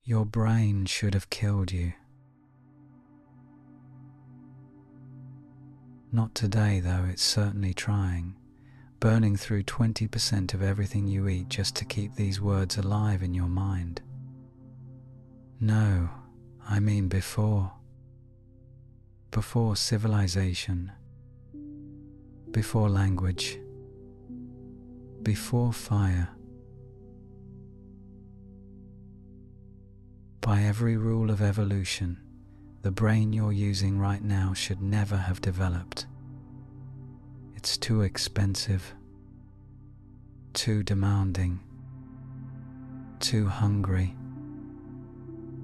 Your brain should have killed you. Not today though, it's certainly trying, burning through 20% of everything you eat just to keep these words alive in your mind. No, I mean before. Before civilization. Before language. Before fire. By every rule of evolution, the brain you're using right now should never have developed. It's too expensive, too demanding, too hungry.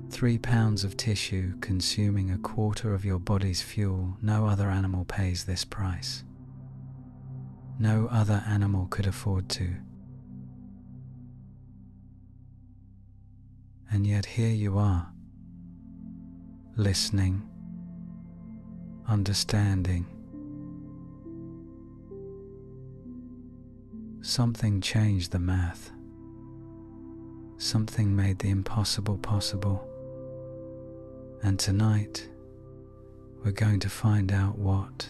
3 pounds of tissue consuming a quarter of your body's fuel. No other animal pays this price. No other animal could afford to. And yet here you are, listening, understanding. Something changed the math. Something made the impossible possible. And tonight, we're going to find out what.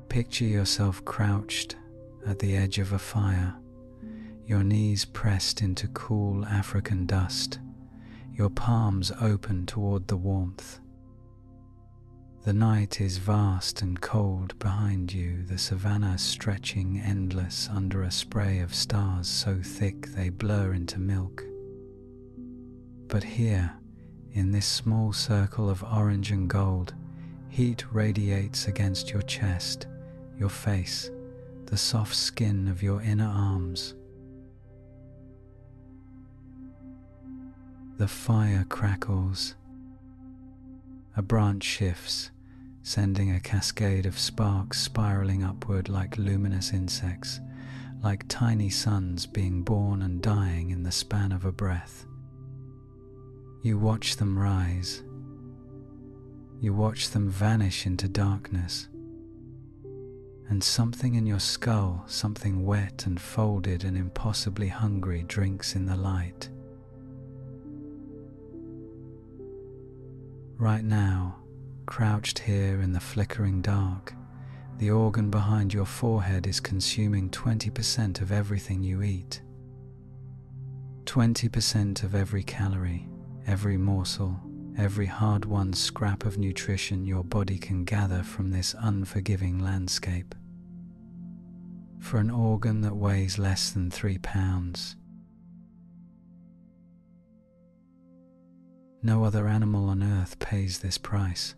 Picture yourself crouched at the edge of a fire, your knees pressed into cool African dust, your palms open toward the warmth. The night is vast and cold behind you, the savannah stretching endless under a spray of stars so thick they blur into milk. But here, in this small circle of orange and gold, heat radiates against your chest, your face, the soft skin of your inner arms. The fire crackles. A branch shifts, sending a cascade of sparks spiraling upward like luminous insects, like tiny suns being born and dying in the span of a breath. You watch them rise. You watch them vanish into darkness. And something in your skull, something wet and folded and impossibly hungry, drinks in the light. Right now, crouched here in the flickering dark, the organ behind your forehead is consuming 20% of everything you eat. 20% of every calorie, every morsel, every hard-won scrap of nutrition your body can gather from this unforgiving landscape. For an organ that weighs less than 3 pounds. No other animal on earth pays this price.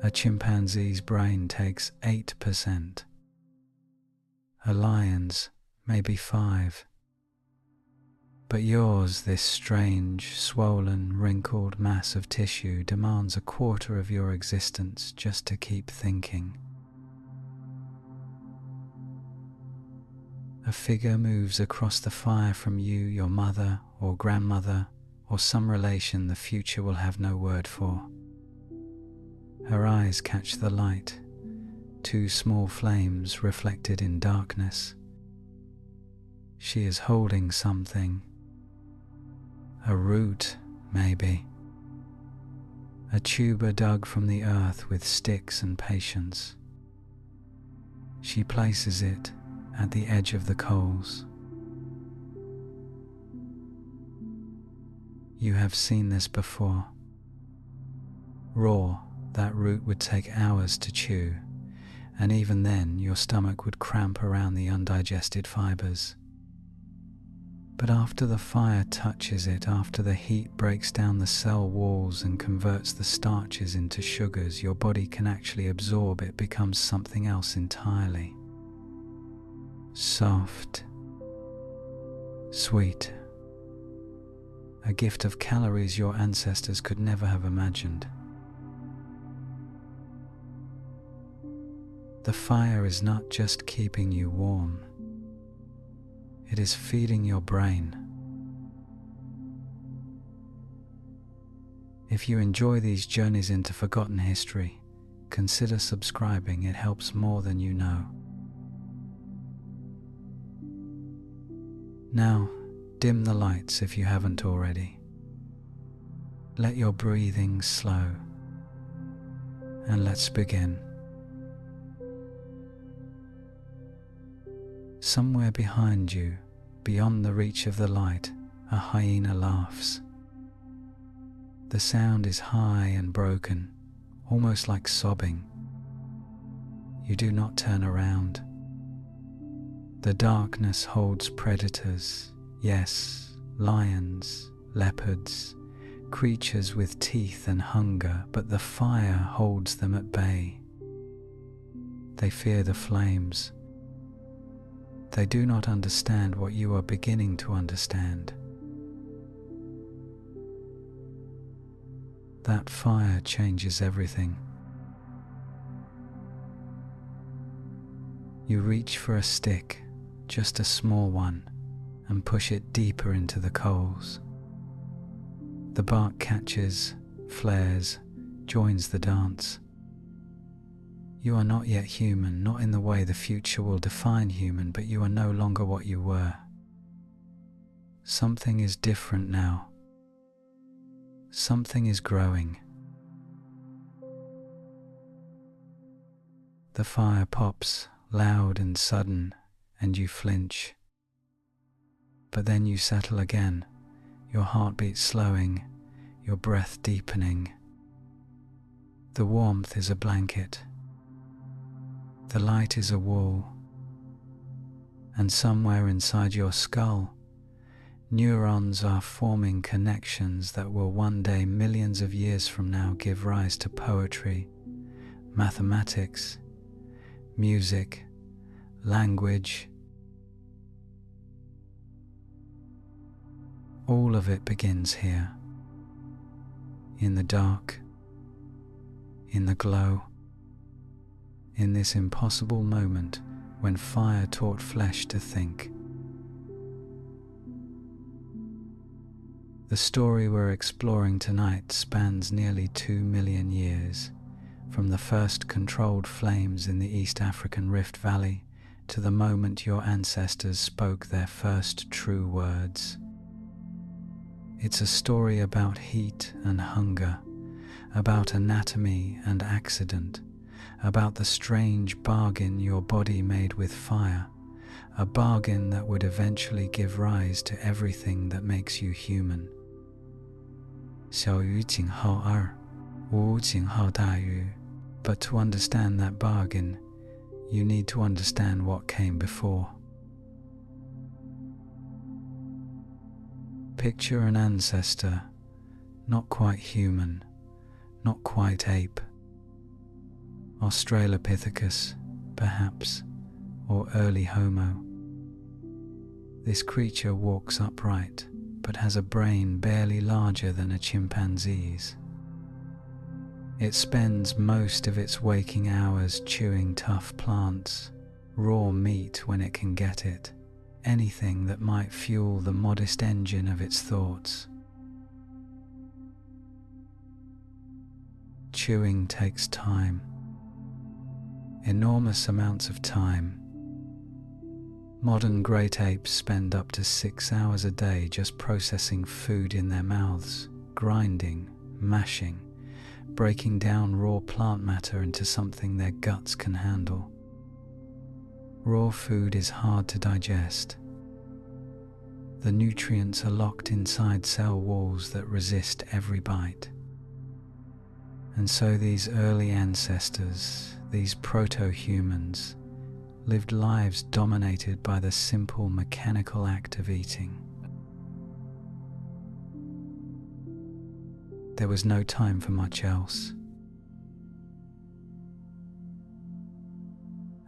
A chimpanzee's brain takes 8%. A lion's maybe 5%. But yours, this strange, swollen, wrinkled mass of tissue, demands a quarter of your existence just to keep thinking. A figure moves across the fire from you, your mother or grandmother, or some relation the future will have no word for. Her eyes catch the light, 2 small flames reflected in darkness. She is holding something. A root, maybe. A tuber dug from the earth with sticks and patience. She places it at the edge of the coals. You have seen this before. Raw, that root would take hours to chew, and even then your stomach would cramp around the undigested fibers. But after the fire touches it, after the heat breaks down the cell walls and converts the starches into sugars, your body can actually absorb it, becomes something else entirely. Soft, sweet. A gift of calories your ancestors could never have imagined. The fire is not just keeping you warm. It is feeding your brain. If you enjoy these journeys into forgotten history, consider subscribing. It helps more than you know. Now, dim the lights if you haven't already. Let your breathing slow, and let's begin. Somewhere behind you, beyond the reach of the light, a hyena laughs. The sound is high and broken, almost like sobbing. You do not turn around. The darkness holds predators, yes, lions, leopards, creatures with teeth and hunger, but the fire holds them at bay. They fear the flames. They do not understand what you are beginning to understand. That fire changes everything. You reach for a stick, just a small one, and push it deeper into the coals. The bark catches, flares, joins the dance. You are not yet human, not in the way the future will define human, but you are no longer what you were. Something is different now. Something is growing. The fire pops, loud and sudden, and you flinch. But then you settle again, your heartbeat slowing, your breath deepening. The warmth is a blanket. The light is a wall. And somewhere inside your skull, neurons are forming connections that will one day, millions of years from now, give rise to poetry, mathematics, music, language. All of it begins here, in the dark, in the glow, in this impossible moment when fire taught flesh to think. The story we're exploring tonight spans nearly 2 million years, from the first controlled flames in the East African Rift Valley to the moment your ancestors spoke their first true words. It's a story about heat and hunger, about anatomy and accident, about the strange bargain your body made with fire, a bargain that would eventually give rise to everything that makes you human. 小于井号2，无井号大于. But to understand that bargain, you need to understand what came before. Picture an ancestor, not quite human, not quite ape. Australopithecus, perhaps, or early Homo. This creature walks upright, but has a brain barely larger than a chimpanzee's. It spends most of its waking hours chewing tough plants, raw meat when it can get it, anything that might fuel the modest engine of its thoughts. Chewing takes time. Enormous amounts of time. Modern great apes spend up to 6 hours a day just processing food in their mouths, grinding, mashing, breaking down raw plant matter into something their guts can handle. Raw food is hard to digest. The nutrients are locked inside cell walls that resist every bite. And so these early ancestors, these proto-humans, lived lives dominated by the simple mechanical act of eating. There was no time for much else.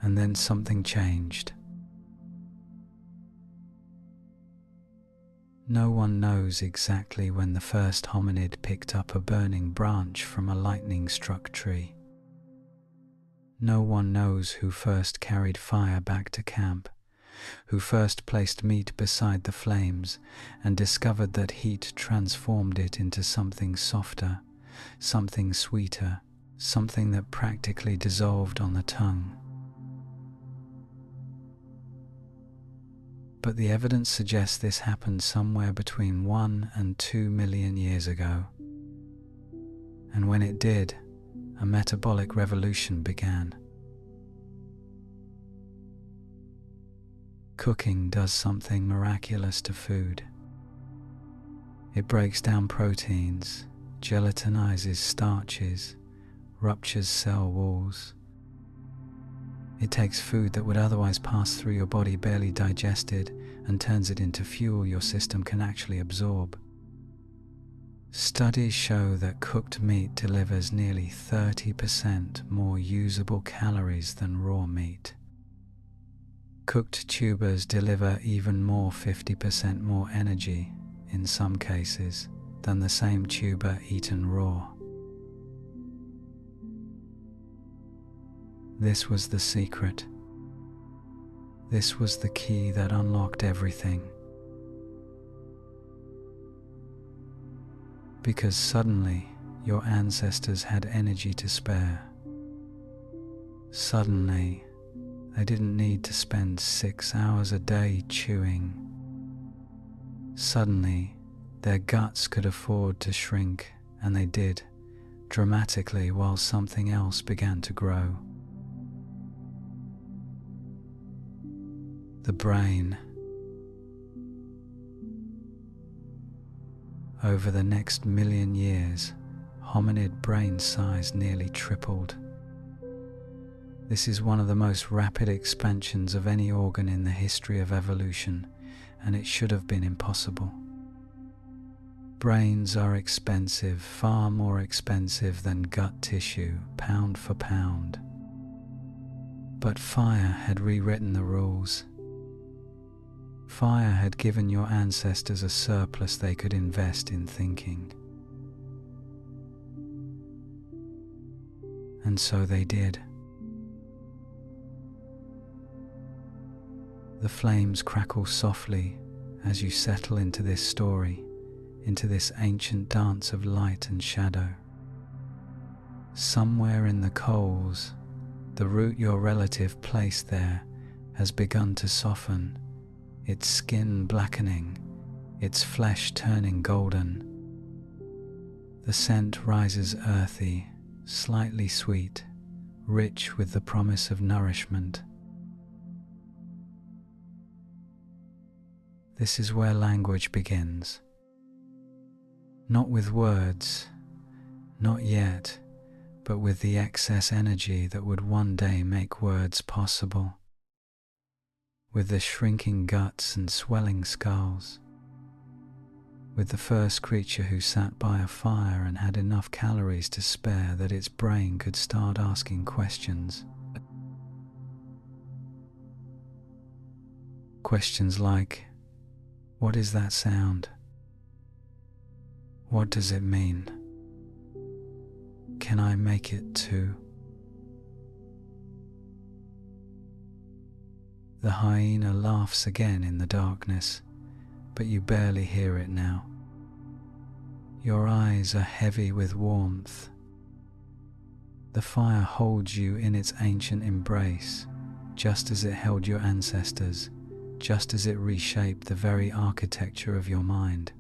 And then something changed. No one knows exactly when the first hominid picked up a burning branch from a lightning-struck tree. No one knows who first carried fire back to camp, who first placed meat beside the flames and discovered that heat transformed it into something softer, something sweeter, something that practically dissolved on the tongue. but the evidence suggests this happened somewhere between 1 and 2 million years ago. And when it did, a metabolic revolution began. Cooking does something miraculous to food. It breaks down proteins, gelatinizes starches, ruptures cell walls. It takes food that would otherwise pass through your body barely digested and turns it into fuel your system can actually absorb. Studies show that cooked meat delivers nearly 30% more usable calories than raw meat. Cooked tubers deliver even more 50% more energy, in some cases, than the same tuber eaten raw. This was the secret. This was the key that unlocked everything. Because suddenly, your ancestors had energy to spare. Suddenly, they didn't need to spend 6 hours a day chewing. Suddenly, their guts could afford to shrink, and they did, dramatically, while something else began to grow. The brain. Over the next million years, hominid brain size nearly tripled. This is one of the most rapid expansions of any organ in the history of evolution, and it should have been impossible. Brains are expensive, far more expensive than gut tissue, pound for pound. But fire had rewritten the rules. Fire had given your ancestors a surplus they could invest in thinking. And so they did. The flames crackle softly as you settle into this story, into this ancient dance of light and shadow. Somewhere in the coals, the root your relative placed there has begun to soften, its skin blackening, its flesh turning golden. The scent rises earthy, slightly sweet, rich with the promise of nourishment. This is where language begins. Not with words, not yet, but with the excess energy that would one day make words possible. With the shrinking guts and swelling skulls. With the first creature who sat by a fire and had enough calories to spare that its brain could start asking questions. Questions like, what is that sound? What does it mean? Can I make it too? The hyena laughs again in the darkness, but you barely hear it now. Your eyes are heavy with warmth. The fire holds you in its ancient embrace, just as it held your ancestors, just as it reshaped the very architecture of your mind.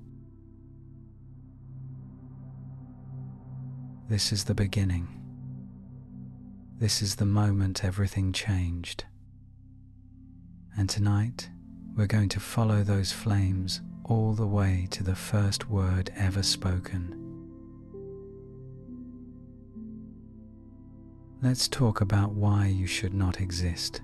This is the beginning. This is the moment everything changed. And tonight, we're going to follow those flames all the way to the first word ever spoken. Let's talk about why you should not exist.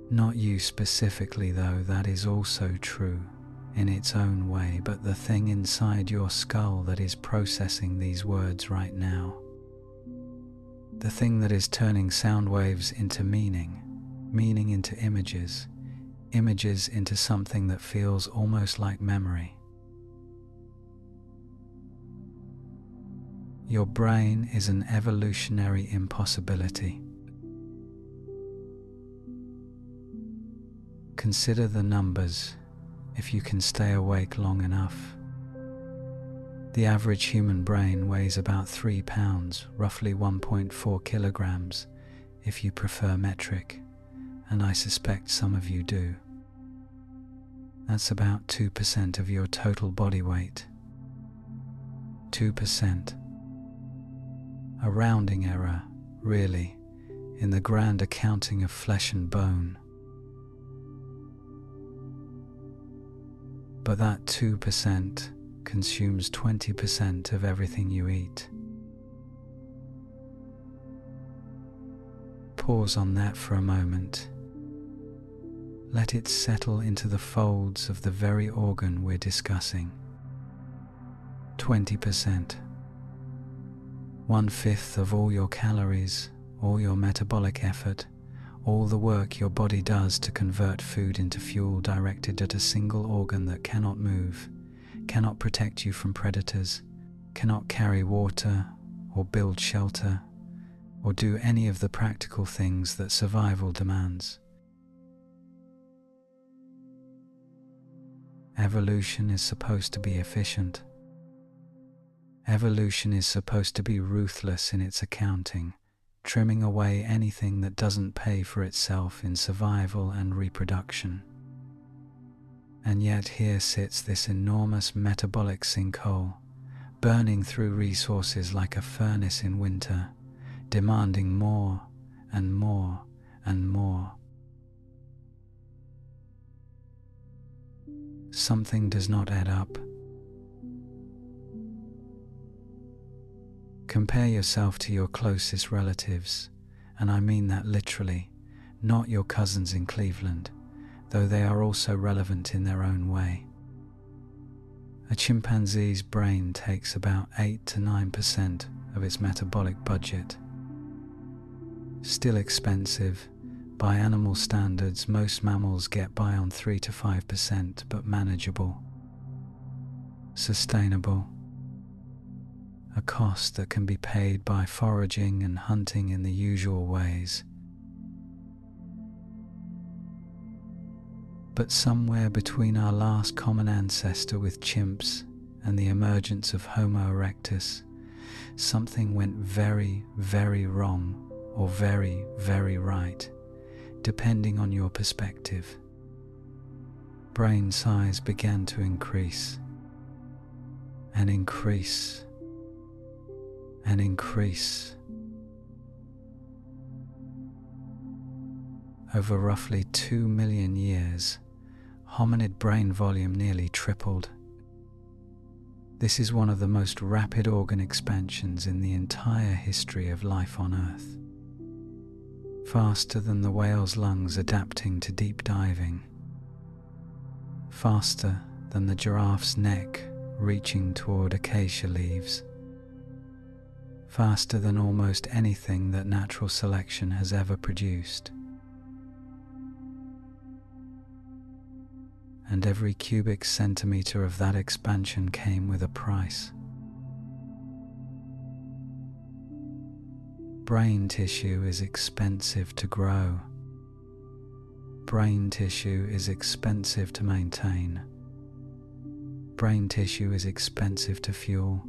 Not you specifically, though, that is also true in its own way, but the thing inside your skull that is processing these words right now. The thing that is turning sound waves into meaning, meaning into images, images into something that feels almost like memory. Your brain is an evolutionary impossibility. Consider the numbers, if you can stay awake long enough. The average human brain weighs about 3 pounds, roughly 1.4 kilograms, if you prefer metric, and I suspect some of you do. That's about 2% of your total body weight. 2%. A rounding error, really, in the grand accounting of flesh and bone. But that 2% consumes 20% of everything you eat. Pause on that for a moment. Let it settle into the folds of the very organ we're discussing. 20%. 1/5 of all your calories, all your metabolic effort, all the work your body does to convert food into fuel directed at a single organ that cannot move, cannot protect you from predators, cannot carry water or build shelter, or do any of the practical things that survival demands. Evolution is supposed to be efficient. Evolution is supposed to be ruthless in its accounting, trimming away anything that doesn't pay for itself in survival and reproduction. And yet here sits this enormous metabolic sinkhole, burning through resources like a furnace in winter, demanding more and more and more. Something does not add up. Compare yourself to your closest relatives, and I mean that literally, not your cousins in Cleveland, though they are also relevant in their own way. A chimpanzee's brain takes about 8 to 9% of its metabolic budget. Still expensive. By animal standards, most mammals get by on 3 to 5%, but manageable. Sustainable. A cost that can be paid by foraging and hunting in the usual ways. But somewhere between our last common ancestor with chimps and the emergence of Homo erectus, something went very, very wrong, or very, very right, depending on your perspective. Brain size began to increase, and increase, and increase. Over roughly 2 million years, hominid brain volume nearly tripled. This is one of the most rapid organ expansions in the entire history of life on Earth. Faster than the whale's lungs adapting to deep diving. Faster than the giraffe's neck reaching toward acacia leaves. Faster than almost anything that natural selection has ever produced. And every cubic centimeter of that expansion came with a price. Brain tissue is expensive to grow. Brain tissue is expensive to maintain. Brain tissue is expensive to fuel.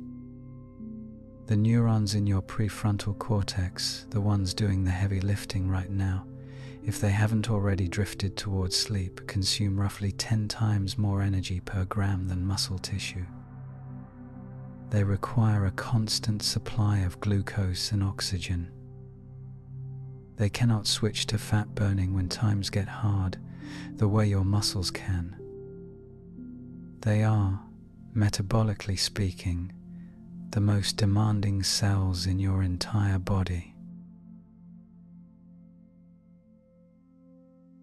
The neurons in your prefrontal cortex, the ones doing the heavy lifting right now, if they haven't already drifted towards sleep, consume roughly 10 times more energy per gram than muscle tissue. They require a constant supply of glucose and oxygen. They cannot switch to fat burning when times get hard, the way your muscles can. They are, metabolically speaking, the most demanding cells in your entire body.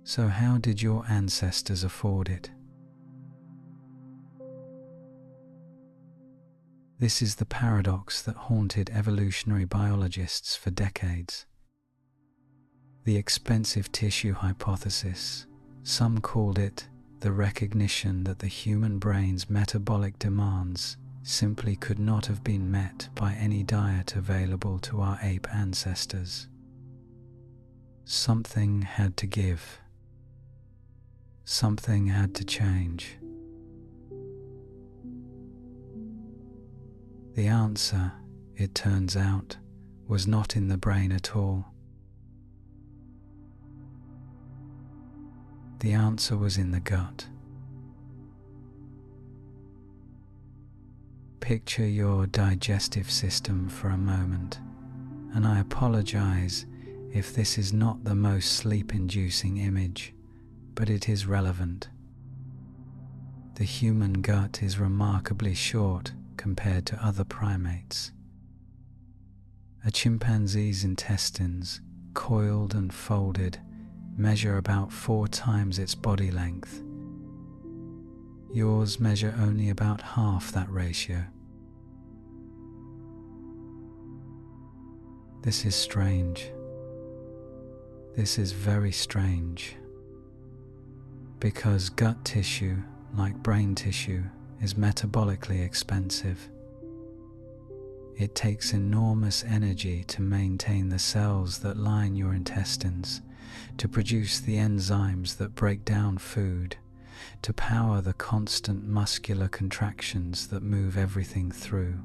So how did your ancestors afford it? This is the paradox that haunted evolutionary biologists for decades. The expensive tissue hypothesis. Some called it the recognition that the human brain's metabolic demands simply could not have been met by any diet available to our ape ancestors. Something had to give. Something had to change. The answer, it turns out, was not in the brain at all. The answer was in the gut. Picture your digestive system for a moment, and I apologize if this is not the most sleep-inducing image, but it is relevant. The human gut is remarkably short compared to other primates. A chimpanzee's intestines, coiled and folded, measure about 4 times its body length. Yours measure only about half that ratio. This is strange. This is very strange. Because gut tissue, like brain tissue, is metabolically expensive. It takes enormous energy to maintain the cells that line your intestines, to produce the enzymes that break down food, to power the constant muscular contractions that move everything through.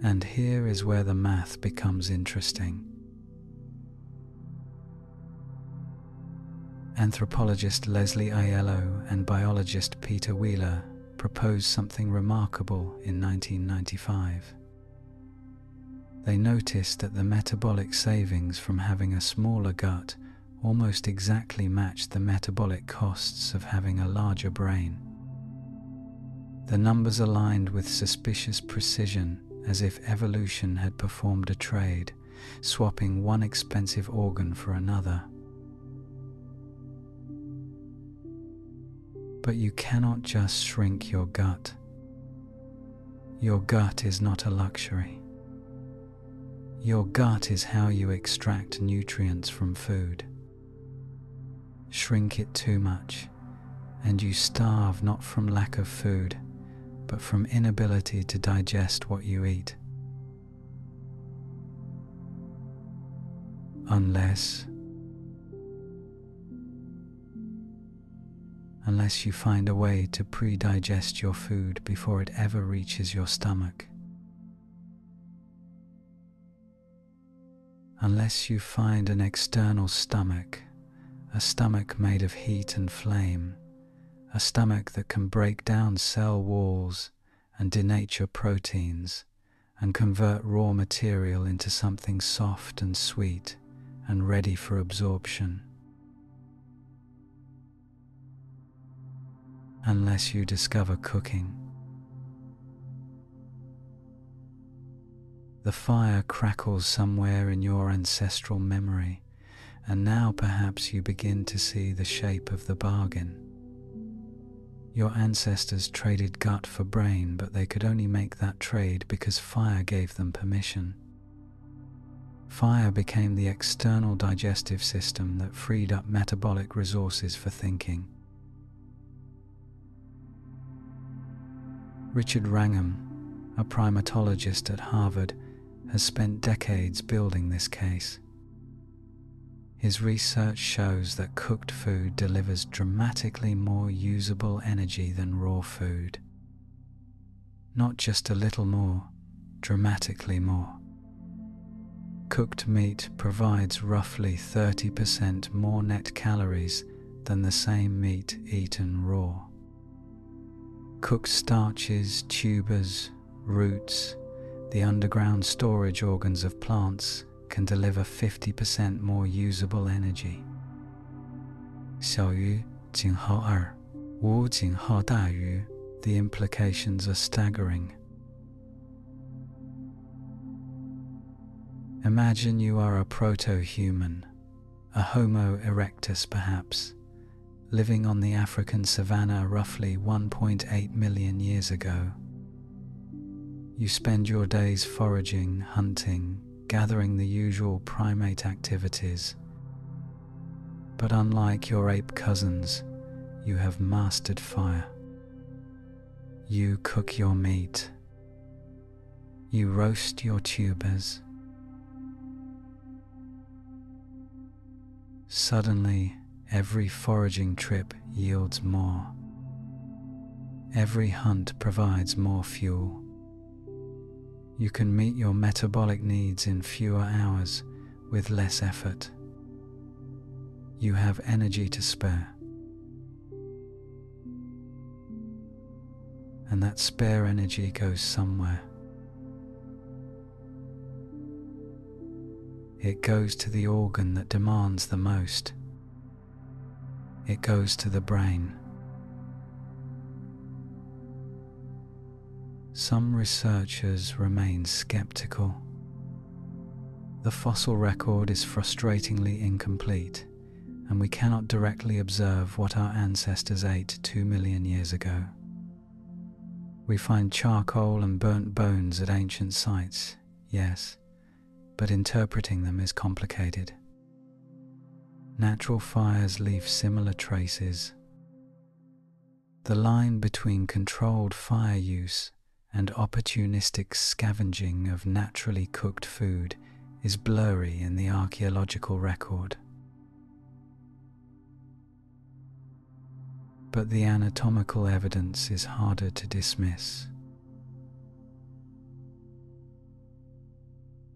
And here is where the math becomes interesting. Anthropologist Leslie Aiello and biologist Peter Wheeler proposed something remarkable in 1995. They noticed that the metabolic savings from having a smaller gut almost exactly matched the metabolic costs of having a larger brain. The numbers aligned with suspicious precision, as if evolution had performed a trade, swapping one expensive organ for another. But you cannot just shrink your gut. Your gut is not a luxury. Your gut is how you extract nutrients from food. Shrink it too much, and you starve not from lack of food, but from inability to digest what you eat. Unless you find a way to pre-digest your food before it ever reaches your stomach. Unless you find an external stomach, a stomach made of heat and flame, a stomach that can break down cell walls and denature proteins and convert raw material into something soft and sweet and ready for absorption. Unless you discover cooking. The fire crackles somewhere in your ancestral memory, and now perhaps you begin to see the shape of the bargain. Your ancestors traded gut for brain, but they could only make that trade because fire gave them permission. Fire became the external digestive system that freed up metabolic resources for thinking. Richard Wrangham, a primatologist at Harvard, has spent decades building this case. His research shows that cooked food delivers dramatically more usable energy than raw food. Not just a little more, dramatically more. Cooked meat provides roughly 30% more net calories than the same meat eaten raw. Cooked starches, tubers, roots, the underground storage organs of plants can deliver 50% more usable energy. 小于仅耗2，无仅耗大于, the implications are staggering. Imagine you are a proto-human, a Homo erectus perhaps, living on the African savanna roughly 1.8 million years ago. You spend your days foraging, hunting, gathering the usual primate activities. But unlike your ape cousins, you have mastered fire. You cook your meat. You roast your tubers. Suddenly, every foraging trip yields more. Every hunt provides more fuel. You can meet your metabolic needs in fewer hours with less effort. You have energy to spare. And that spare energy goes somewhere. It goes to the organ that demands the most. It goes to the brain. Some researchers remain skeptical. The fossil record is frustratingly incomplete, and we cannot directly observe what our ancestors ate 2 million years ago. We find charcoal and burnt bones at ancient sites, yes, but interpreting them is complicated. Natural fires leave similar traces. The line between controlled fire use and opportunistic scavenging of naturally cooked food is blurry in the archaeological record. But the anatomical evidence is harder to dismiss.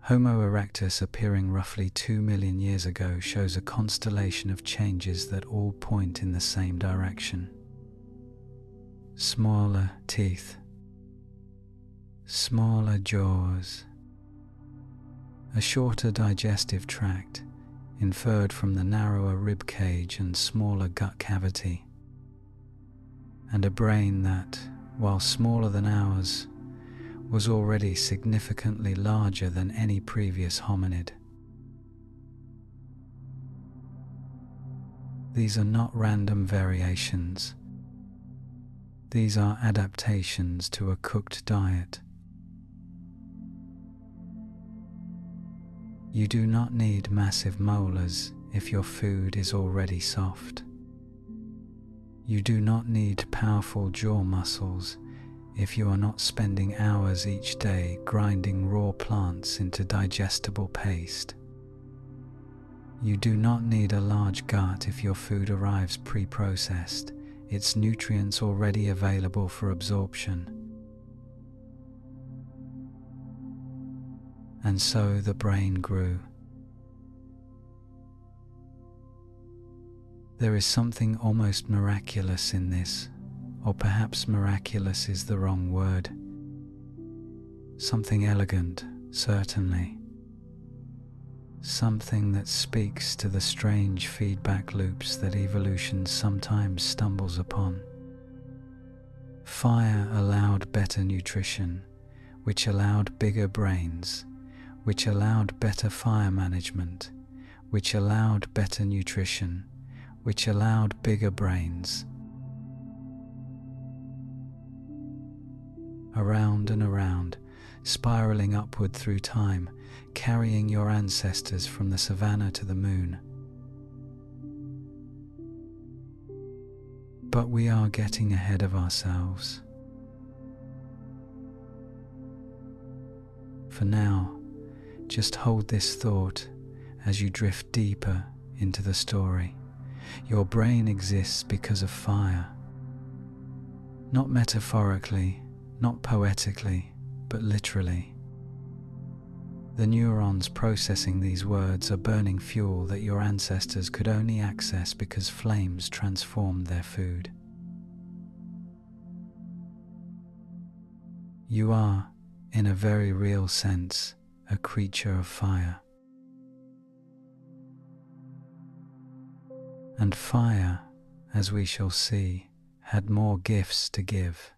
Homo erectus appearing roughly 2 million years ago shows a constellation of changes that all point in the same direction. Smaller teeth, smaller jaws, a shorter digestive tract inferred from the narrower rib cage and smaller gut cavity, and a brain that, while smaller than ours, was already significantly larger than any previous hominid. These are not random variations. These are adaptations to a cooked diet. You do not need massive molars if your food is already soft. You do not need powerful jaw muscles if you are not spending hours each day grinding raw plants into digestible paste. You do not need a large gut if your food arrives pre-processed, its nutrients already available for absorption. And so the brain grew. There is something almost miraculous in this, or perhaps miraculous is the wrong word. Something elegant, certainly. Something that speaks to the strange feedback loops that evolution sometimes stumbles upon. Fire allowed better nutrition, which allowed bigger brains, which allowed better fire management, which allowed better nutrition, which allowed bigger brains. Around and around, spiraling upward through time, carrying your ancestors from the savannah to the moon. But we are getting ahead of ourselves. For now, just hold this thought as you drift deeper into the story. Your brain exists because of fire. Not metaphorically, not poetically, but literally. The neurons processing these words are burning fuel that your ancestors could only access because flames transformed their food. You are, in a very real sense, a creature of fire. And fire, as we shall see, had more gifts to give.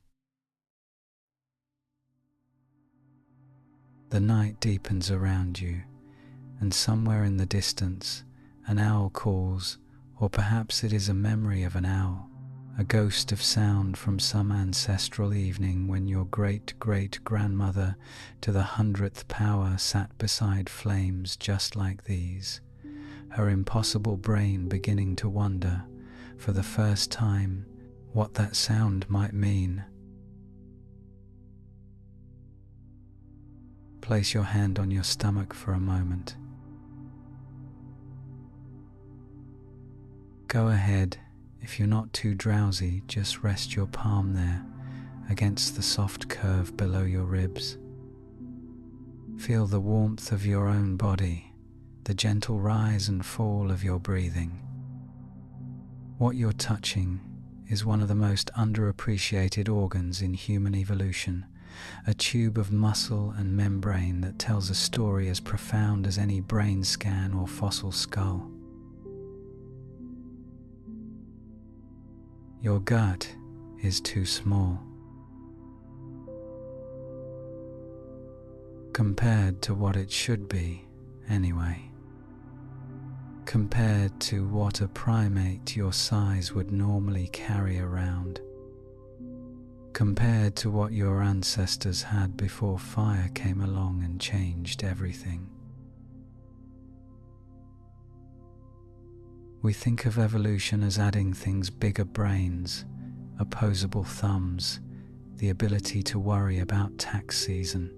The night deepens around you, and somewhere in the distance, an owl calls, or perhaps it is a memory of an owl, a ghost of sound from some ancestral evening when your great-great-grandmother to the 100th power sat beside flames just like these, her impossible brain beginning to wonder, for the first time, what that sound might mean. Place your hand on your stomach for a moment. Go ahead, if you're not too drowsy, just rest your palm there against the soft curve below your ribs. Feel the warmth of your own body, the gentle rise and fall of your breathing. What you're touching is one of the most underappreciated organs in human evolution, a tube of muscle and membrane that tells a story as profound as any brain scan or fossil skull. Your gut is too small compared to what it should be, anyway. Compared to what a primate your size would normally carry around. Compared to what your ancestors had before fire came along and changed everything. We think of evolution as adding things: bigger brains, opposable thumbs, the ability to worry about tax season.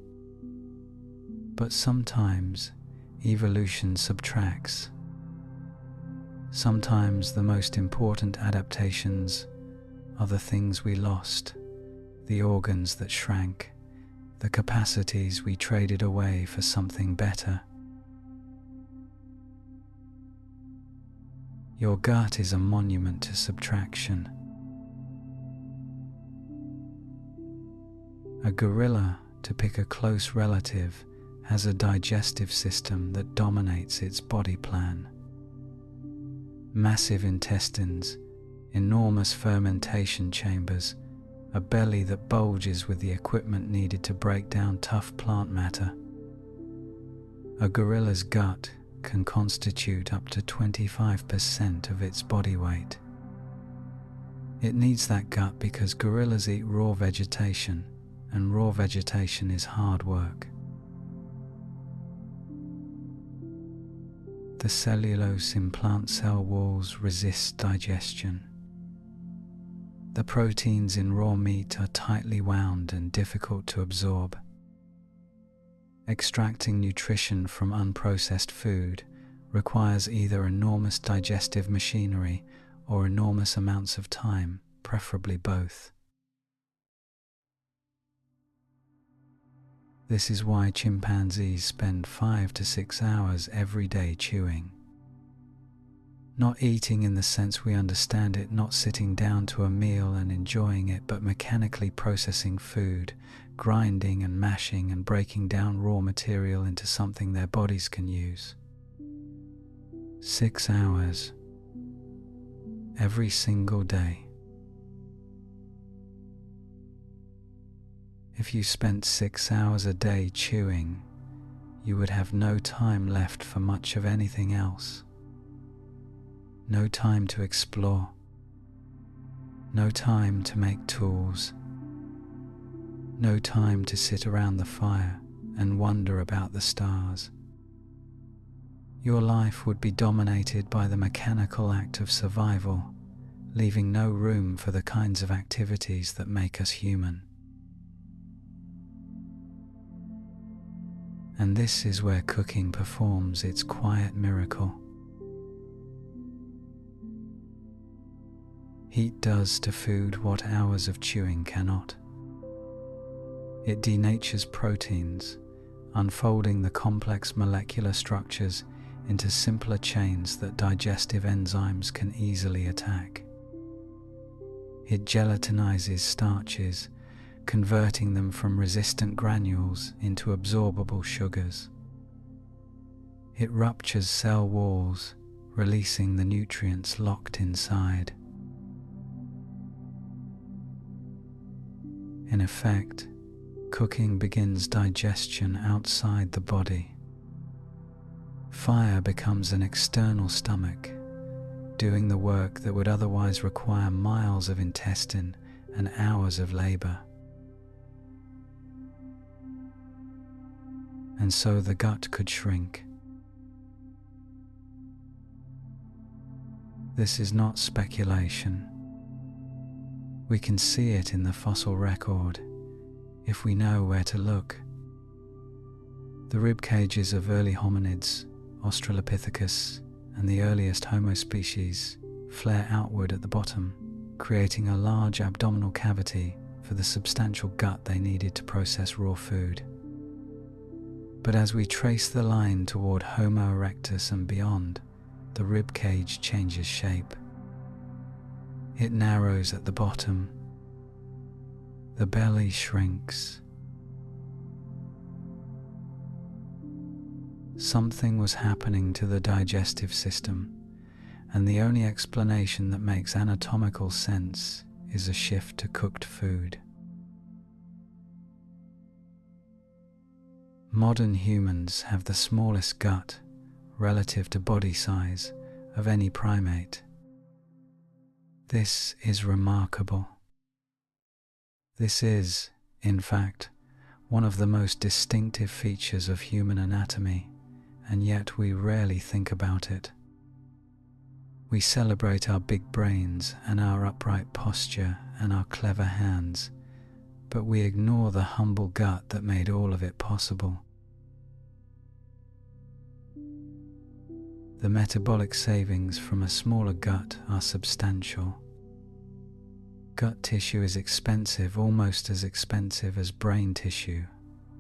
But sometimes evolution subtracts. Sometimes the most important adaptations are the things we lost, the organs that shrank, the capacities we traded away for something better. Your gut is a monument to subtraction. A gorilla, to pick a close relative, has a digestive system that dominates its body plan. Massive intestines, enormous fermentation chambers, a belly that bulges with the equipment needed to break down tough plant matter. A gorilla's gut can constitute up to 25% of its body weight. It needs that gut because gorillas eat raw vegetation, and raw vegetation is hard work. The cellulose in plant cell walls resist digestion. The proteins in raw meat are tightly wound and difficult to absorb. Extracting nutrition from unprocessed food requires either enormous digestive machinery or enormous amounts of time, preferably both. This is why chimpanzees spend 5 to 6 hours every day chewing. Not eating in the sense we understand it, not sitting down to a meal and enjoying it, but mechanically processing food, grinding and mashing and breaking down raw material into something their bodies can use. 6 hours every single day. If you spent 6 hours a day chewing, you would have no time left for much of anything else. No time to explore. No time to make tools. No time to sit around the fire and wonder about the stars. Your life would be dominated by the mechanical act of survival, leaving no room for the kinds of activities that make us human. And this is where cooking performs its quiet miracle. Heat does to food what hours of chewing cannot. It denatures proteins, unfolding the complex molecular structures into simpler chains that digestive enzymes can easily attack. It gelatinizes starches, converting them from resistant granules into absorbable sugars. It ruptures cell walls, releasing the nutrients locked inside. In effect, cooking begins digestion outside the body. Fire becomes an external stomach, doing the work that would otherwise require miles of intestine and hours of labor. And so the gut could shrink. This is not speculation. We can see it in the fossil record if we know where to look. The rib cages of early hominids, Australopithecus, and the earliest Homo species flare outward at the bottom, creating a large abdominal cavity for the substantial gut they needed to process raw food. But as we trace the line toward Homo erectus and beyond, the rib cage changes shape. It narrows at the bottom. The belly shrinks. Something was happening to the digestive system, and the only explanation that makes anatomical sense is a shift to cooked food. Modern humans have the smallest gut, relative to body size, of any primate. This is remarkable. This is, in fact, one of the most distinctive features of human anatomy, and yet we rarely think about it. We celebrate our big brains and our upright posture and our clever hands, but we ignore the humble gut that made all of it possible. The metabolic savings from a smaller gut are substantial. Gut tissue is expensive, almost as expensive as brain tissue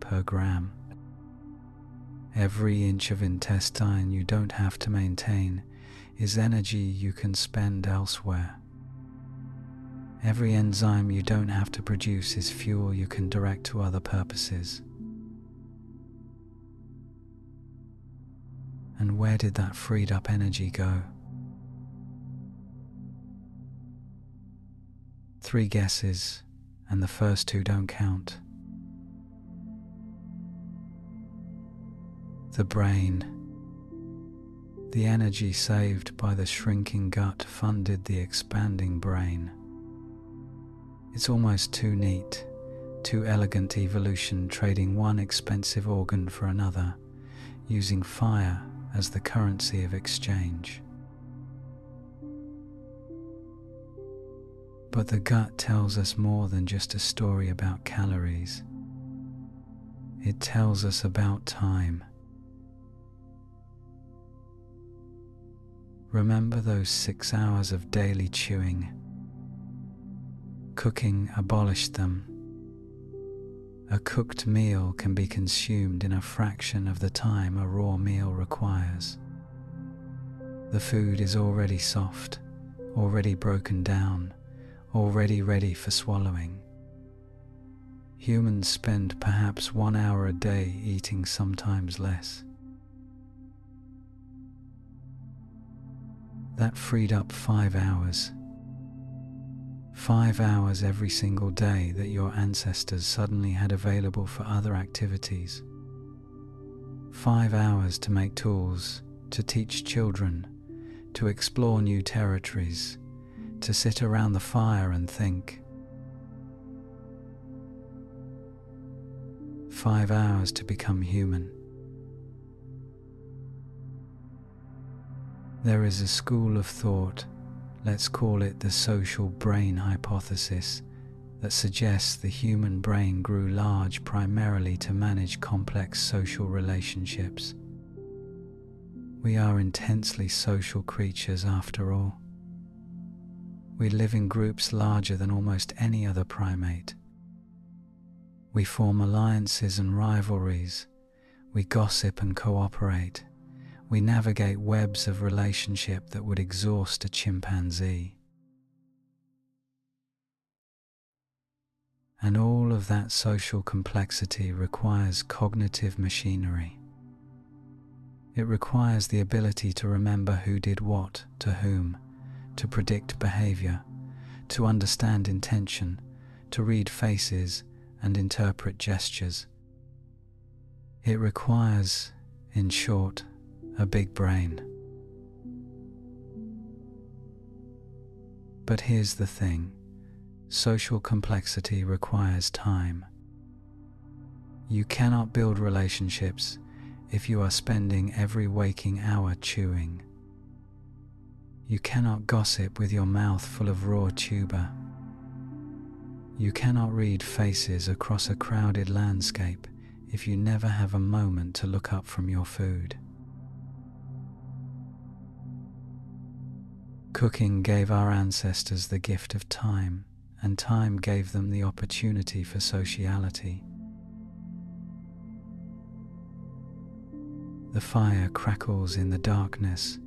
per gram. Every inch of intestine you don't have to maintain is energy you can spend elsewhere. Every enzyme you don't have to produce is fuel you can direct to other purposes. And where did that freed up energy go? 3 guesses, and the first 2 don't count. The brain. The energy saved by the shrinking gut funded the expanding brain. It's almost too neat, too elegant evolution, trading one expensive organ for another, using fire as the currency of exchange. But the gut tells us more than just a story about calories. It tells us about time. Remember those 6 hours of daily chewing? Cooking abolished them. A cooked meal can be consumed in a fraction of the time a raw meal requires. The food is already soft, already broken down, already ready for swallowing. Humans spend perhaps 1 hour a day eating, sometimes less. That freed up 5 hours. 5 hours every single day that your ancestors suddenly had available for other activities. 5 hours to make tools, to teach children, to explore new territories, to sit around the fire and think. 5 hours to become human. There is a school of thought, let's call it the social brain hypothesis, that suggests the human brain grew large primarily to manage complex social relationships. We are intensely social creatures after all. We live in groups larger than almost any other primate. We form alliances and rivalries. We gossip and cooperate. We navigate webs of relationship that would exhaust a chimpanzee. And all of that social complexity requires cognitive machinery. It requires the ability to remember who did what to whom, to predict behavior, to understand intention, to read faces and interpret gestures. It requires, in short, a big brain. But here's the thing, social complexity requires time. You cannot build relationships if you are spending every waking hour chewing. You cannot gossip with your mouth full of raw tuber. You cannot read faces across a crowded landscape if you never have a moment to look up from your food. Cooking gave our ancestors the gift of time, and time gave them the opportunity for sociality. The fire crackles in the darkness,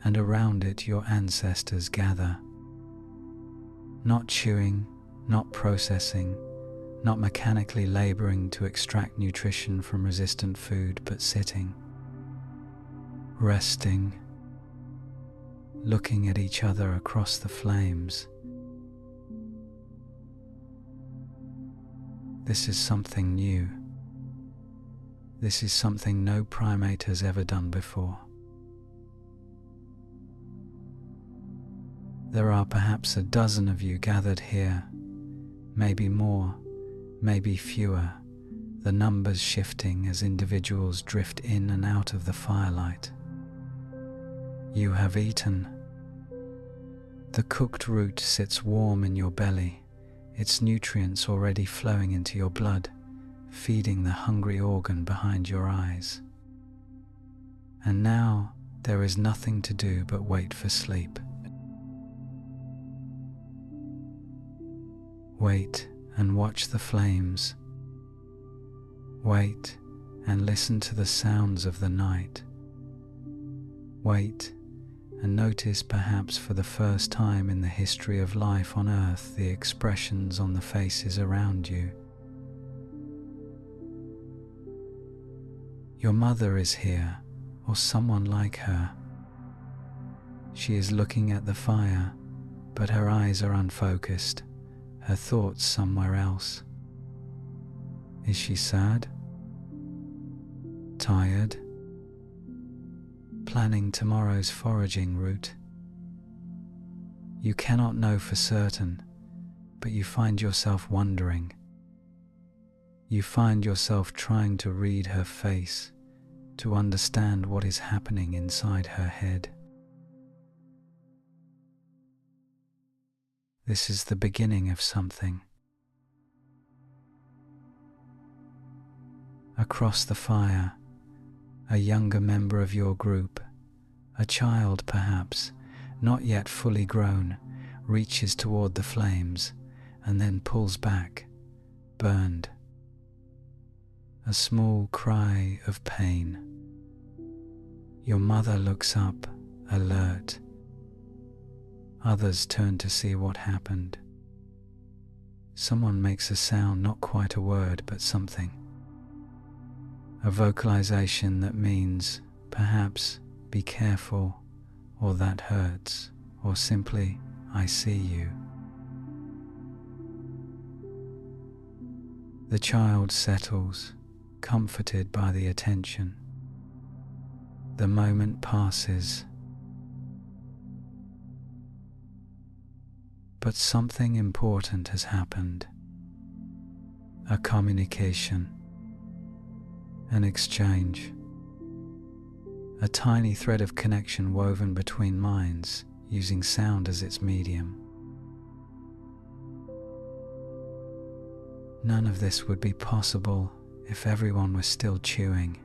and around it your ancestors gather. Not chewing, not processing, not mechanically laboring to extract nutrition from resistant food, but sitting, resting, looking at each other across the flames. This is something new. This is something no primate has ever done before. There are perhaps a dozen of you gathered here, maybe more, maybe fewer, the numbers shifting as individuals drift in and out of the firelight. You have eaten. The cooked root sits warm in your belly, its nutrients already flowing into your blood, feeding the hungry organ behind your eyes. And now there is nothing to do but wait for sleep. Wait and watch the flames. Wait and listen to the sounds of the night. Wait and notice, perhaps for the first time in the history of life on Earth, the expressions on the faces around you. Your mother is here, or someone like her. She is looking at the fire, but her eyes are unfocused, her thoughts somewhere else. Is she sad? Tired? Planning tomorrow's foraging route? You cannot know for certain, but you find yourself wondering. You find yourself trying to read her face, to understand what is happening inside her head. This is the beginning of something. Across the fire, a younger member of your group, a child perhaps, not yet fully grown, reaches toward the flames and then pulls back, burned. A small cry of pain. Your mother looks up, alert. Others turn to see what happened. Someone makes a sound, not quite a word, but something. A vocalization that means, perhaps, be careful, or that hurts, or simply, I see you. The child settles, comforted by the attention. The moment passes. But something important has happened. A communication. An exchange. A tiny thread of connection woven between minds, using sound as its medium. None of this would be possible if everyone was still chewing.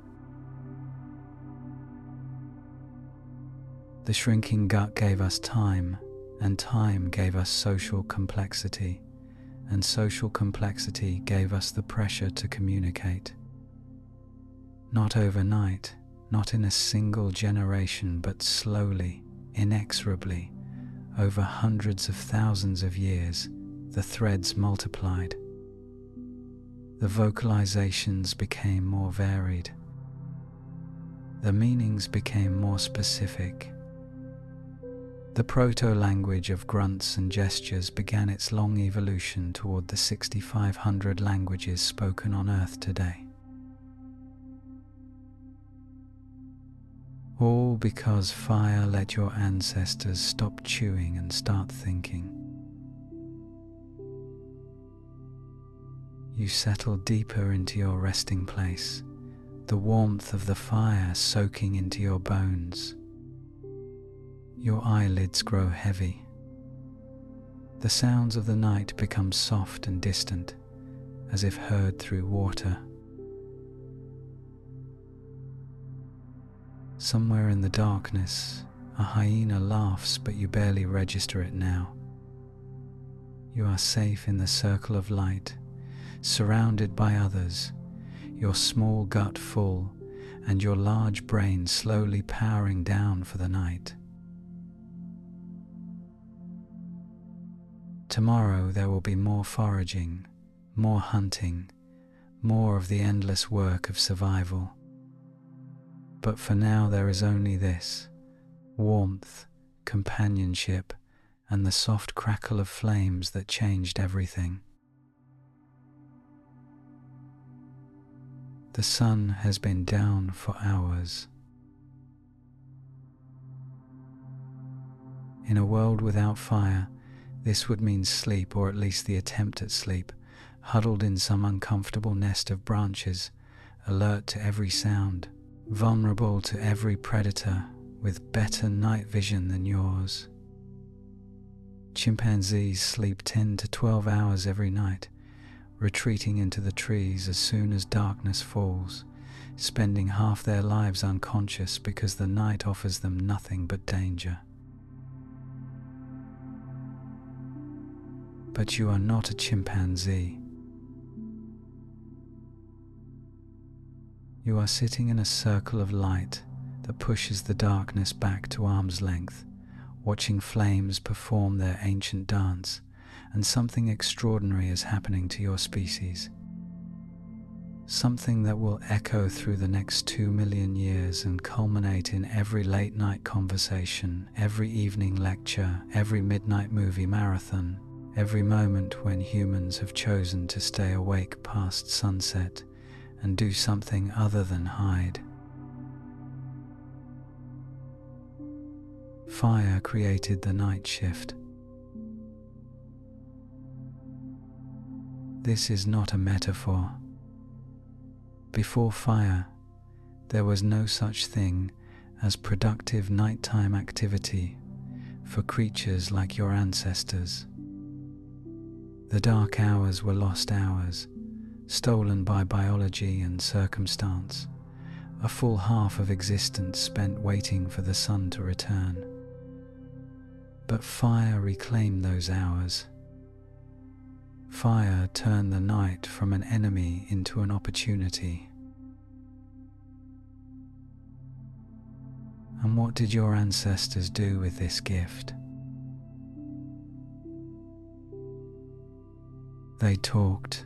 The shrinking gut gave us time, and time gave us social complexity, and social complexity gave us the pressure to communicate. Not overnight, not in a single generation, but slowly, inexorably, over hundreds of thousands of years, the threads multiplied. The vocalizations became more varied. The meanings became more specific. The proto-language of grunts and gestures began its long evolution toward the 6,500 languages spoken on Earth today. All because fire let your ancestors stop chewing and start thinking. You settle deeper into your resting place, the warmth of the fire soaking into your bones. Your eyelids grow heavy. The sounds of the night become soft and distant, as if heard through water. Somewhere in the darkness, a hyena laughs, but you barely register it now. You are safe in the circle of light, surrounded by others, your small gut full, and your large brain slowly powering down for the night. Tomorrow there will be more foraging, more hunting, more of the endless work of survival. But for now there is only this: warmth, companionship, and the soft crackle of flames that changed everything. The sun has been down for hours. In a world without fire, this would mean sleep, or at least the attempt at sleep, huddled in some uncomfortable nest of branches, alert to every sound, vulnerable to every predator, with better night vision than yours. Chimpanzees sleep 10 to 12 hours every night, retreating into the trees as soon as darkness falls, spending half their lives unconscious because the night offers them nothing but danger. But you are not a chimpanzee. You are sitting in a circle of light that pushes the darkness back to arm's length, watching flames perform their ancient dance, and something extraordinary is happening to your species. Something that will echo through the next 2 million years and culminate in every late-night conversation, every evening lecture, every midnight movie marathon, every moment when humans have chosen to stay awake past sunset and do something other than hide. Fire created the night shift. This is not a metaphor. Before fire, there was no such thing as productive nighttime activity for creatures like your ancestors. The dark hours were lost hours, stolen by biology and circumstance, a full half of existence spent waiting for the sun to return. But fire reclaimed those hours. Fire turned the night from an enemy into an opportunity. And what did your ancestors do with this gift? They talked.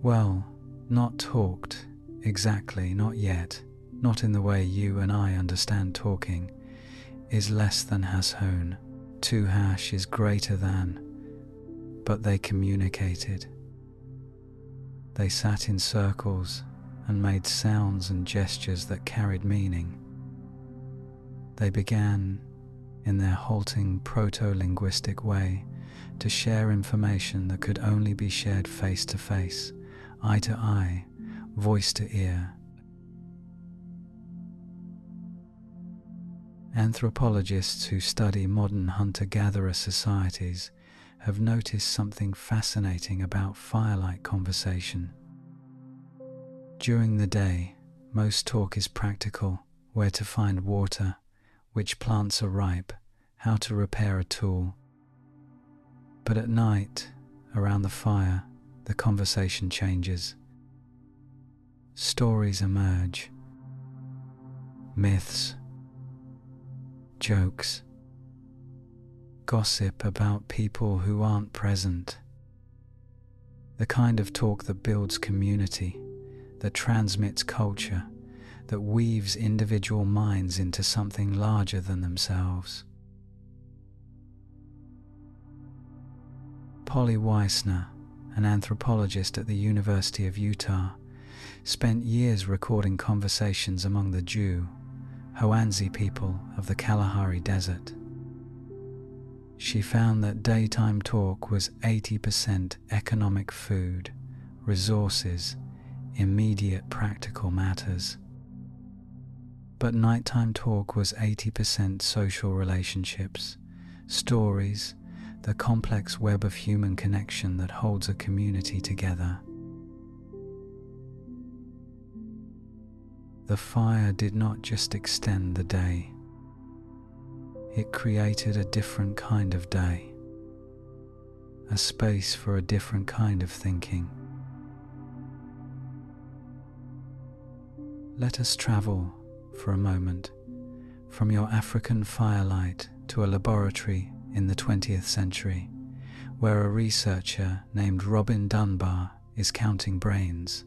Well, not talked, exactly, not yet, not in the way you and I understand talking, is less than has hone. 2 hash is greater than, but they communicated. They sat in circles and made sounds and gestures that carried meaning. They began, in their halting proto-linguistic way, to share information that could only be shared face to face, eye to eye, voice to ear. Anthropologists who study modern hunter-gatherer societies have noticed something fascinating about firelight conversation. During the day, most talk is practical: where to find water, which plants are ripe, how to repair a tool. But at night, around the fire, the conversation changes. Stories emerge. Myths, jokes, gossip about people who aren't present. The kind of talk that builds community, that transmits culture, that weaves individual minds into something larger than themselves. Polly Weissner, an anthropologist at the University of Utah, spent years recording conversations among the Jew, Hoanzi people of the Kalahari Desert. She found that daytime talk was 80% economic food, resources, immediate practical matters. But nighttime talk was 80% social relationships, stories, the complex web of human connection that holds a community together. The fire did not just extend the day. It created a different kind of day, a space for a different kind of thinking. Let us travel, for a moment, from your African firelight to a laboratory in the 20th century, where a researcher named Robin Dunbar is counting brains.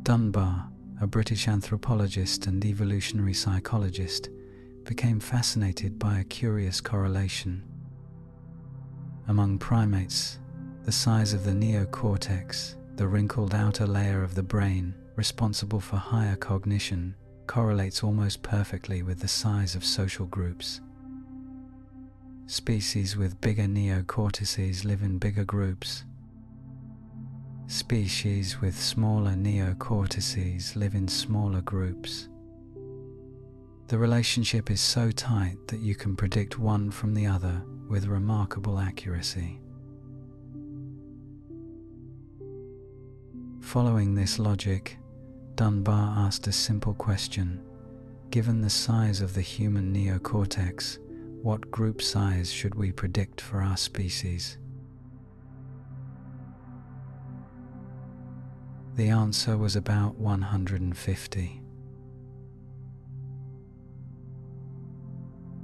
Dunbar, a British anthropologist and evolutionary psychologist, became fascinated by a curious correlation. Among primates, the size of the neocortex, the wrinkled outer layer of the brain responsible for higher cognition, correlates almost perfectly with the size of social groups. Species with bigger neocortices live in bigger groups. Species with smaller neocortices live in smaller groups. The relationship is so tight that you can predict one from the other with remarkable accuracy. Following this logic, Dunbar asked a simple question. Given the size of the human neocortex, what group size should we predict for our species? The answer was about 150.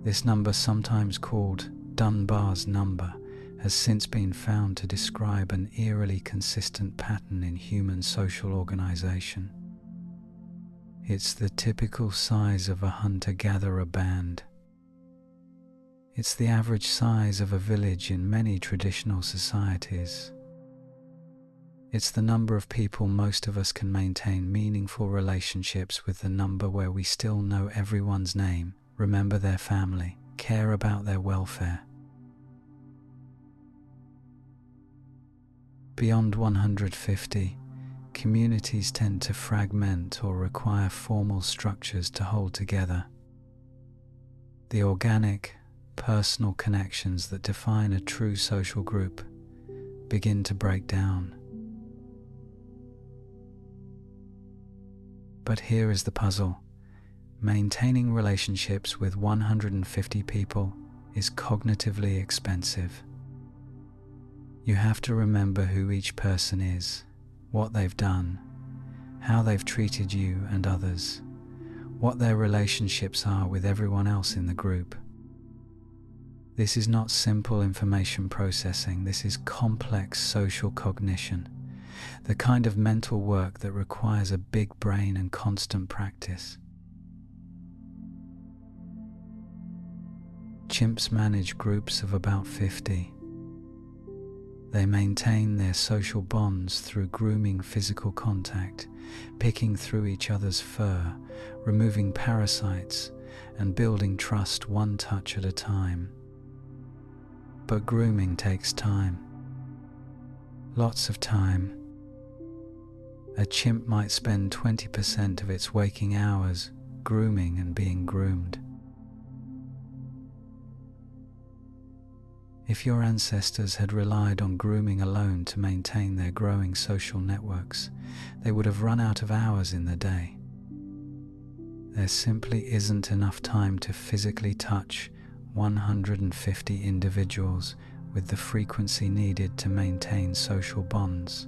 This number, sometimes called Dunbar's number, has since been found to describe an eerily consistent pattern in human social organization. It's the typical size of a hunter-gatherer band. It's the average size of a village in many traditional societies. It's the number of people most of us can maintain meaningful relationships with, the number where we still know everyone's name, remember their family, care about their welfare. Beyond 150, communities tend to fragment or require formal structures to hold together. The organic, personal connections that define a true social group begin to break down. But here is the puzzle. Maintaining relationships with 150 people is cognitively expensive. You have to remember who each person is, what they've done, how they've treated you and others, what their relationships are with everyone else in the group. This is not simple information processing, this is complex social cognition, the kind of mental work that requires a big brain and constant practice. Chimps manage groups of about 50. They maintain their social bonds through grooming physical contact, picking through each other's fur, removing parasites, and building trust one touch at a time. But grooming takes time. Lots of time. A chimp might spend 20% of its waking hours grooming and being groomed. If your ancestors had relied on grooming alone to maintain their growing social networks, they would have run out of hours in the day. There simply isn't enough time to physically touch 150 individuals with the frequency needed to maintain social bonds.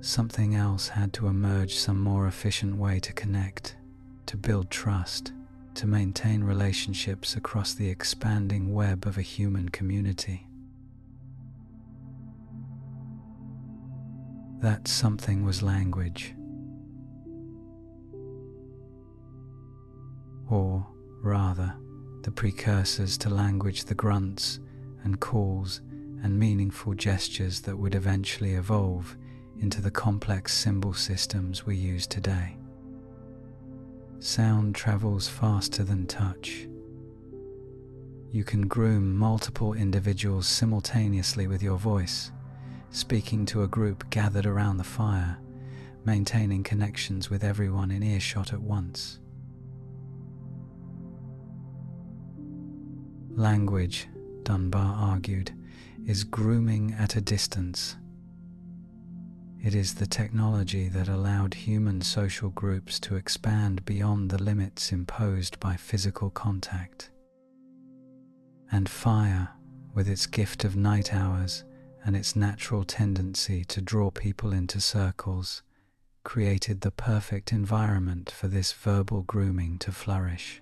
Something else had to emerge, some more efficient way to connect, to build trust, to maintain relationships across the expanding web of a human community. That something was language. Or, rather, the precursors to language, the grunts and calls and meaningful gestures that would eventually evolve into the complex symbol systems we use today. Sound travels faster than touch. You can groom multiple individuals simultaneously with your voice, speaking to a group gathered around the fire, maintaining connections with everyone in earshot at once. Language, Dunbar argued, is grooming at a distance. It is the technology that allowed human social groups to expand beyond the limits imposed by physical contact. And fire, with its gift of night hours and its natural tendency to draw people into circles, created the perfect environment for this verbal grooming to flourish.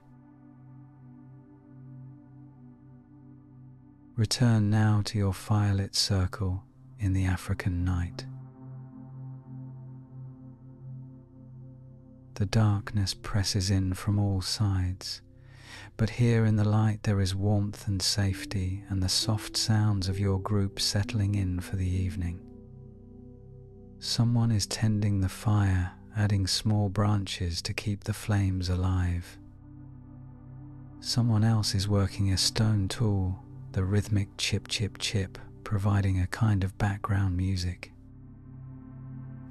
Return now to your firelit circle in the African night. The darkness presses in from all sides, but here in the light there is warmth and safety and the soft sounds of your group settling in for the evening. Someone is tending the fire, adding small branches to keep the flames alive. Someone else is working a stone tool, the rhythmic chip chip chip, providing a kind of background music.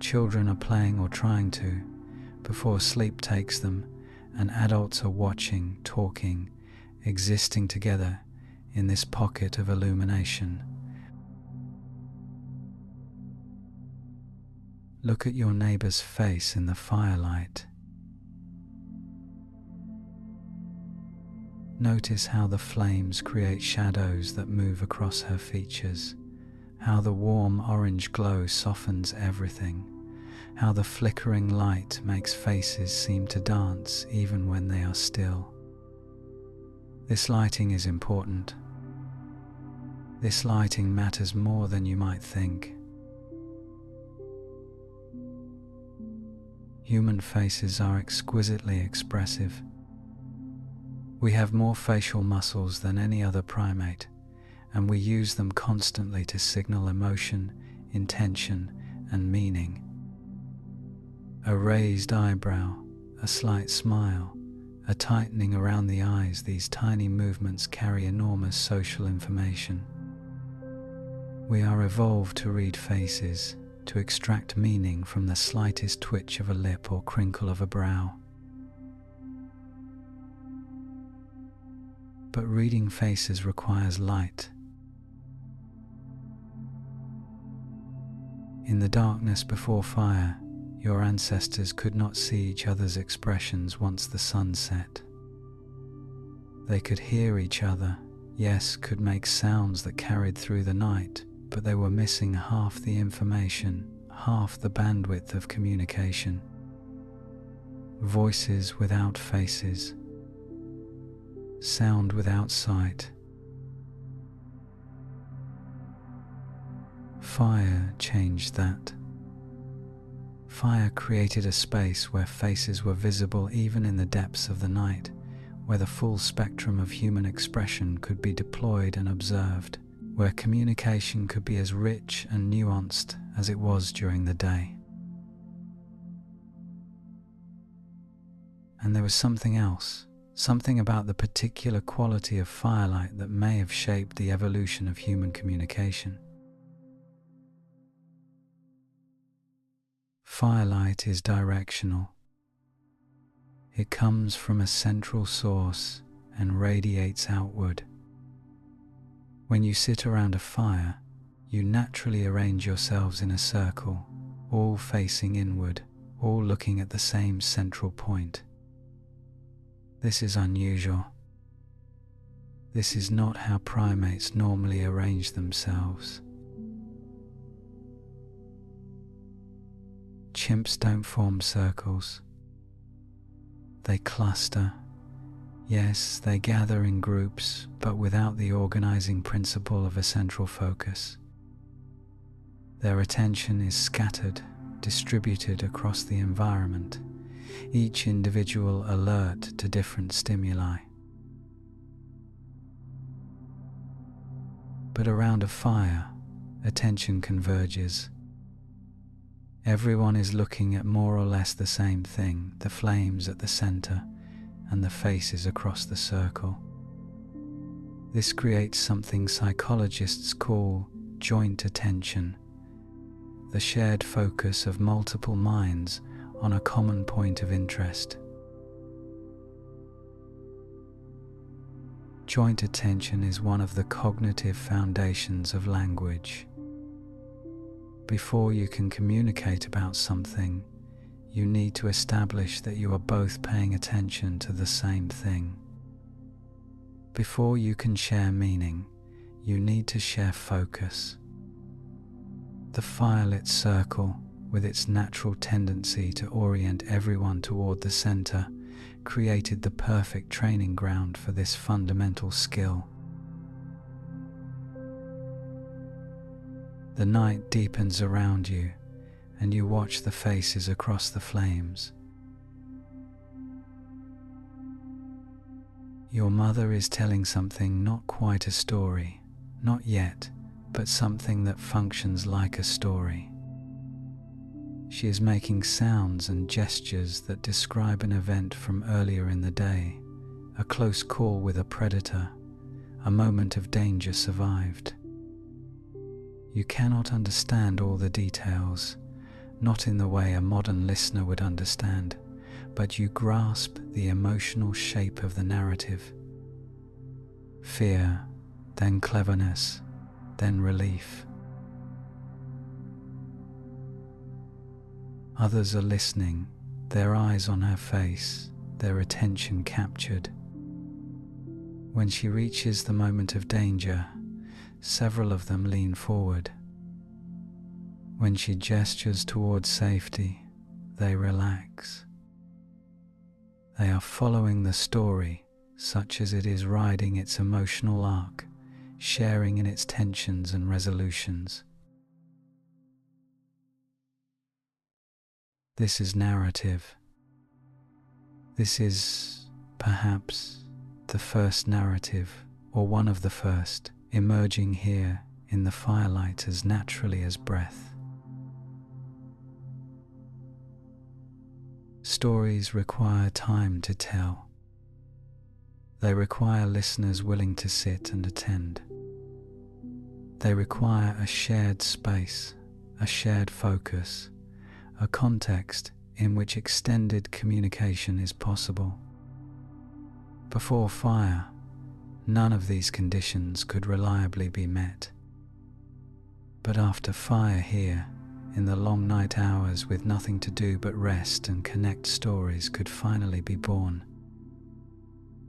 Children are playing or trying to, before sleep takes them, and adults are watching, talking, existing together in this pocket of illumination. Look at your neighbor's face in the firelight. Notice how the flames create shadows that move across her features, how the warm orange glow softens everything, how the flickering light makes faces seem to dance even when they are still. This lighting is important. This lighting matters more than you might think. Human faces are exquisitely expressive. We have more facial muscles than any other primate, and we use them constantly to signal emotion, intention, and meaning. A raised eyebrow, a slight smile, a tightening around the eyes, these tiny movements carry enormous social information. We are evolved to read faces, to extract meaning from the slightest twitch of a lip or crinkle of a brow. But reading faces requires light. In the darkness before fire, your ancestors could not see each other's expressions once the sun set. They could hear each other, yes, could make sounds that carried through the night, but they were missing half the information, half the bandwidth of communication. Voices without faces, sound without sight. Fire changed that. Fire created a space where faces were visible even in the depths of the night, where the full spectrum of human expression could be deployed and observed, where communication could be as rich and nuanced as it was during the day. And there was something else, something about the particular quality of firelight that may have shaped the evolution of human communication. Firelight is directional. It comes from a central source and radiates outward. When you sit around a fire, you naturally arrange yourselves in a circle, all facing inward, all looking at the same central point. This is unusual. This is not how primates normally arrange themselves. Chimps don't form circles. They cluster. Yes, they gather in groups, but without the organizing principle of a central focus. Their attention is scattered, distributed across the environment, each individual alert to different stimuli. But around a fire, attention converges. Everyone is looking at more or less the same thing, the flames at the center and the faces across the circle. This creates something psychologists call joint attention, the shared focus of multiple minds on a common point of interest. Joint attention is one of the cognitive foundations of language. Before you can communicate about something, you need to establish that you are both paying attention to the same thing. Before you can share meaning, you need to share focus. The firelit circle, with its natural tendency to orient everyone toward the center, created the perfect training ground for this fundamental skill. The night deepens around you, and you watch the faces across the flames. Your mother is telling something, not quite a story, not yet, but something that functions like a story. She is making sounds and gestures that describe an event from earlier in the day, a close call with a predator, a moment of danger survived. You cannot understand all the details, not in the way a modern listener would understand, but you grasp the emotional shape of the narrative. Fear, then cleverness, then relief. Others are listening, their eyes on her face, their attention captured. When she reaches the moment of danger, several of them lean forward. When she gestures towards safety, they relax. They are following the story, such as it is riding its emotional arc, sharing in its tensions and resolutions. This is narrative. This is, perhaps, the first narrative, or one of the first, emerging here in the firelight as naturally as breath. Stories require time to tell. They require listeners willing to sit and attend. They require a shared space, a shared focus, a context in which extended communication is possible. Before fire, none of these conditions could reliably be met. But after fire here, in the long night hours with nothing to do but rest and connect, stories could finally be born.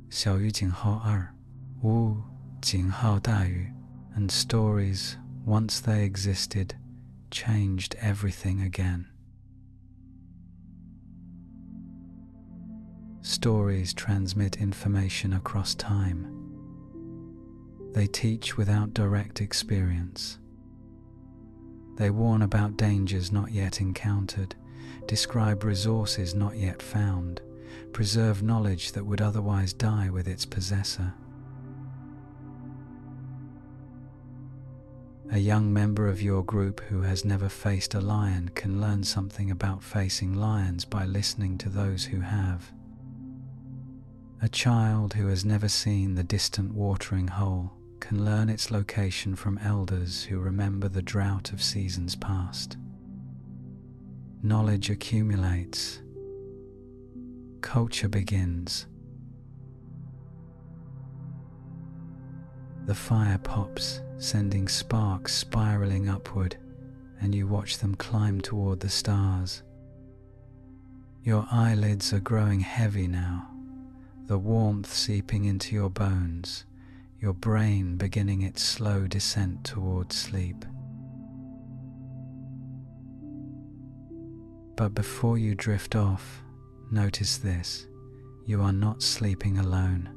小雨警号2, 呜警号大雨, and stories, once they existed, changed everything again. Stories transmit information across time. They teach without direct experience. They warn about dangers not yet encountered, describe resources not yet found, preserve knowledge that would otherwise die with its possessor. A young member of your group who has never faced a lion can learn something about facing lions by listening to those who have. A child who has never seen the distant watering hole can learn its location from elders who remember the drought of seasons past. Knowledge accumulates. Culture begins. The fire pops, sending sparks spiraling upward, and you watch them climb toward the stars. Your eyelids are growing heavy now, the warmth seeping into your bones, your brain beginning its slow descent towards sleep. But before you drift off, notice this: you are not sleeping alone.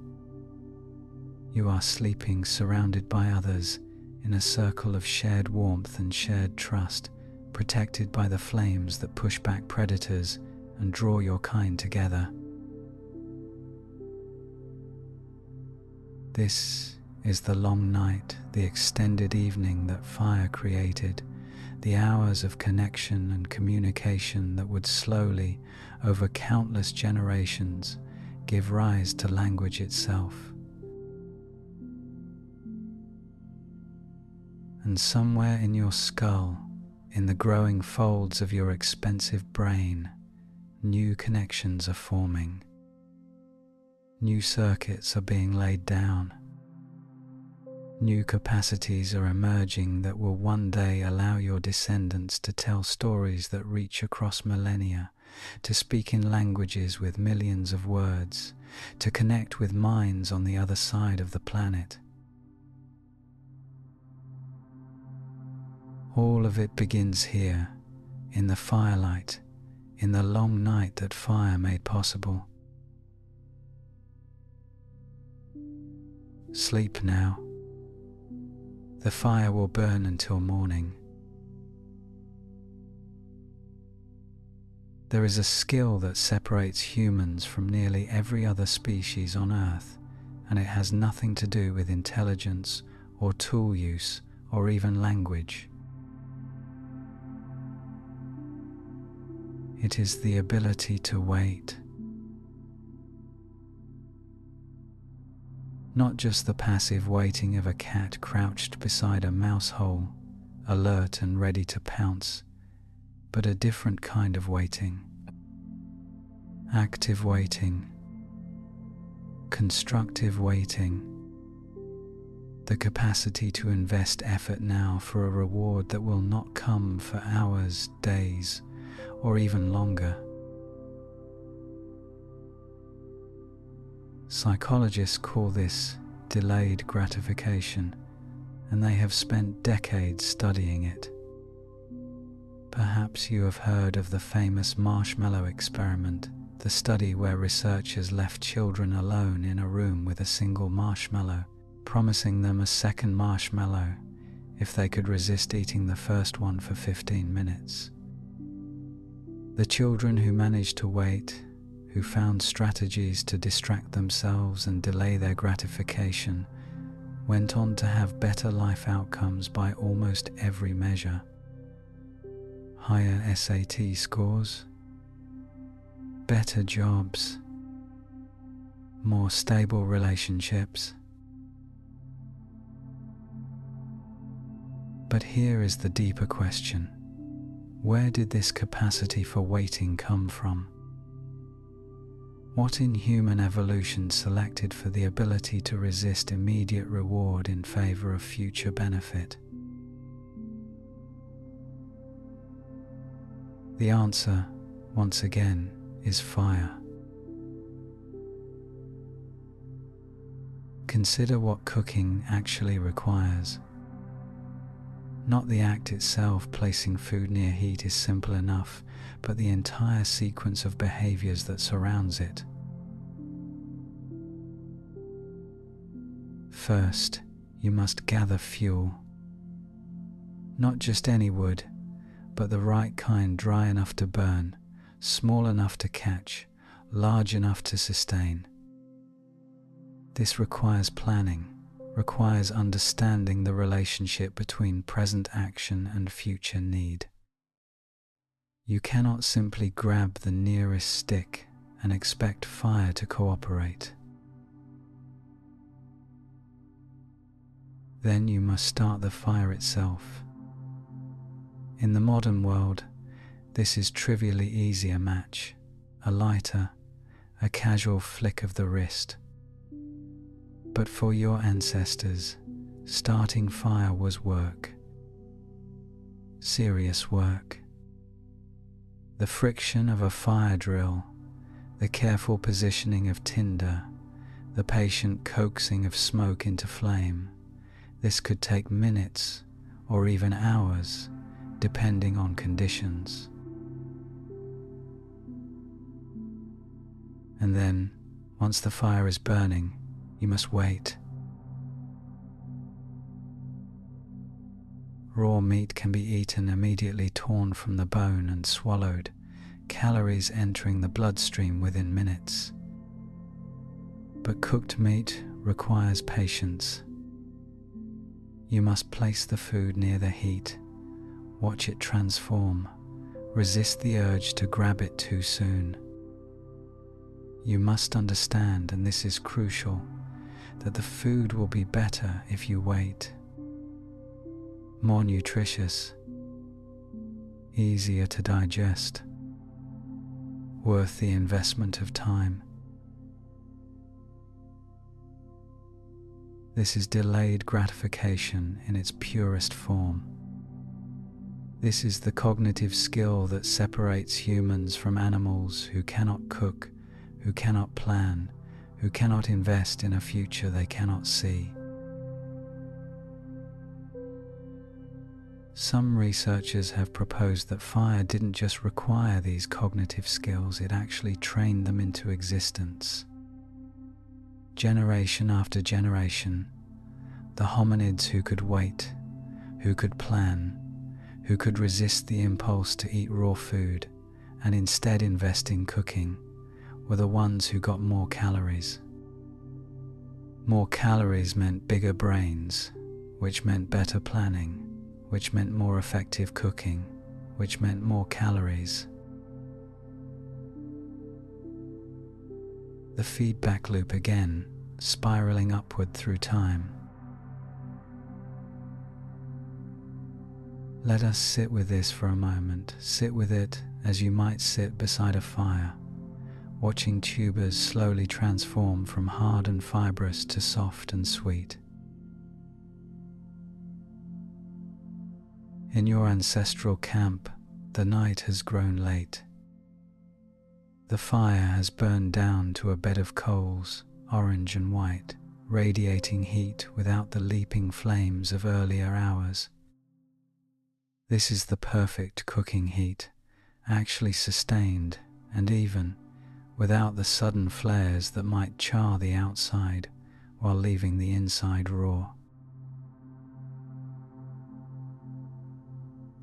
You are sleeping surrounded by others in a circle of shared warmth and shared trust, protected by the flames that push back predators and draw your kind together. This is the long night, the extended evening that fire created, the hours of connection and communication that would slowly, over countless generations, give rise to language itself. And somewhere in your skull, in the growing folds of your expensive brain, new connections are forming. New circuits are being laid down. New capacities are emerging that will one day allow your descendants to tell stories that reach across millennia, to speak in languages with millions of words, to connect with minds on the other side of the planet. All of it begins here, in the firelight, in the long night that fire made possible. Sleep now. The fire will burn until morning. There is a skill that separates humans from nearly every other species on Earth, and it has nothing to do with intelligence or tool use or even language. It is the ability to wait. Not just the passive waiting of a cat crouched beside a mouse hole, alert and ready to pounce, but a different kind of waiting. Active waiting. Constructive waiting. The capacity to invest effort now for a reward that will not come for hours, days, or even longer. Psychologists call this delayed gratification, and they have spent decades studying it. Perhaps you have heard of the famous marshmallow experiment, the study where researchers left children alone in a room with a single marshmallow, promising them a second marshmallow if they could resist eating the first one for 15 minutes. The children who managed to wait, who found strategies to distract themselves and delay their gratification, went on to have better life outcomes by almost every measure. Higher SAT scores, better jobs, more stable relationships. But here is the deeper question. Where did this capacity for waiting come from? What in human evolution selected for the ability to resist immediate reward in favor of future benefit? The answer, once again, is fire. Consider what cooking actually requires. Not the act itself, placing food near heat is simple enough, but the entire sequence of behaviors that surrounds it. First, you must gather fuel. Not just any wood, but the right kind, dry enough to burn, small enough to catch, large enough to sustain. This requires planning, requires understanding the relationship between present action and future need. You cannot simply grab the nearest stick and expect fire to cooperate. Then you must start the fire itself. In the modern world, this is trivially easy: a match, a lighter, a casual flick of the wrist. But for your ancestors, starting fire was work. Serious work. The friction of a fire drill, the careful positioning of tinder, the patient coaxing of smoke into flame. This could take minutes or even hours, depending on conditions. And then, once the fire is burning, you must wait. Raw meat can be eaten immediately, torn from the bone and swallowed, calories entering the bloodstream within minutes. But cooked meat requires patience. You must place the food near the heat, watch it transform, resist the urge to grab it too soon. You must understand, and this is crucial, that the food will be better if you wait. More nutritious, easier to digest, worth the investment of time. This is delayed gratification in its purest form. This is the cognitive skill that separates humans from animals who cannot cook, who cannot plan, who cannot invest in a future they cannot see. Some researchers have proposed that fire didn't just require these cognitive skills, it actually trained them into existence. Generation after generation, the hominids who could wait, who could plan, who could resist the impulse to eat raw food and instead invest in cooking, were the ones who got more calories. More calories meant bigger brains, which meant better planning, which meant more effective cooking, which meant more calories. The feedback loop again, spiraling upward through time. Let us sit with this for a moment. Sit with it as you might sit beside a fire, watching tubers slowly transform from hard and fibrous to soft and sweet. In your ancestral camp, the night has grown late. The fire has burned down to a bed of coals, orange and white, radiating heat without the leaping flames of earlier hours. This is the perfect cooking heat, actually sustained and even, without the sudden flares that might char the outside while leaving the inside raw.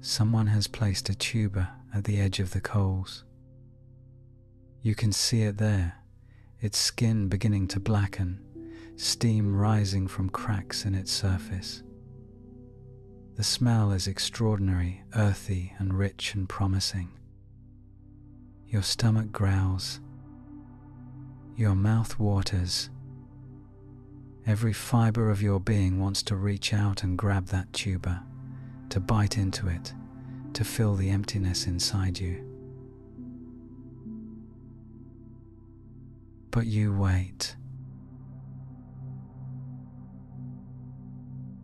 Someone has placed a tuber at the edge of the coals. You can see it there, its skin beginning to blacken, steam rising from cracks in its surface. The smell is extraordinary, earthy and rich and promising. Your stomach growls. Your mouth waters. Every fiber of your being wants to reach out and grab that tuber, to bite into it, to fill the emptiness inside you. But you wait.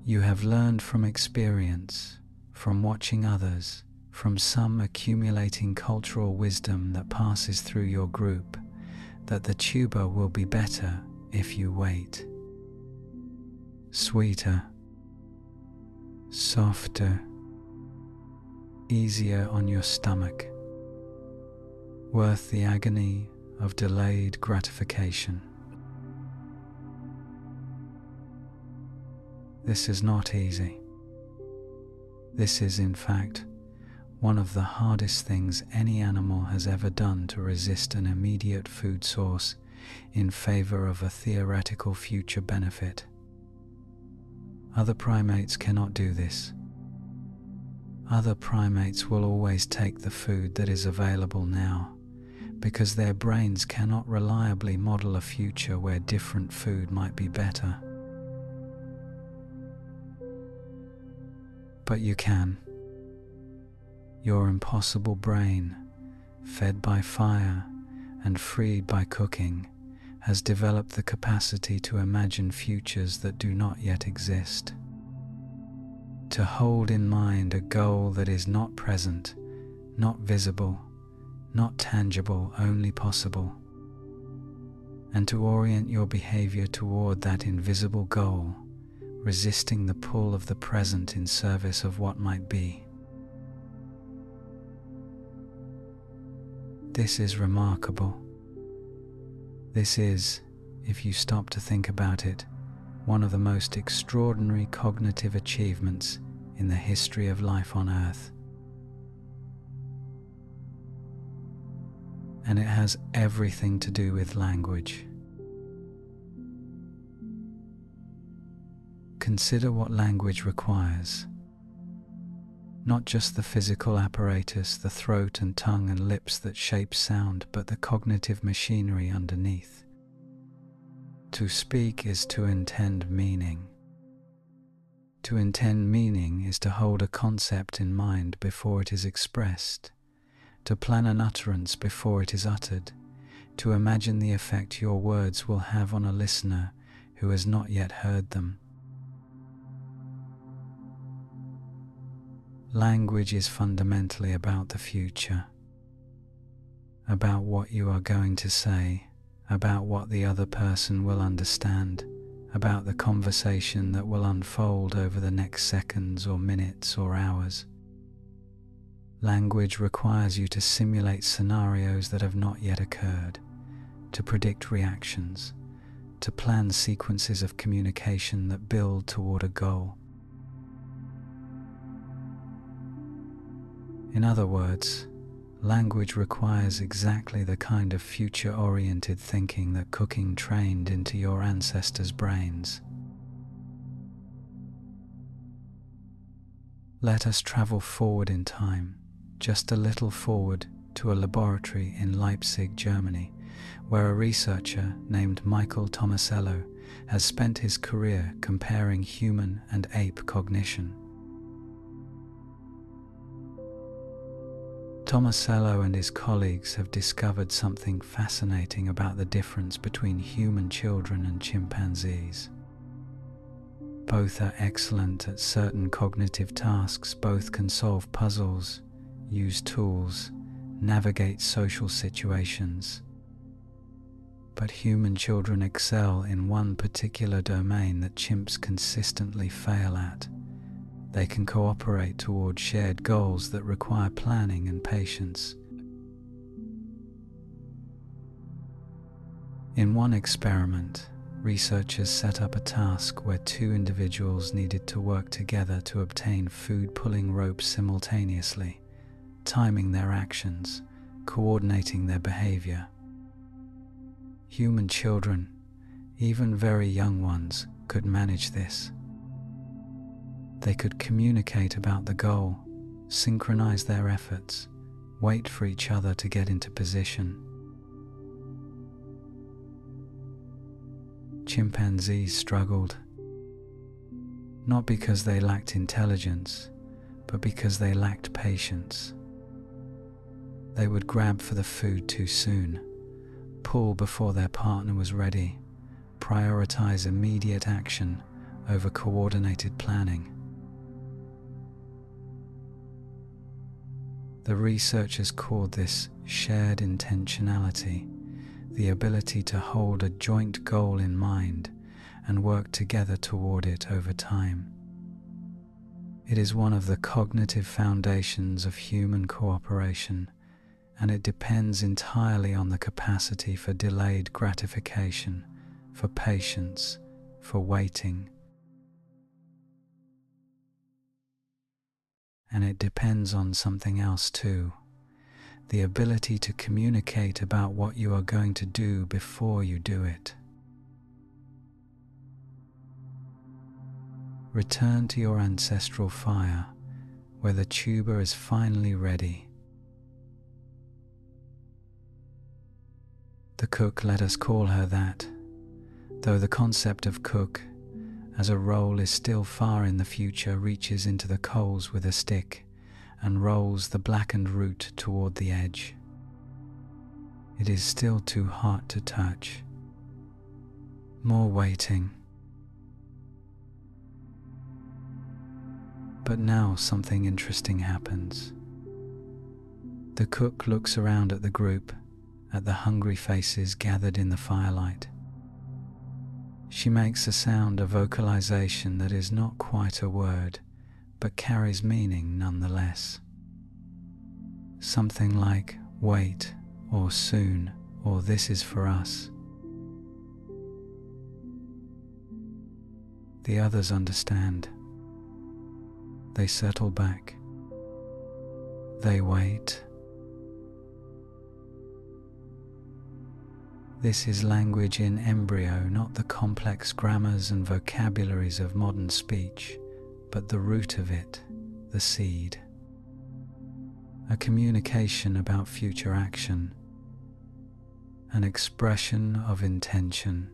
You have learned from experience, from watching others, from some accumulating cultural wisdom that passes through your group, that the tuber will be better if you wait. Sweeter, softer, easier on your stomach, worth the agony of delayed gratification. This is not easy. This is, in fact, one of the hardest things any animal has ever done to resist an immediate food source in favor of a theoretical future benefit. Other primates cannot do this. Other primates will always take the food that is available now, because their brains cannot reliably model a future where different food might be better. But you can. Your impossible brain, fed by fire and freed by cooking, has developed the capacity to imagine futures that do not yet exist. To hold in mind a goal that is not present, not visible, not tangible, only possible. And to orient your behavior toward that invisible goal, resisting the pull of the present in service of what might be. This is remarkable. This is, if you stop to think about it, one of the most extraordinary cognitive achievements in the history of life on Earth. And it has everything to do with language. Consider what language requires. Not just the physical apparatus, the throat and tongue and lips that shape sound, but the cognitive machinery underneath. To speak is to intend meaning. To intend meaning is to hold a concept in mind before it is expressed, to plan an utterance before it is uttered, to imagine the effect your words will have on a listener who has not yet heard them. Language is fundamentally about the future, about what you are going to say, about what the other person will understand, about the conversation that will unfold over the next seconds or minutes or hours. Language requires you to simulate scenarios that have not yet occurred, to predict reactions, to plan sequences of communication that build toward a goal. In other words, language requires exactly the kind of future-oriented thinking that cooking trained into your ancestors' brains. Let us travel forward in time, just a little forward, to a laboratory in Leipzig, Germany, where a researcher named Michael Tomasello has spent his career comparing human and ape cognition. Tomasello and his colleagues have discovered something fascinating about the difference between human children and chimpanzees. Both are excellent at certain cognitive tasks, both can solve puzzles, use tools, navigate social situations. But human children excel in one particular domain that chimps consistently fail at. They can cooperate toward shared goals that require planning and patience. In one experiment, researchers set up a task where two individuals needed to work together to obtain food-pulling ropes simultaneously, timing their actions, coordinating their behavior. Human children, even very young ones, could manage this. They could communicate about the goal, synchronize their efforts, wait for each other to get into position. Chimpanzees struggled, not because they lacked intelligence, but because they lacked patience. They would grab for the food too soon, pull before their partner was ready, prioritize immediate action over coordinated planning. The researchers called this shared intentionality, the ability to hold a joint goal in mind and work together toward it over time. It is one of the cognitive foundations of human cooperation, and it depends entirely on the capacity for delayed gratification, for patience, for waiting. And it depends on something else too, the ability to communicate about what you are going to do before you do it. Return to your ancestral fire, where the tuber is finally ready. The cook, let us call her that, though the concept of cook as a role is still far in the future, reaches into the coals with a stick and rolls the blackened root toward the edge. It is still too hot to touch. More waiting. But now something interesting happens. The cook looks around at the group, at the hungry faces gathered in the firelight. She makes a sound, a vocalization that is not quite a word, but carries meaning nonetheless. Something like wait, or soon, or this is for us. The others understand. They settle back. They wait. This is language in embryo, not the complex grammars and vocabularies of modern speech, but the root of it, the seed. A communication about future action, an expression of intention,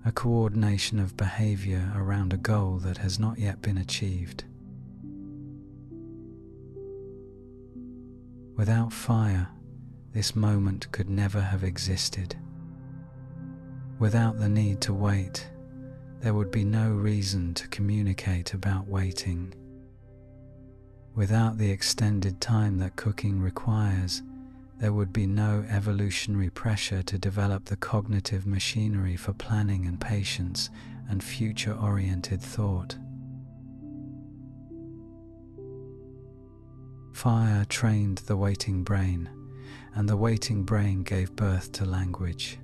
a coordination of behavior around a goal that has not yet been achieved. Without fire, this moment could never have existed. Without the need to wait, there would be no reason to communicate about waiting. Without the extended time that cooking requires, There would be no evolutionary pressure to develop the cognitive machinery for planning and patience and future-oriented thought. Fire trained the waiting brain, and the waiting brain gave birth to language.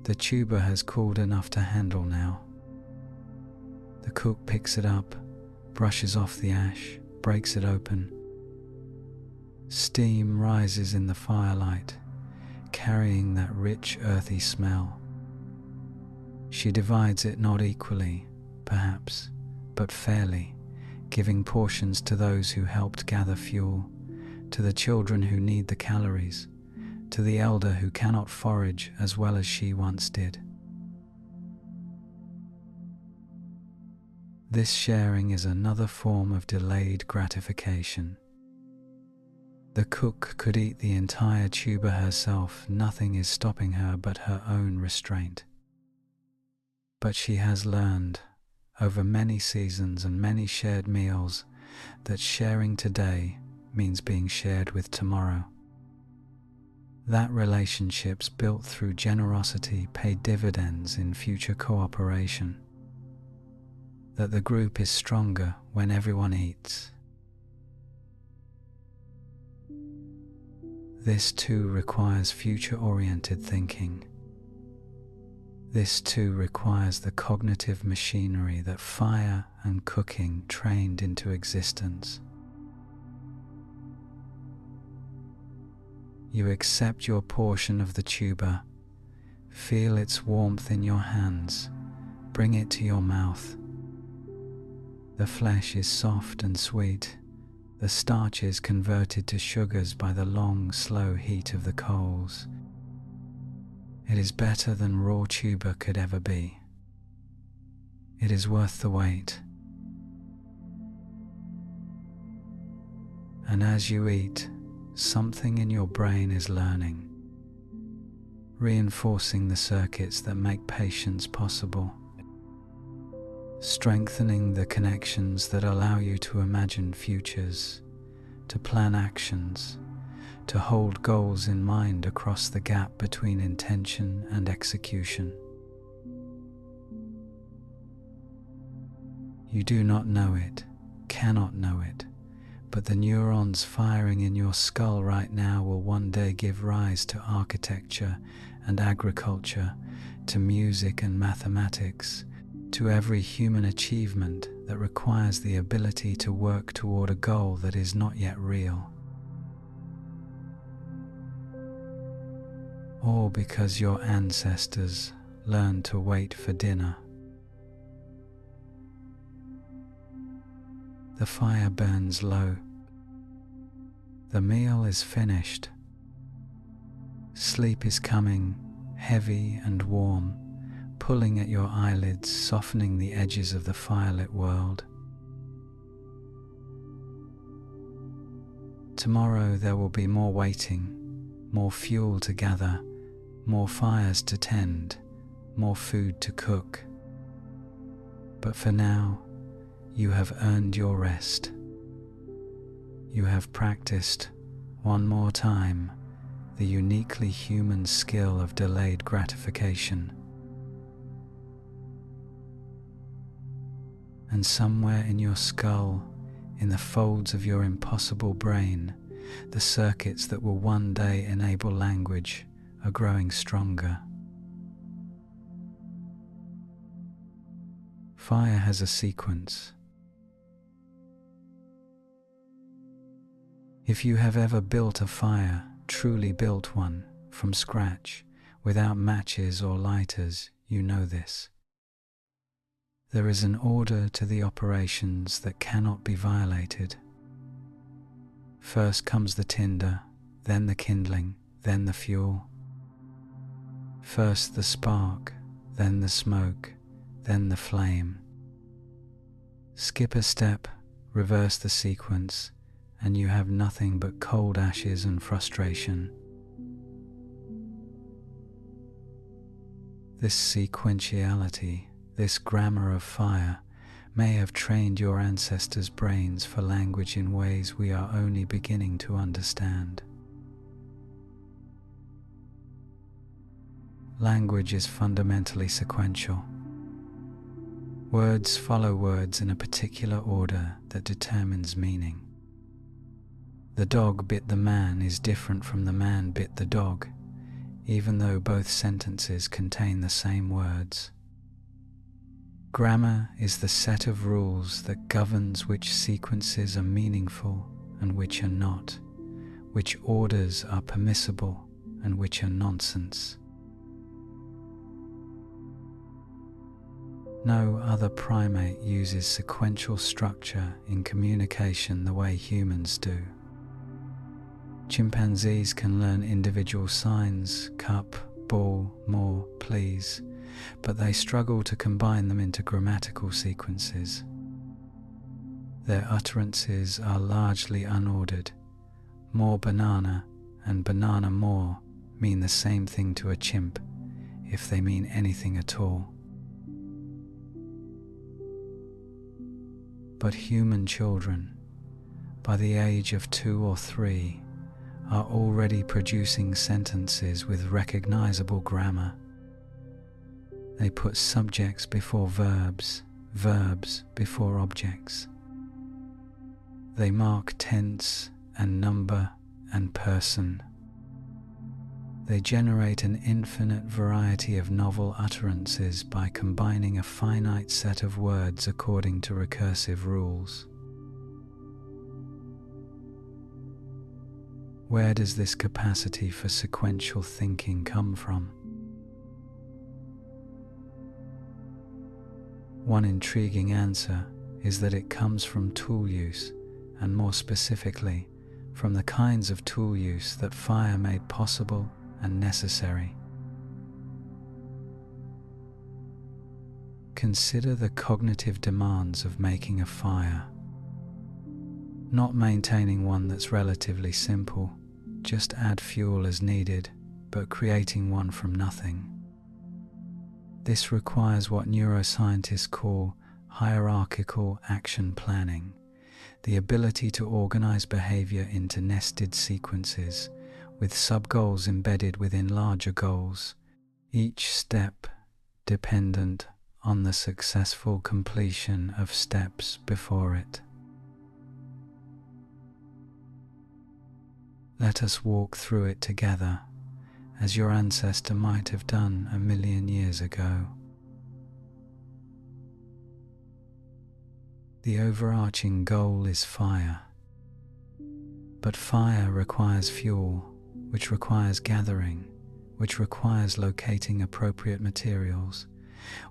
The tuber has cooled enough to handle now. The cook picks it up, brushes off the ash, breaks it open. Steam rises in the firelight, carrying that rich, earthy smell. She divides it not equally, perhaps, but fairly, giving portions to those who helped gather fuel, to the children who need the calories, to the elder who cannot forage as well as she once did. This sharing is another form of delayed gratification. The cook could eat the entire tuber herself, nothing is stopping her but her own restraint. But she has learned, over many seasons and many shared meals, that sharing today means being shared with tomorrow. That relationships built through generosity pay dividends in future cooperation. That the group is stronger when everyone eats. This too requires future-oriented thinking. This too requires the cognitive machinery that fire and cooking trained into existence. You accept your portion of the tuber, feel its warmth in your hands, bring it to your mouth. The flesh is soft and sweet, the starch is converted to sugars by the long, slow heat of the coals. It is better than raw tuber could ever be. It is worth the wait. And as you eat, something in your brain is learning, reinforcing the circuits that make patience possible, strengthening the connections that allow you to imagine futures, to plan actions, to hold goals in mind across the gap between intention and execution. You do not know it, cannot know it, but the neurons firing in your skull right now will one day give rise to architecture and agriculture, to music and mathematics, to every human achievement that requires the ability to work toward a goal that is not yet real. All because your ancestors learned to wait for dinner. The fire burns low. The meal is finished. Sleep is coming, heavy and warm, pulling at your eyelids, softening the edges of the firelit world. Tomorrow there will be more waiting, more fuel to gather, more fires to tend, more food to cook. But for now, you have earned your rest. You have practiced, one more time, the uniquely human skill of delayed gratification. And somewhere in your skull, in the folds of your impossible brain, the circuits that will one day enable language are growing stronger. Fire has a sequence. If you have ever built a fire, truly built one, from scratch, without matches or lighters, you know this. There is an order to the operations that cannot be violated. First comes the tinder, then the kindling, then the fuel. First the spark, then the smoke, then the flame. Skip a step, reverse the sequence, and you have nothing but cold ashes and frustration. This sequentiality, this grammar of fire, may have trained your ancestors' brains for language in ways we are only beginning to understand. Language is fundamentally sequential. Words follow words in a particular order that determines meaning. The dog bit the man is different from the man bit the dog, even though both sentences contain the same words. Grammar is the set of rules that governs which sequences are meaningful and which are not, which orders are permissible and which are nonsense. No other primate uses sequential structure in communication the way humans do. Chimpanzees can learn individual signs, cup, ball, more, please, but they struggle to combine them into grammatical sequences. Their utterances are largely unordered. More banana and banana more mean the same thing to a chimp, if they mean anything at all. But human children, by the age of 2 or 3, are already producing sentences with recognizable grammar. They put subjects before verbs, verbs before objects. They mark tense and number and person. They generate an infinite variety of novel utterances by combining a finite set of words according to recursive rules. Where does this capacity for sequential thinking come from? One intriguing answer is that it comes from tool use, and more specifically, from the kinds of tool use that fire made possible and necessary. Consider the cognitive demands of making a fire. Not maintaining one that's relatively simple, just add fuel as needed, but creating one from nothing. This requires what neuroscientists call hierarchical action planning, the ability to organize behavior into nested sequences, with sub-goals embedded within larger goals, each step dependent on the successful completion of steps before it. Let us walk through it together, as your ancestor might have done 1,000,000 years ago. The overarching goal is fire. But fire requires fuel, which requires gathering, which requires locating appropriate materials,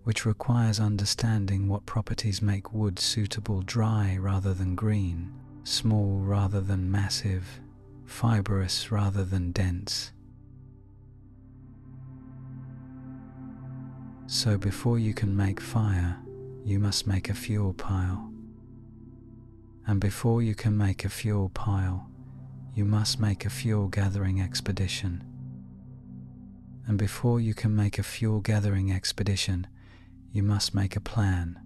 which requires understanding what properties make wood suitable dry rather than green, small rather than massive, fibrous rather than dense. So before you can make fire, you must make a fuel pile. And before you can make a fuel pile, you must make a fuel gathering expedition. And before you can make a fuel gathering expedition, you must make a plan,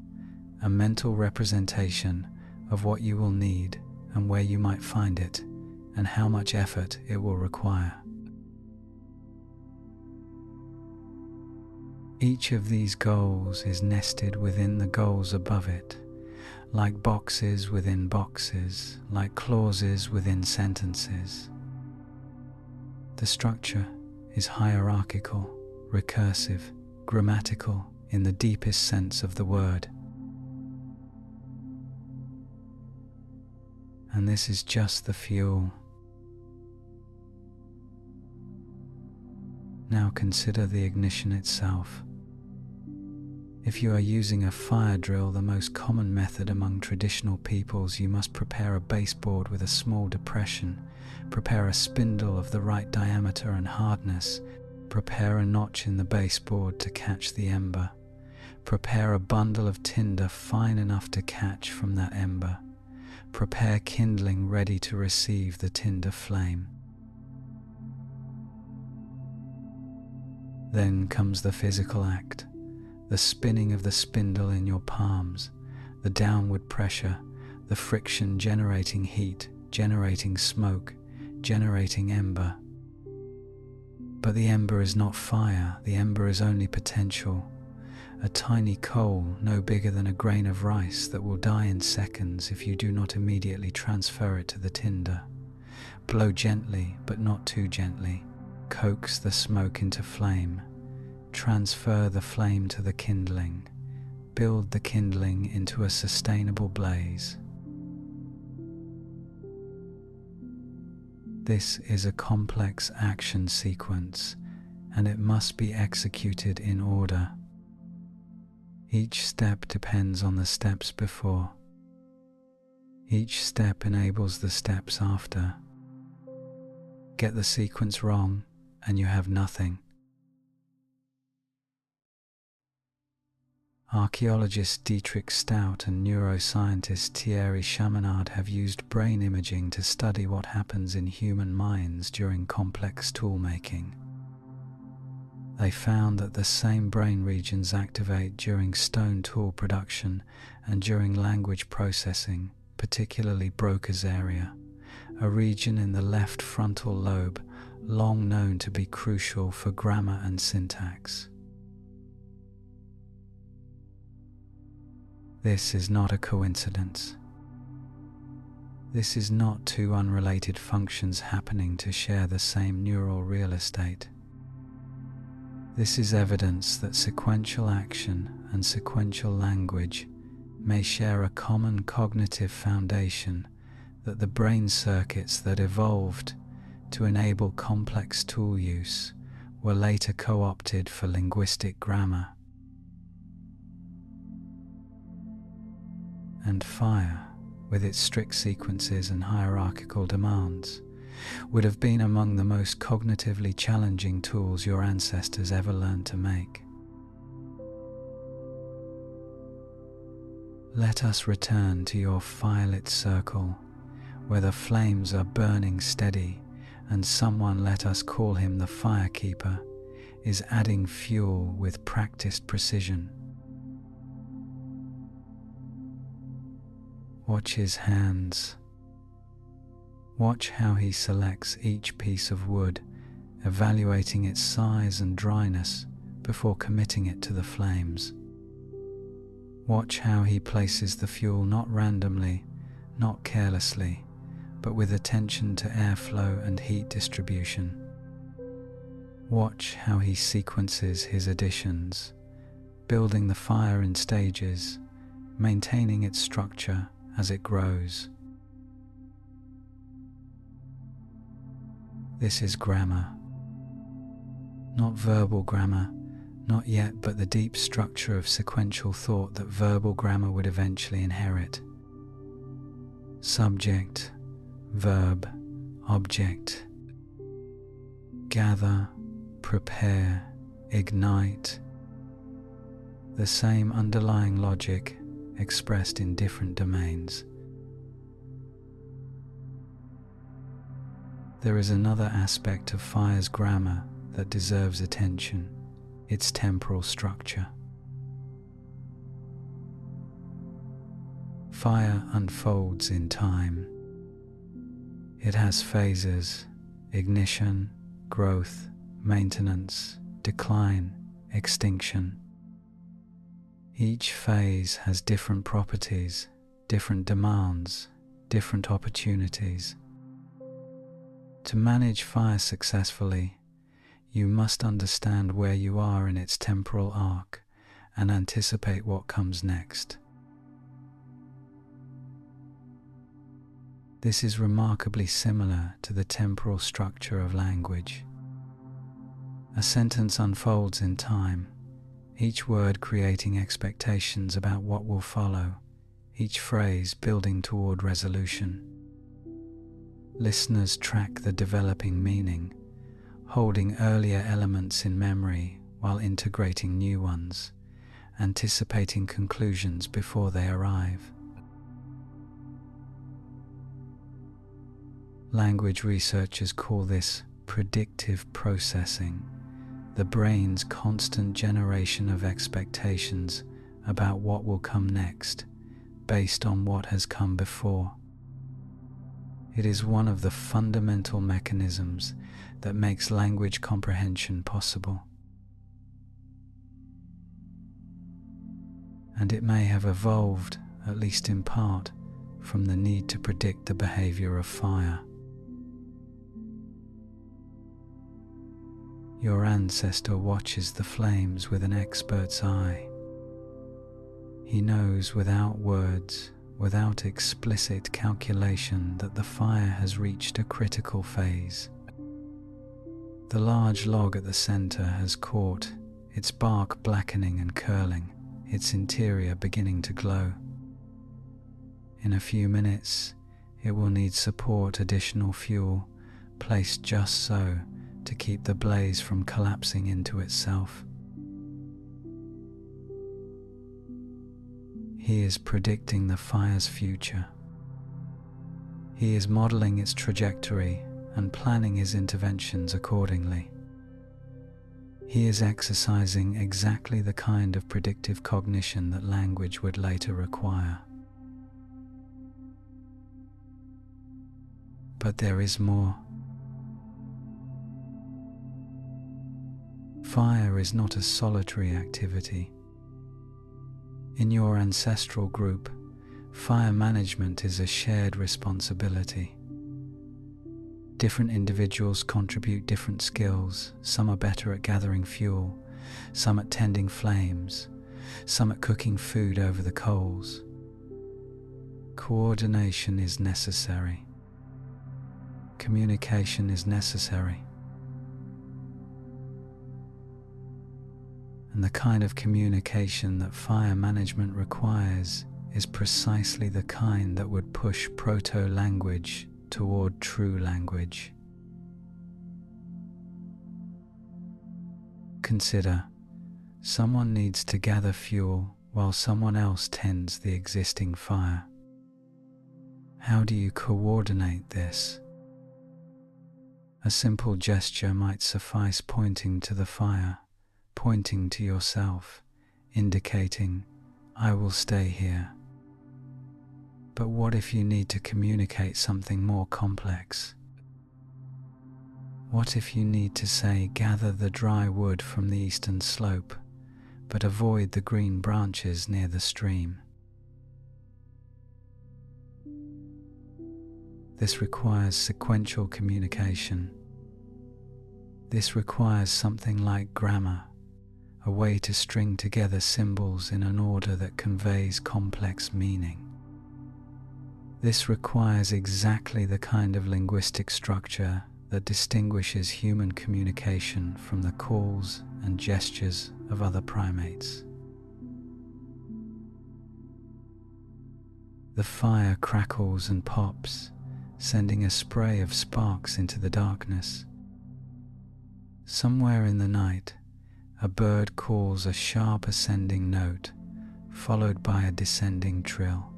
a mental representation of what you will need and where you might find it, and how much effort it will require. Each of these goals is nested within the goals above it, like boxes within boxes, like clauses within sentences. The structure is hierarchical, recursive, grammatical in the deepest sense of the word. And this is just the fuel. Now consider the ignition itself. If you are using a fire drill, the most common method among traditional peoples, you must prepare a baseboard with a small depression, prepare a spindle of the right diameter and hardness, prepare a notch in the baseboard to catch the ember, prepare a bundle of tinder fine enough to catch from that ember, prepare kindling ready to receive the tinder flame. Then comes the physical act, the spinning of the spindle in your palms, the downward pressure, the friction generating heat, generating smoke, generating ember. But the ember is not fire, the ember is only potential, a tiny coal no bigger than a grain of rice that will die in seconds if you do not immediately transfer it to the tinder. Blow gently, but not too gently. Coax the smoke into flame. Transfer the flame to the kindling. Build the kindling into a sustainable blaze. This is a complex action sequence, and it must be executed in order. Each step depends on the steps before. Each step enables the steps after. Get the sequence wrong, and you have nothing. Archaeologist Dietrich Stout and neuroscientist Thierry Chaminade have used brain imaging to study what happens in human minds during complex toolmaking. They found that the same brain regions activate during stone tool production and during language processing, particularly Broca's area, a region in the left frontal lobe long known to be crucial for grammar and syntax. This is not a coincidence. This is not two unrelated functions happening to share the same neural real estate. This is evidence that sequential action and sequential language may share a common cognitive foundation, that the brain circuits that evolved to enable complex tool use were later co-opted for linguistic grammar. And fire, with its strict sequences and hierarchical demands, would have been among the most cognitively challenging tools your ancestors ever learned to make. Let us return to your firelit circle, where the flames are burning steady, and someone, let us call him the firekeeper, is adding fuel with practiced precision. Watch his hands. Watch how he selects each piece of wood, evaluating its size and dryness before committing it to the flames. Watch how he places the fuel not randomly, not carelessly, but with attention to airflow and heat distribution. Watch how he sequences his additions, building the fire in stages, maintaining its structure as it grows. This is grammar. Not verbal grammar, not yet, but the deep structure of sequential thought that verbal grammar would eventually inherit. Subject, verb, object. Gather, prepare, ignite. The same underlying logic expressed in different domains. There is another aspect of fire's grammar that deserves attention, its temporal structure. Fire unfolds in time. It has phases: ignition, growth, maintenance, decline, extinction. Each phase has different properties, different demands, different opportunities. To manage fire successfully, you must understand where you are in its temporal arc and anticipate what comes next. This is remarkably similar to the temporal structure of language. A sentence unfolds in time, each word creating expectations about what will follow, each phrase building toward resolution. Listeners track the developing meaning, holding earlier elements in memory while integrating new ones, anticipating conclusions before they arrive. Language researchers call this predictive processing, the brain's constant generation of expectations about what will come next, based on what has come before. It is one of the fundamental mechanisms that makes language comprehension possible. And it may have evolved, at least in part, from the need to predict the behavior of fire. Your ancestor watches the flames with an expert's eye. He knows without words, without explicit calculation, that the fire has reached a critical phase. The large log at the center has caught, its bark blackening and curling, its interior beginning to glow. In a few minutes, it will need support, additional fuel, placed just so to keep the blaze from collapsing into itself. He is predicting the fire's future. He is modeling its trajectory and planning his interventions accordingly. He is exercising exactly the kind of predictive cognition that language would later require. But there is more. Fire is not a solitary activity. In your ancestral group, fire management is a shared responsibility. Different individuals contribute different skills. Some are better at gathering fuel, some at tending flames, some at cooking food over the coals. Coordination is necessary. Communication is necessary. And the kind of communication that fire management requires is precisely the kind that would push proto-language toward true language. Consider, someone needs to gather fuel while someone else tends the existing fire. How do you coordinate this? A simple gesture might suffice, pointing to the fire, pointing to yourself, indicating, "I will stay here." But what if you need to communicate something more complex? What if you need to say, "Gather the dry wood from the eastern slope, but avoid the green branches near the stream"? This requires sequential communication. This requires something like grammar, a way to string together symbols in an order that conveys complex meaning. This requires exactly the kind of linguistic structure that distinguishes human communication from the calls and gestures of other primates. The fire crackles and pops, sending a spray of sparks into the darkness. Somewhere in the night, a bird calls a sharp ascending note, followed by a descending trill.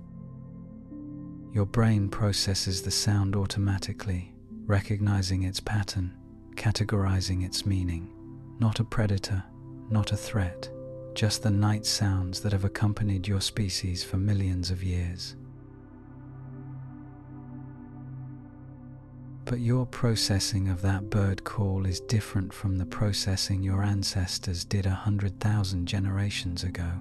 Your brain processes the sound automatically, recognizing its pattern, categorizing its meaning. Not a predator, not a threat, just the night sounds that have accompanied your species for millions of years. But your processing of that bird call is different from the processing your ancestors did 100,000 generations ago.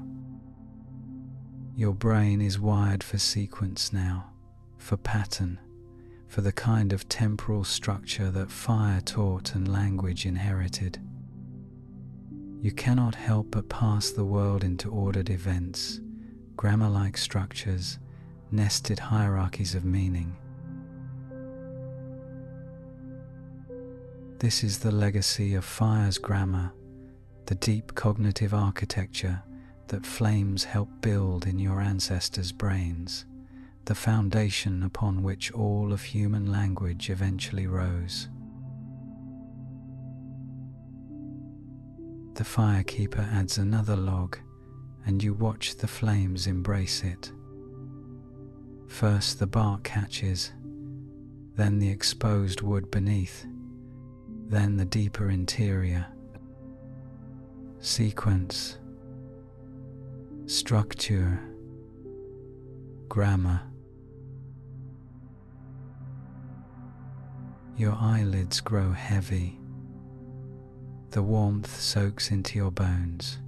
Your brain is wired for sequence now, for pattern, for the kind of temporal structure that fire taught and language inherited. You cannot help but pass the world into ordered events, grammar-like structures, nested hierarchies of meaning. This is the legacy of fire's grammar, the deep cognitive architecture that flames helped build in your ancestors' brains, the foundation upon which all of human language eventually rose. The firekeeper adds another log, and you watch the flames embrace it. First the bark catches, then the exposed wood beneath, then the deeper interior. Sequence, structure, grammar. Your eyelids grow heavy. The warmth soaks into your bones.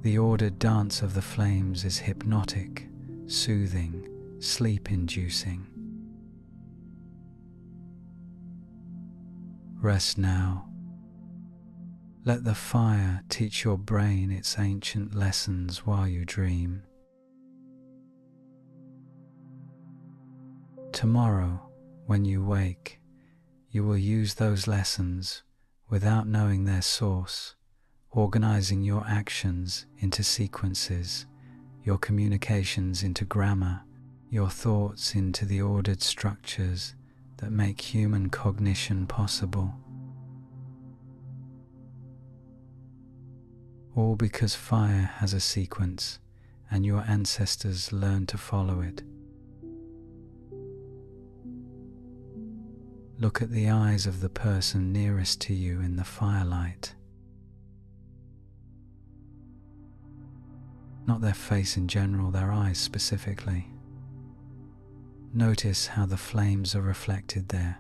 The ordered dance of the flames is hypnotic, soothing, sleep-inducing. Rest now. Let the fire teach your brain its ancient lessons while you dream. Tomorrow, when you wake, you will use those lessons without knowing their source, organizing your actions into sequences, your communications into grammar, your thoughts into the ordered structures that make human cognition possible. All because fire has a sequence and your ancestors learned to follow it. Look at the eyes of the person nearest to you in the firelight. Not their face in general, their eyes specifically. Notice how the flames are reflected there,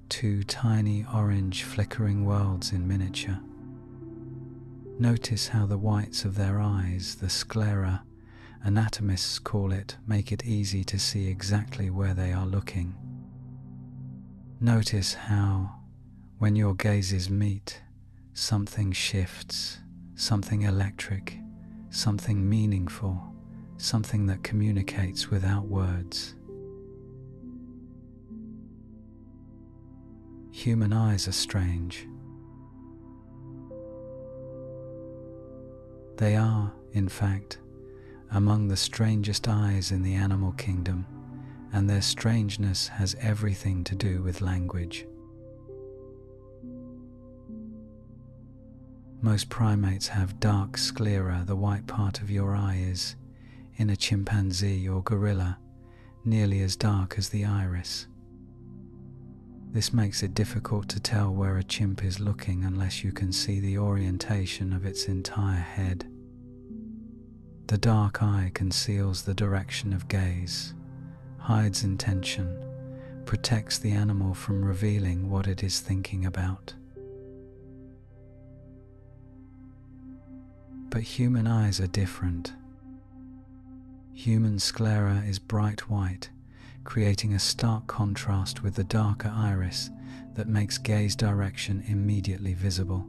two tiny orange flickering worlds in miniature. Notice how the whites of their eyes, the sclera, anatomists call it, make it easy to see exactly where they are looking. Notice how, when your gazes meet, something shifts, something electric, something meaningful, something that communicates without words. Human eyes are strange. They are, in fact, among the strangest eyes in the animal kingdom, and their strangeness has everything to do with language. Most primates have dark sclera. The white part of your eye is, in a chimpanzee or gorilla, nearly as dark as the iris. This makes it difficult to tell where a chimp is looking unless you can see the orientation of its entire head. The dark eye conceals the direction of gaze, hides intention, protects the animal from revealing what it is thinking about. But human eyes are different. Human sclera is bright white, creating a stark contrast with the darker iris that makes gaze direction immediately visible.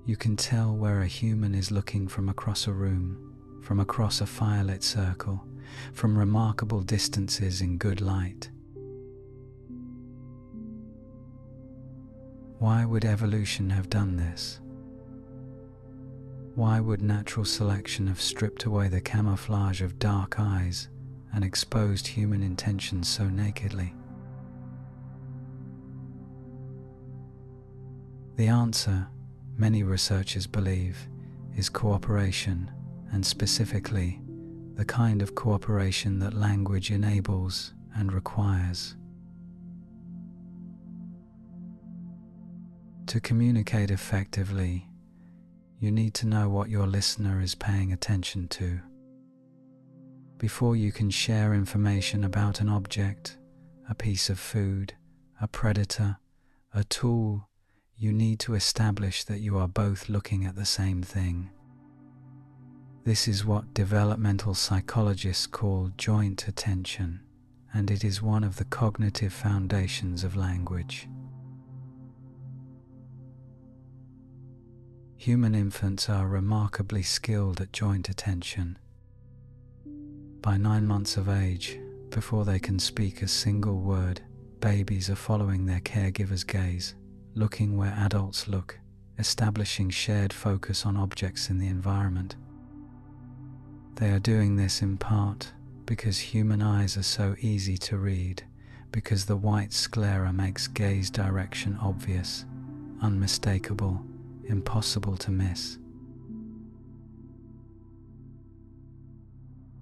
You can tell where a human is looking from across a room, from across a firelit circle, from remarkable distances in good light. Why would evolution have done this? Why would natural selection have stripped away the camouflage of dark eyes and exposed human intentions so nakedly? The answer, many researchers believe, is cooperation, and specifically, the kind of cooperation that language enables and requires. To communicate effectively, you need to know what your listener is paying attention to. Before you can share information about an object, a piece of food, a predator, a tool, you need to establish that you are both looking at the same thing. This is what developmental psychologists call joint attention, and it is one of the cognitive foundations of language. Human infants are remarkably skilled at joint attention. By 9 months of age, before they can speak a single word, babies are following their caregiver's gaze, looking where adults look, establishing shared focus on objects in the environment. They are doing this in part because human eyes are so easy to read, because the white sclera makes gaze direction obvious, unmistakable, impossible to miss.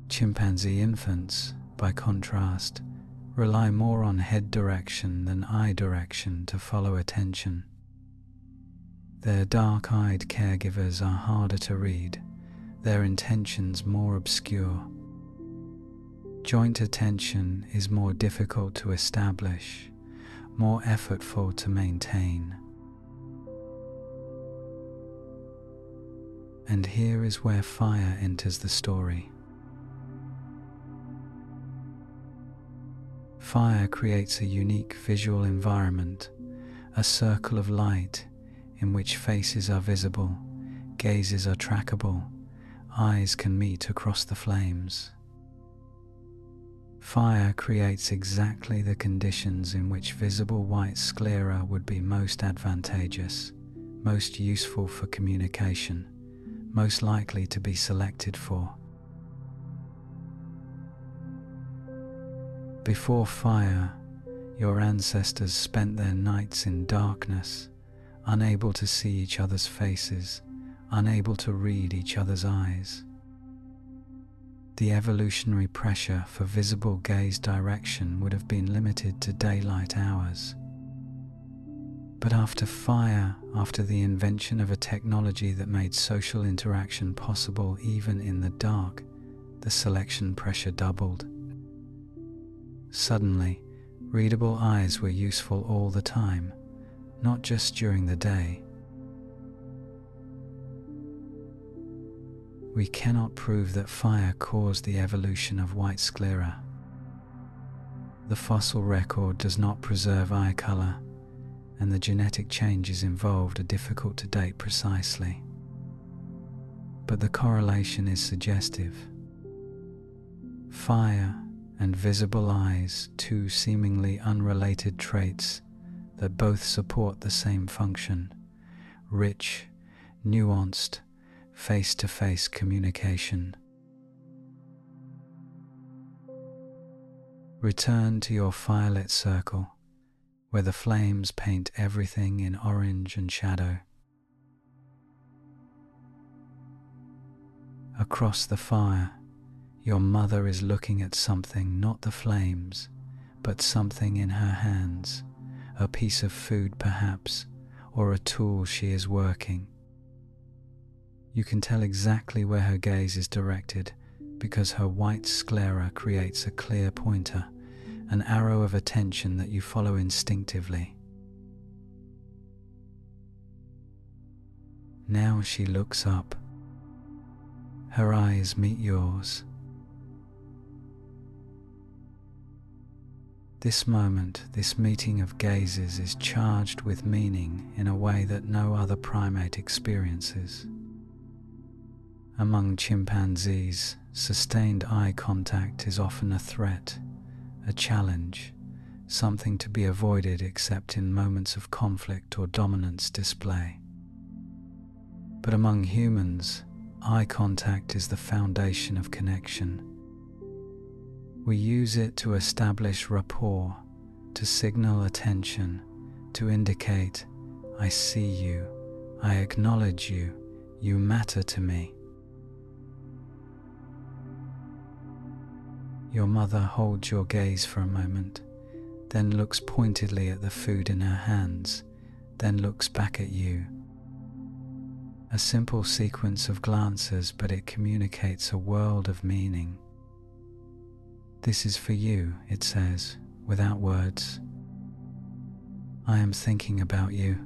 Chimpanzee infants, by contrast, rely more on head direction than eye direction to follow attention. Their dark-eyed caregivers are harder to read, their intentions more obscure. Joint attention is more difficult to establish, more effortful to maintain. And here is where fire enters the story. Fire creates a unique visual environment, a circle of light in which faces are visible, gazes are trackable, eyes can meet across the flames. Fire creates exactly the conditions in which visible white sclera would be most advantageous, most useful for communication, most likely to be selected for. Before fire, your ancestors spent their nights in darkness, unable to see each other's faces, unable to read each other's eyes. The evolutionary pressure for visible gaze direction would have been limited to daylight hours. But after fire, after the invention of a technology that made social interaction possible even in the dark, the selection pressure doubled. Suddenly, readable eyes were useful all the time, not just during the day. We cannot prove that fire caused the evolution of white sclera. The fossil record does not preserve eye color, and the genetic changes involved are difficult to date precisely. But the correlation is suggestive. Fire and visible eyes, two seemingly unrelated traits that both support the same function: rich, nuanced, face-to-face communication. Return to your firelit circle, where the flames paint everything in orange and shadow. Across the fire, your mother is looking at something, not the flames, but something in her hands, a piece of food perhaps, or a tool she is working. You can tell exactly where her gaze is directed because her white sclera creates a clear pointer, an arrow of attention that you follow instinctively. Now she looks up. Her eyes meet yours. This moment, this meeting of gazes is charged with meaning in a way that no other primate experiences. Among chimpanzees, sustained eye contact is often a threat, a challenge, something to be avoided except in moments of conflict or dominance display. But among humans, eye contact is the foundation of connection. We use it to establish rapport, to signal attention, to indicate, I see you, I acknowledge you, you matter to me. Your mother holds your gaze for a moment, then looks pointedly at the food in her hands, then looks back at you. A simple sequence of glances, but it communicates a world of meaning. This is for you, it says, without words. I am thinking about you.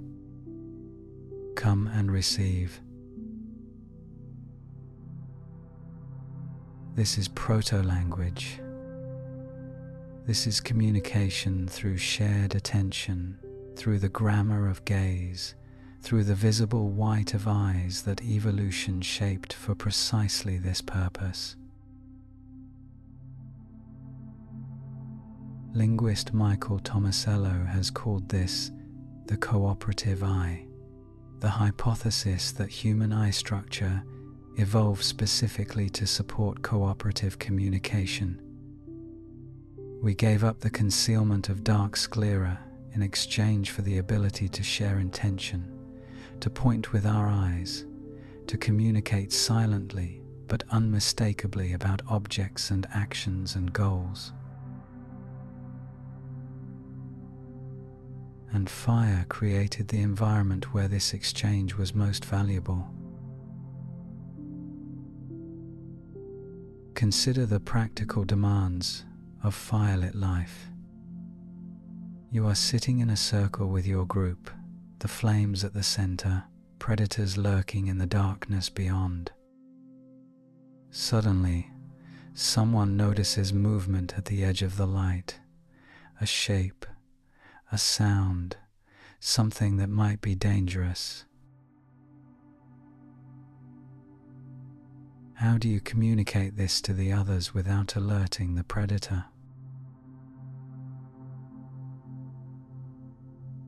Come and receive. This is proto-language. This is communication through shared attention, through the grammar of gaze, through the visible white of eyes that evolution shaped for precisely this purpose. Linguist Michael Tomasello has called this the cooperative eye, the hypothesis that human eye structure evolved specifically to support cooperative communication. We gave up the concealment of dark sclera in exchange for the ability to share intention, to point with our eyes, to communicate silently but unmistakably about objects and actions and goals. And fire created the environment where this exchange was most valuable. Consider the practical demands of firelit life. You are sitting in a circle with your group, the flames at the center, predators lurking in the darkness beyond. Suddenly, someone notices movement at the edge of the light, a shape, a sound, something that might be dangerous. How do you communicate this to the others without alerting the predator?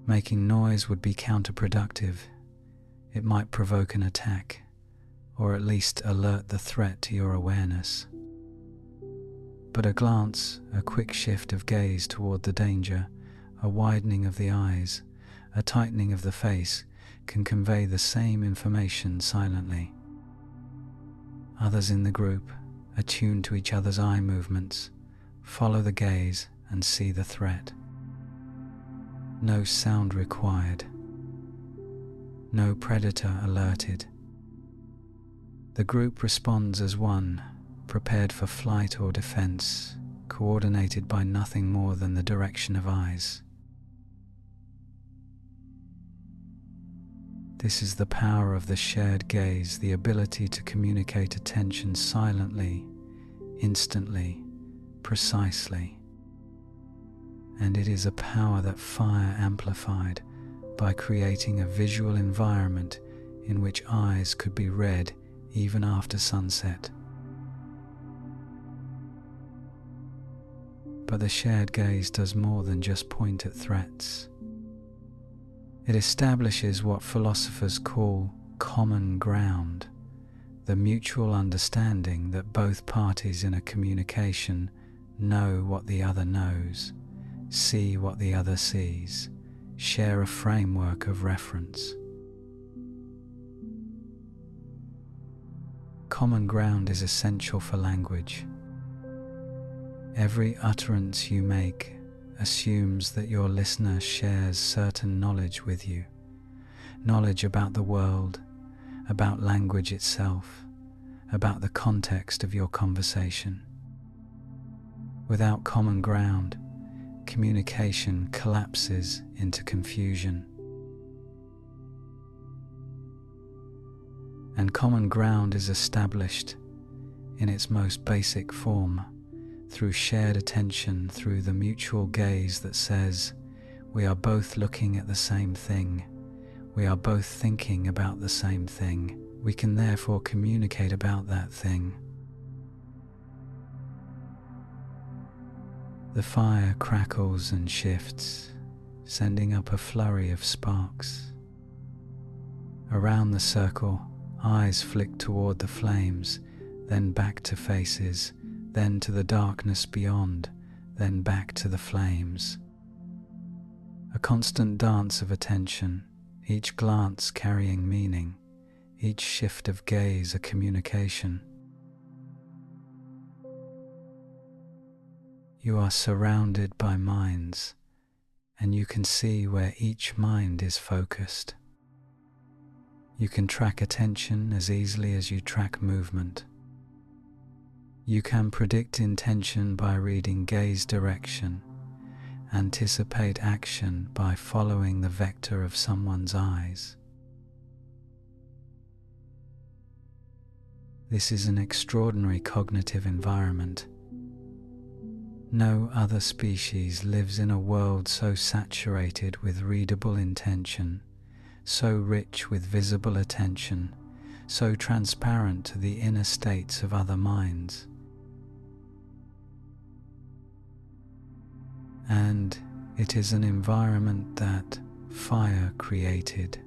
Making noise would be counterproductive. It might provoke an attack, or at least alert the threat to your awareness. But a glance, a quick shift of gaze toward the danger, a widening of the eyes, a tightening of the face can convey the same information silently. Others in the group, attuned to each other's eye movements, follow the gaze and see the threat. No sound required. No predator alerted. The group responds as one, prepared for flight or defense, coordinated by nothing more than the direction of eyes. This is the power of the shared gaze, the ability to communicate attention silently, instantly, precisely. And it is a power that fire amplified by creating a visual environment in which eyes could be read even after sunset. But the shared gaze does more than just point at threats. It establishes what philosophers call common ground, the mutual understanding that both parties in a communication know what the other knows, see what the other sees, share a framework of reference. Common ground is essential for language. Every utterance you make assumes that your listener shares certain knowledge with you, knowledge about the world, about language itself, about the context of your conversation. Without common ground, communication collapses into confusion. And common ground is established in its most basic form, through shared attention, through the mutual gaze that says, we are both looking at the same thing, we are both thinking about the same thing, we can therefore communicate about that thing. The fire crackles and shifts, sending up a flurry of sparks. Around the circle, eyes flick toward the flames, then back to faces, then to the darkness beyond, then back to the flames. A constant dance of attention, each glance carrying meaning, each shift of gaze a communication. You are surrounded by minds, and you can see where each mind is focused. You can track attention as easily as you track movement. You can predict intention by reading gaze direction, anticipate action by following the vector of someone's eyes. This is an extraordinary cognitive environment. No other species lives in a world so saturated with readable intention, so rich with visible attention, so transparent to the inner states of other minds. And it is an environment that fire created.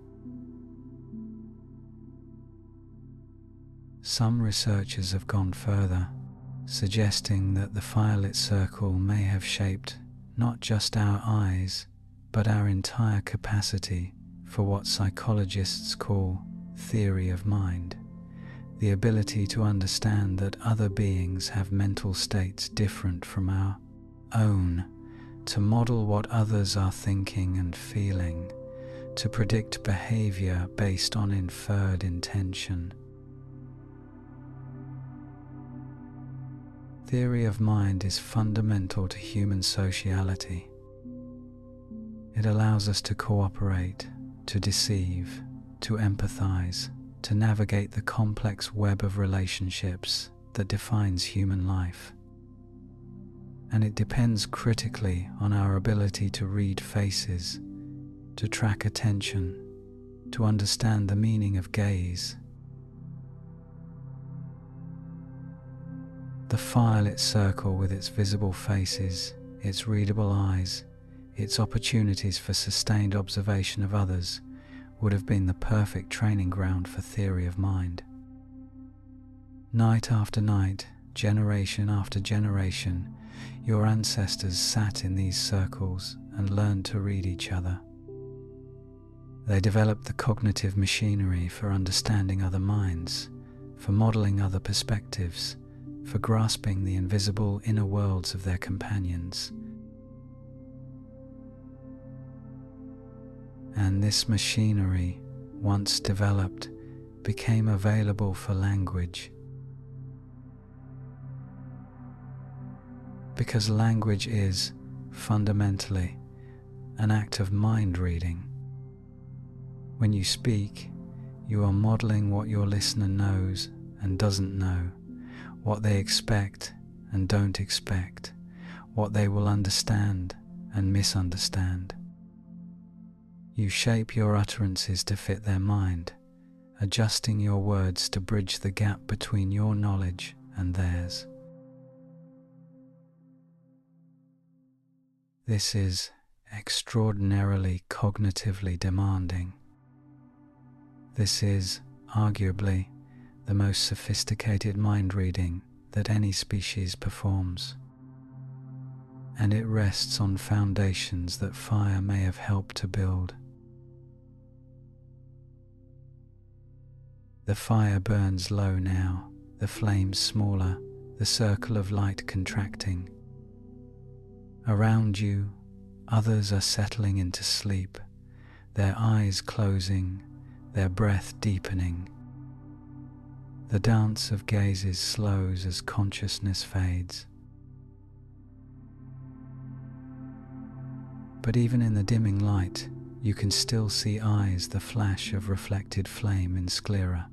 Some researchers have gone further, suggesting that the firelit circle may have shaped not just our eyes, but our entire capacity for what psychologists call theory of mind, the ability to understand that other beings have mental states different from our own, to model what others are thinking and feeling, to predict behavior based on inferred intention. theory of mind is fundamental to human sociality. It allows us to cooperate, to deceive, to empathize, to navigate the complex web of relationships that defines human life. And it depends critically on our ability to read faces, to track attention, to understand the meaning of gaze. The firelit circle with its visible faces, its readable eyes, its opportunities for sustained observation of others would have been the perfect training ground for theory of mind. Night after night, generation after generation, your ancestors sat in these circles and learned to read each other. They developed the cognitive machinery for understanding other minds, for modeling other perspectives, for grasping the invisible inner worlds of their companions. And this machinery, once developed, became available for language. Because language is, fundamentally, an act of mind reading. When you speak, you are modeling what your listener knows and doesn't know, what they expect and don't expect, what they will understand and misunderstand. You shape your utterances to fit their mind, adjusting your words to bridge the gap between your knowledge and theirs. This is extraordinarily cognitively demanding. This is, arguably, the most sophisticated mind reading that any species performs. And it rests on foundations that fire may have helped to build. The fire burns low now, the flames smaller, the circle of light contracting. Around you, others are settling into sleep, their eyes closing, their breath deepening. The dance of gazes slows as consciousness fades. But even in the dimming light, you can still see eyes, the flash of reflected flame in sclera,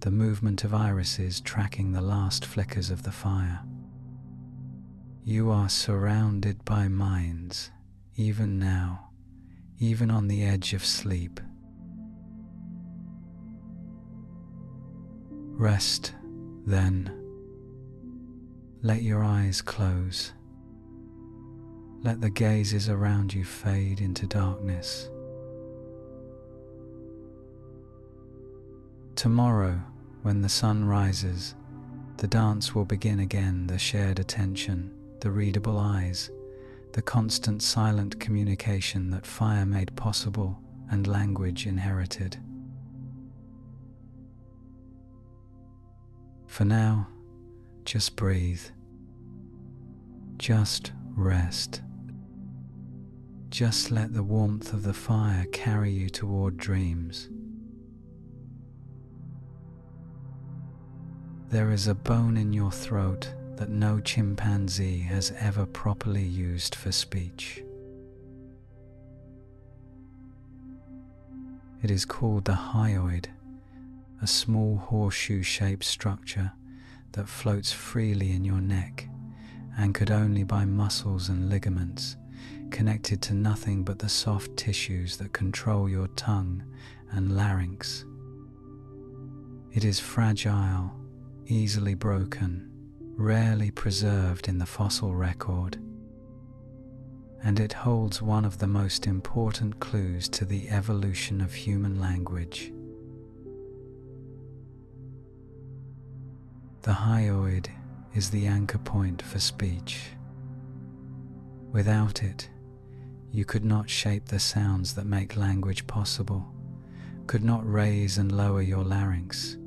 the movement of irises tracking the last flickers of the fire. You are surrounded by minds, even now, even on the edge of sleep. Rest, then. Let your eyes close. Let the gazes around you fade into darkness. Tomorrow, when the sun rises, the dance will begin again, the shared attention, the readable eyes, the constant silent communication that fire made possible and language inherited. For now, just breathe. Just rest. Just let the warmth of the fire carry you toward dreams. There is a bone in your throat that no chimpanzee has ever properly used for speech. It is called the hyoid, a small horseshoe-shaped structure that floats freely in your neck, anchored only by muscles and ligaments, connected to nothing but the soft tissues that control your tongue and larynx. It is fragile, easily broken, rarely preserved in the fossil record, and it holds one of the most important clues to the evolution of human language. The hyoid is the anchor point for speech. Without it, you could not shape the sounds that make language possible, could not raise and lower your larynx,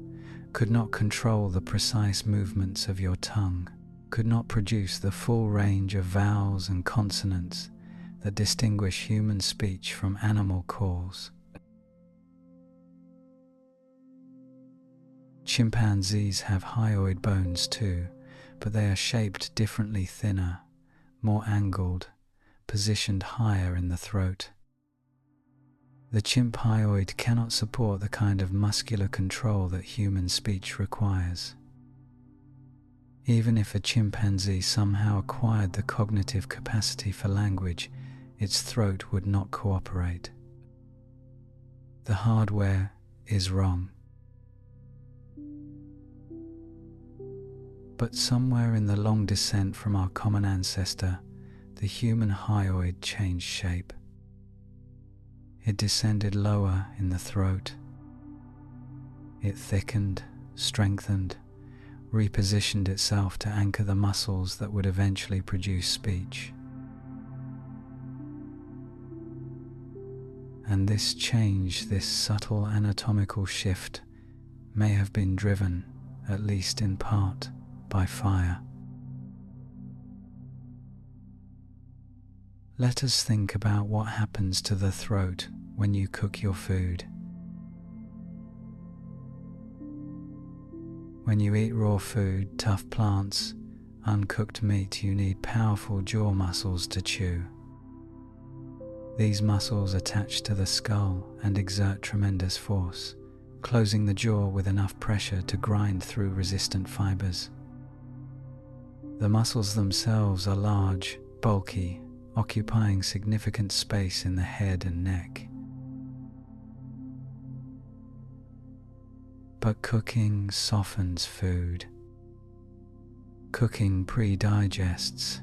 could not control the precise movements of your tongue, could not produce the full range of vowels and consonants that distinguish human speech from animal calls. Chimpanzees have hyoid bones too, but they are shaped differently, thinner, more angled, positioned higher in the throat. The chimp hyoid cannot support the kind of muscular control that human speech requires. Even if a chimpanzee somehow acquired the cognitive capacity for language, its throat would not cooperate. The hardware is wrong. But somewhere in the long descent from our common ancestor, the human hyoid changed shape. It descended lower in the throat. It thickened, strengthened, repositioned itself to anchor the muscles that would eventually produce speech. And this change, this subtle anatomical shift, may have been driven, at least in part, by fire. Let us think about what happens to the throat when you cook your food. When you eat raw food, tough plants, uncooked meat, you need powerful jaw muscles to chew. These muscles attach to the skull and exert tremendous force, closing the jaw with enough pressure to grind through resistant fibers. The muscles themselves are large, bulky, occupying significant space in the head and neck. But cooking softens food. Cooking pre-digests,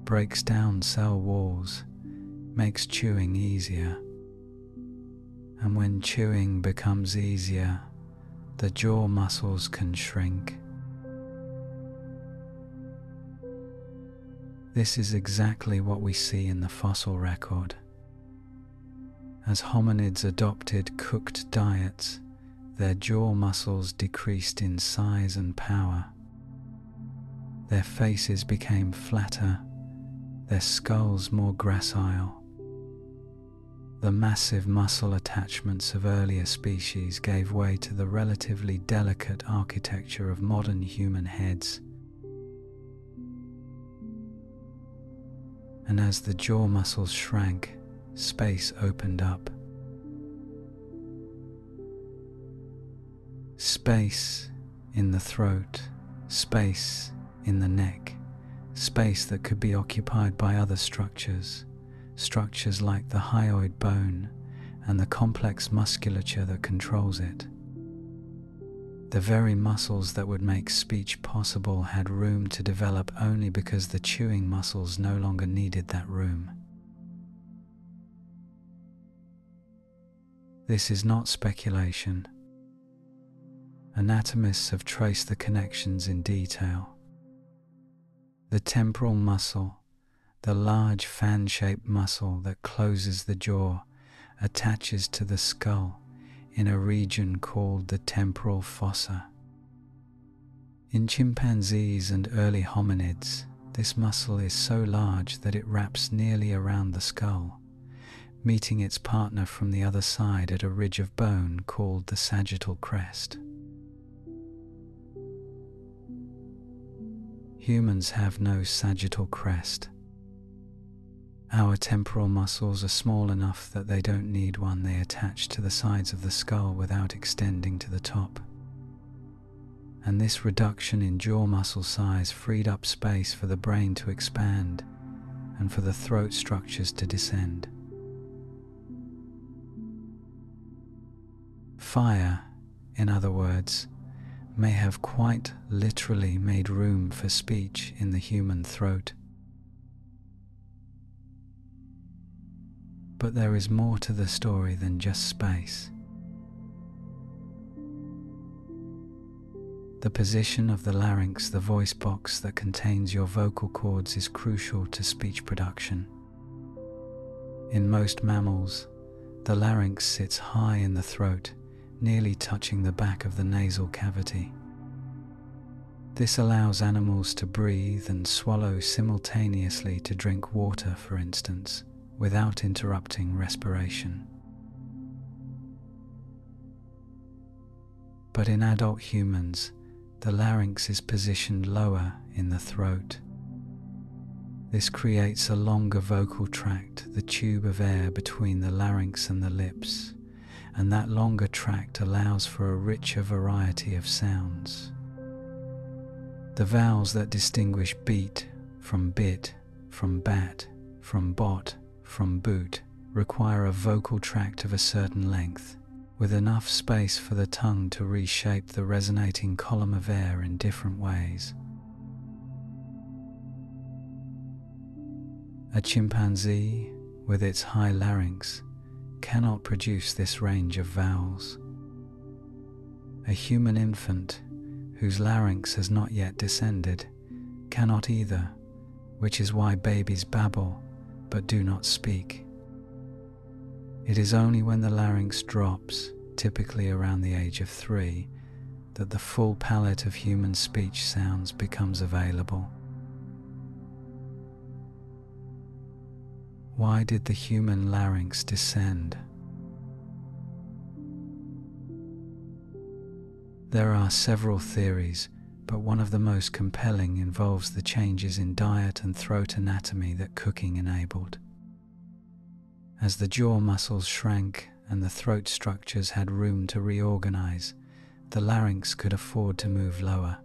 breaks down cell walls, makes chewing easier. And when chewing becomes easier, the jaw muscles can shrink. This is exactly what we see in the fossil record. As hominids adopted cooked diets, their jaw muscles decreased in size and power. Their faces became flatter, their skulls more gracile. The massive muscle attachments of earlier species gave way to the relatively delicate architecture of modern human heads. And as the jaw muscles shrank, space opened up. Space in the throat, space in the neck, space that could be occupied by other structures, structures like the hyoid bone and the complex musculature that controls it. The very muscles that would make speech possible had room to develop only because the chewing muscles no longer needed that room. This is not speculation. Anatomists have traced the connections in detail. The temporal muscle, the large fan-shaped muscle that closes the jaw, attaches to the skull in a region called the temporal fossa. In chimpanzees and early hominids, this muscle is so large that it wraps nearly around the skull, meeting its partner from the other side at a ridge of bone called the sagittal crest. Humans have no sagittal crest. Our temporal muscles are small enough that they don't need one. They attach to the sides of the skull without extending to the top. And this reduction in jaw muscle size freed up space for the brain to expand and for the throat structures to descend. Fire, in other words, may have quite literally made room for speech in the human throat. But there is more to the story than just space. The position of the larynx, the voice box that contains your vocal cords, is crucial to speech production. In most mammals, the larynx sits high in the throat, nearly touching the back of the nasal cavity. This allows animals to breathe and swallow simultaneously, to drink water, for instance, without interrupting respiration. But in adult humans, the larynx is positioned lower in the throat. This creates a longer vocal tract, the tube of air between the larynx and the lips, and that longer tract allows for a richer variety of sounds. The vowels that distinguish beat from bit, from bat, from bot, from boot, require a vocal tract of a certain length, with enough space for the tongue to reshape the resonating column of air in different ways. A chimpanzee, with its high larynx, cannot produce this range of vowels. A human infant, whose larynx has not yet descended, cannot either, which is why babies babble but do not speak. It is only when the larynx drops, typically around the age of 3, that the full palette of human speech sounds becomes available. Why did the human larynx descend? There are several theories, but one of the most compelling involves the changes in diet and throat anatomy that cooking enabled. As the jaw muscles shrank and the throat structures had room to reorganize, the larynx could afford to move lower.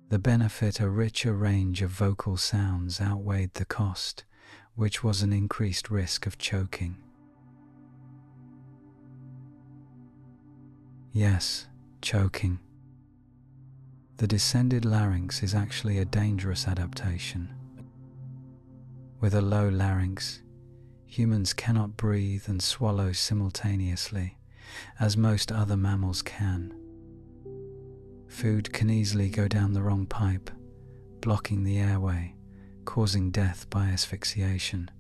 The benefit, a richer range of vocal sounds, outweighed the cost, which was an increased risk of choking. Yes, choking. The descended larynx is actually a dangerous adaptation. With a low larynx, humans cannot breathe and swallow simultaneously, as most other mammals can. Food can easily go down the wrong pipe, blocking the airway, causing death by asphyxiation.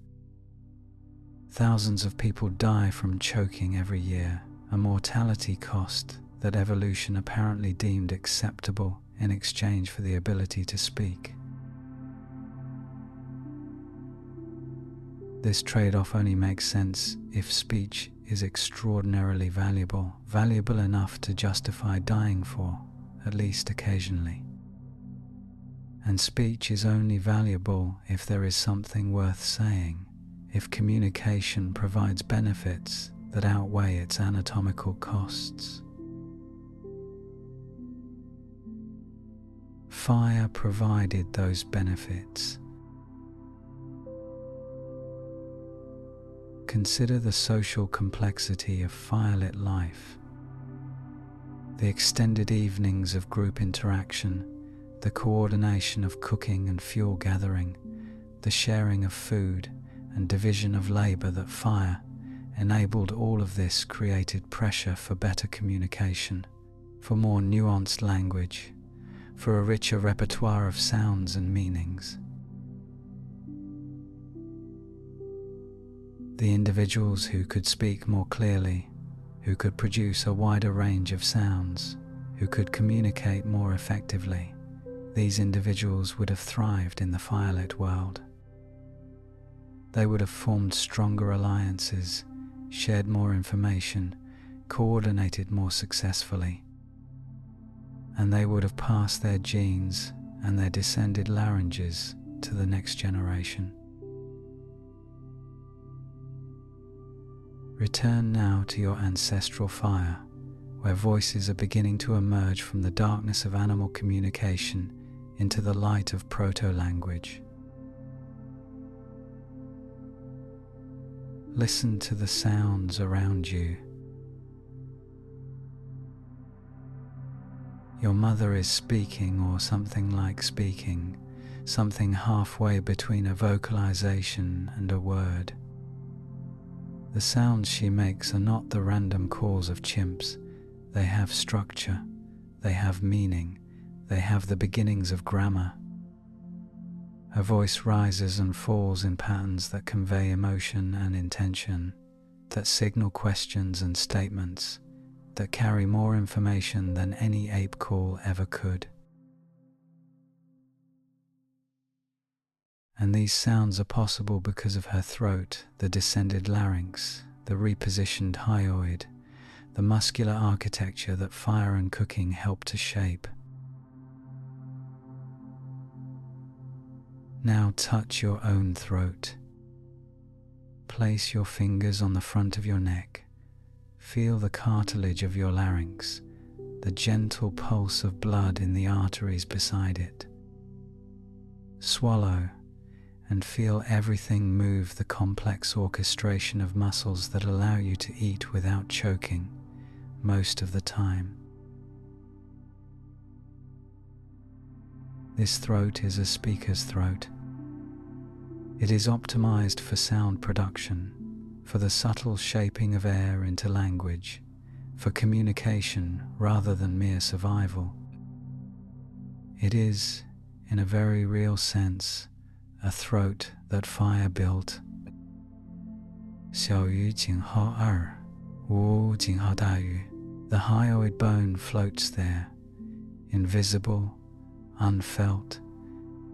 Thousands of people die from choking every year, a mortality cost that evolution apparently deemed acceptable in exchange for the ability to speak. This trade-off only makes sense if speech is extraordinarily valuable enough to justify dying for, at least occasionally. And speech is only valuable if there is something worth saying, if communication provides benefits that outweigh its anatomical costs. Fire provided those benefits. Consider the social complexity of firelit life. The extended evenings of group interaction, the coordination of cooking and fuel gathering, the sharing of food and division of labor that fire enabled. All of this created pressure for better communication, for more nuanced language, for a richer repertoire of sounds and meanings. The individuals who could speak more clearly, who could produce a wider range of sounds, who could communicate more effectively, these individuals would have thrived in the firelit world. They would have formed stronger alliances, shared more information, coordinated more successfully, and they would have passed their genes and their descended larynges to the next generation. Return now to your ancestral fire, where voices are beginning to emerge from the darkness of animal communication into the light of proto-language. Listen to the sounds around you. Your mother is speaking, or something like speaking, something halfway between a vocalization and a word. The sounds she makes are not the random calls of chimps. They have structure, they have meaning, they have the beginnings of grammar. Her voice rises and falls in patterns that convey emotion and intention, that signal questions and statements, that carry more information than any ape call ever could. And these sounds are possible because of her throat, the descended larynx, the repositioned hyoid, the muscular architecture that fire and cooking help to shape. Now touch your own throat. Place your fingers on the front of your neck. Feel the cartilage of your larynx, the gentle pulse of blood in the arteries beside it. Swallow and feel everything move, the complex orchestration of muscles that allow you to eat without choking most of the time. This throat is a speaker's throat. It is optimized for sound production, for the subtle shaping of air into language, for communication rather than mere survival. It is, in a very real sense, a throat that fire built. 小于井号2，无井号大于. The hyoid bone floats there, invisible, unfelt,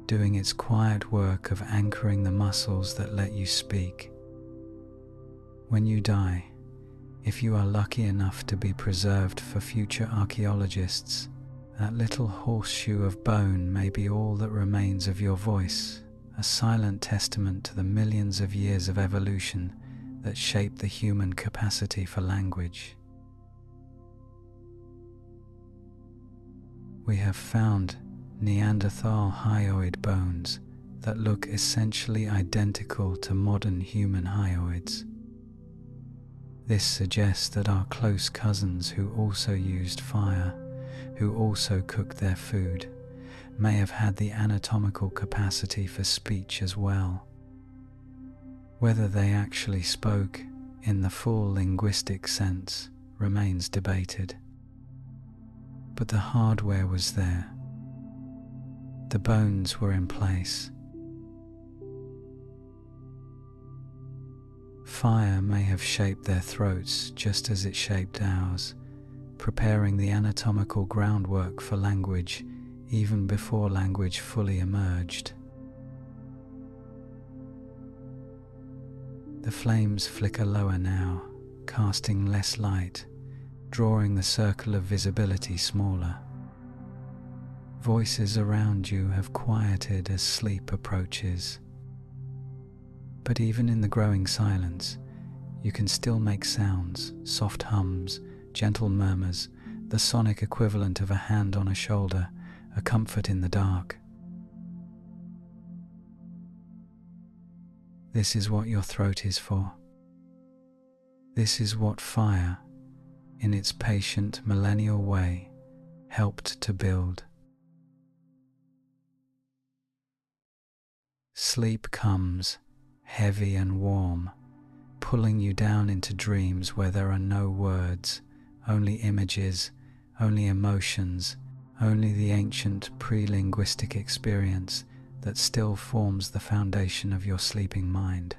doing its quiet work of anchoring the muscles that let you speak. When you die, if you are lucky enough to be preserved for future archaeologists, that little horseshoe of bone may be all that remains of your voice, a silent testament to the millions of years of evolution that shaped the human capacity for language. We have found Neanderthal hyoid bones that look essentially identical to modern human hyoids. This suggests that our close cousins who also used fire, who also cooked their food, may have had the anatomical capacity for speech as well. Whether they actually spoke in the full linguistic sense remains debated. But the hardware was there. The bones were in place. Fire may have shaped their throats just as it shaped ours, preparing the anatomical groundwork for language even before language fully emerged. The flames flicker lower now, casting less light, drawing the circle of visibility smaller. Voices around you have quieted as sleep approaches. But even in the growing silence, you can still make sounds, soft hums, gentle murmurs, the sonic equivalent of a hand on a shoulder, a comfort in the dark. This is what your throat is for. This is what fire, in its patient millennial way, helped to build. Sleep comes, heavy and warm, pulling you down into dreams where there are no words, only images, only emotions, only the ancient pre-linguistic experience that still forms the foundation of your sleeping mind.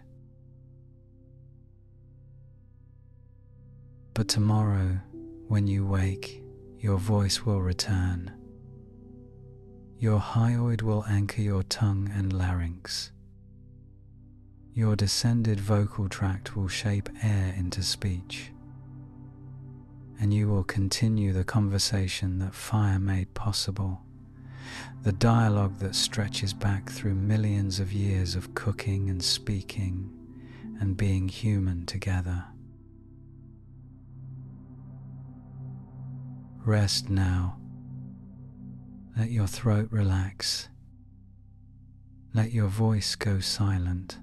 But tomorrow, when you wake, your voice will return. Your hyoid will anchor your tongue and larynx. Your descended vocal tract will shape air into speech. And you will continue the conversation that fire made possible, the dialogue that stretches back through millions of years of cooking and speaking and being human together. Rest now. Let your throat relax. Let your voice go silent.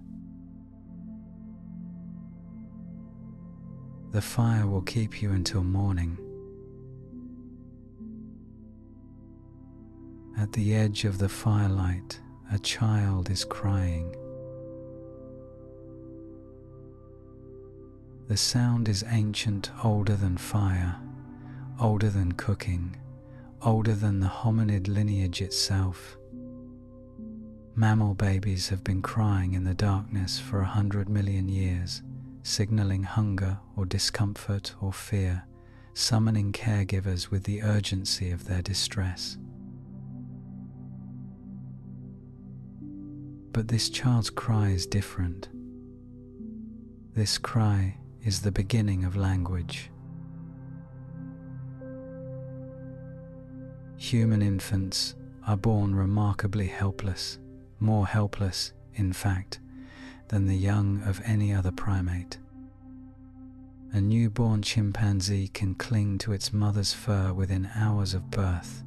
The fire will keep you until morning. At the edge of the firelight, a child is crying. The sound is ancient, older than fire, older than cooking, older than the hominid lineage itself. Mammal babies have been crying in the darkness for 100 million years, signaling hunger or discomfort or fear, summoning caregivers with the urgency of their distress. But this child's cry is different. This cry is the beginning of language. Human infants are born remarkably helpless, more helpless, in fact, than the young of any other primate. A newborn chimpanzee can cling to its mother's fur within hours of birth,